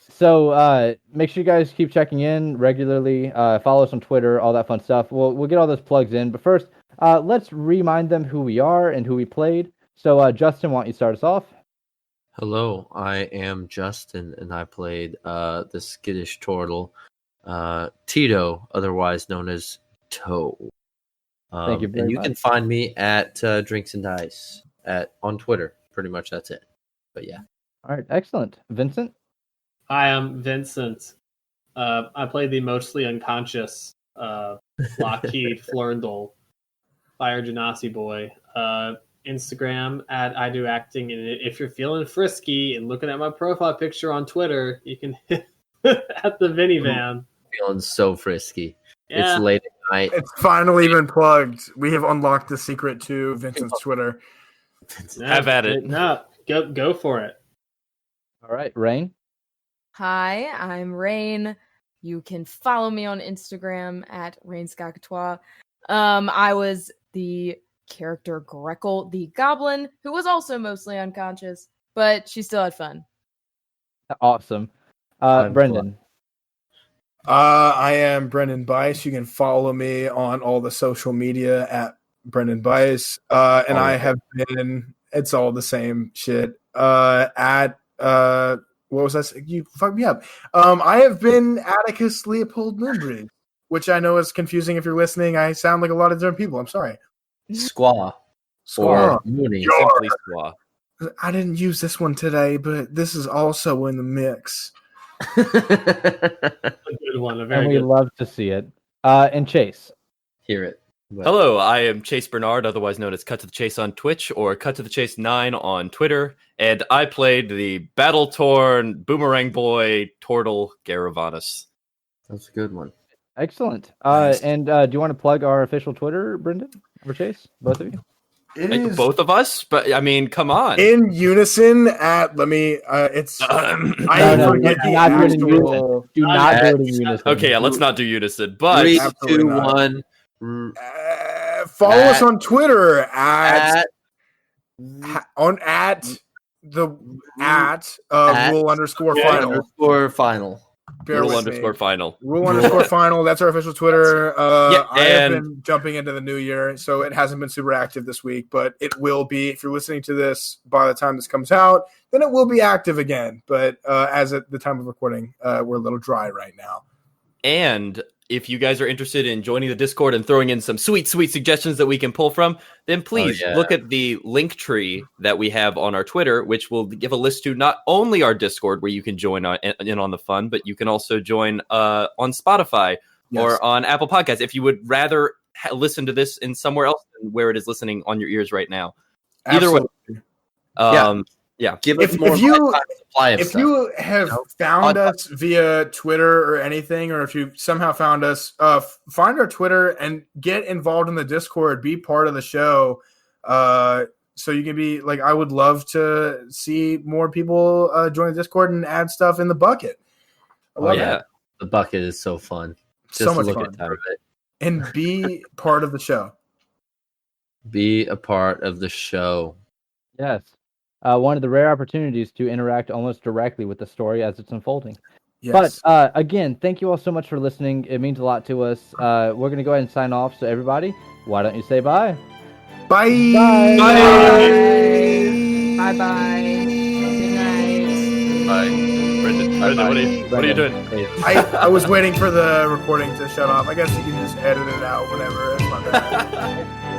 B: So make sure you guys keep checking in regularly. Follow us on Twitter, all that fun stuff. We'll get all those plugs in, but first, let's remind them who we are and who we played. So Justin, why don't you start us off?
E: Hello, I am Justin, and I played the skittish turtle, Tito, otherwise known as Toe.
B: Thank you very
E: and you
B: much.
E: can find me at Drinks and Dice on Twitter. Pretty much that's it. But yeah.
B: All right, excellent. Vincent?
G: Hi, I'm Vincent. I played the mostly unconscious Lockheed Florindle Fire Genasi boy. Instagram at I Do Acting, and if you're feeling frisky and looking at my profile picture on Twitter, you can hit at the Vinny Van.
E: Feeling so frisky.
G: Yeah.
E: It's late at night.
D: It's finally been plugged. We have unlocked the secret to Vincent's Twitter.
C: Have at it.
G: No, go for it.
B: All right, Rain?
F: Hi, I'm Rain. You can follow me on Instagram at RainScacatois. I was the character Gretel, the goblin, who was also mostly unconscious, but she still had fun.
B: Awesome.
E: I'm
B: Brendan?
D: I am Brendan Bice. You can follow me on all the social media at Brendan Bice. And I have been, it's all the same shit. At what was that? You fucked me up. I have been Atticus Leopold Moonbreed, which I know is confusing if you're listening. I sound like a lot of different people. I'm sorry.
E: Squaw.
D: Squaw.
E: Or Mooney.
C: Simply Squaw.
D: I didn't use this one today, but this is also in the mix.
G: A good one. A very
B: And we
G: good.
B: love to see it. And Chase?
E: Hear it. But
C: Hello, I am Chase Bernard, otherwise known as Cut to the Chase on Twitch or Cut to the Chase 9 on Twitter, and I played the battle-torn boomerang boy Tortle Garavanus.
E: That's a good one.
B: Excellent.
D: Nice.
B: And do you want to plug our official Twitter, Brendan or Chase? Both of you?
D: It
C: Like,
D: is
C: both of us? But, I mean, come on.
D: in unison at, it's, I
B: No,
D: forget
B: do
D: the
B: not do it in
D: actual,
B: Do not do it in
E: It's
B: unison.
C: Okay, yeah, let's not do unison, but...
E: 3,
D: Absolutely
E: 2,
D: not.
E: 1.
D: follow us
E: At-
D: on Twitter at
E: At
D: rule underscore
C: Yeah.
D: final.
E: underscore final.
D: Bear
C: Rule
D: with
C: underscore
D: me.
C: final.
D: Rule underscore final. That's our official Twitter.
C: Yeah,
D: I have
C: and-
D: been jumping into the new year, so it hasn't been super active this week, but it will be. If you're listening to this by the time this comes out, then it will be active again. But as at the time of recording, we're a little dry right now.
C: And if you guys are interested in joining the Discord and throwing in some sweet suggestions that we can pull from, then please
E: yeah.
C: look at the link tree that we have on our Twitter, which will give a list to not only our Discord where you can join in on the fun, but you can also join on Spotify
D: Yes.
C: or on Apple Podcasts if you would rather listen to this in somewhere else than where it is listening on your ears right now. Either way.
D: Absolutely.
E: Give
D: If-
E: us more
D: if you-
E: lifetime supply of
D: If
E: stuff.
D: you have found us via Twitter or anything, or if you somehow found us, find our Twitter and get involved in the Discord, be part of the show. So you can be like, I would love to see more people join the Discord and add stuff in the bucket. I
E: Oh,
D: love
E: yeah.
D: it.
E: The bucket is so fun. Just
D: So much
E: look
D: fun.
E: at time of it.
D: And be part of the show.
E: Be a part of the show.
B: Yes. one of the rare opportunities to interact almost directly with the story as it's unfolding.
D: Yes.
B: But again, thank you all so much for listening. It means a lot to us. We're going to go ahead and sign off. So everybody, why don't you say bye?
D: Bye.
B: Bye.
F: Bye bye. Good night.
C: Bye. Brendan, what are you doing?
D: I was waiting for the recording to shut off. I guess you can just edit it out whenever. It's not bad.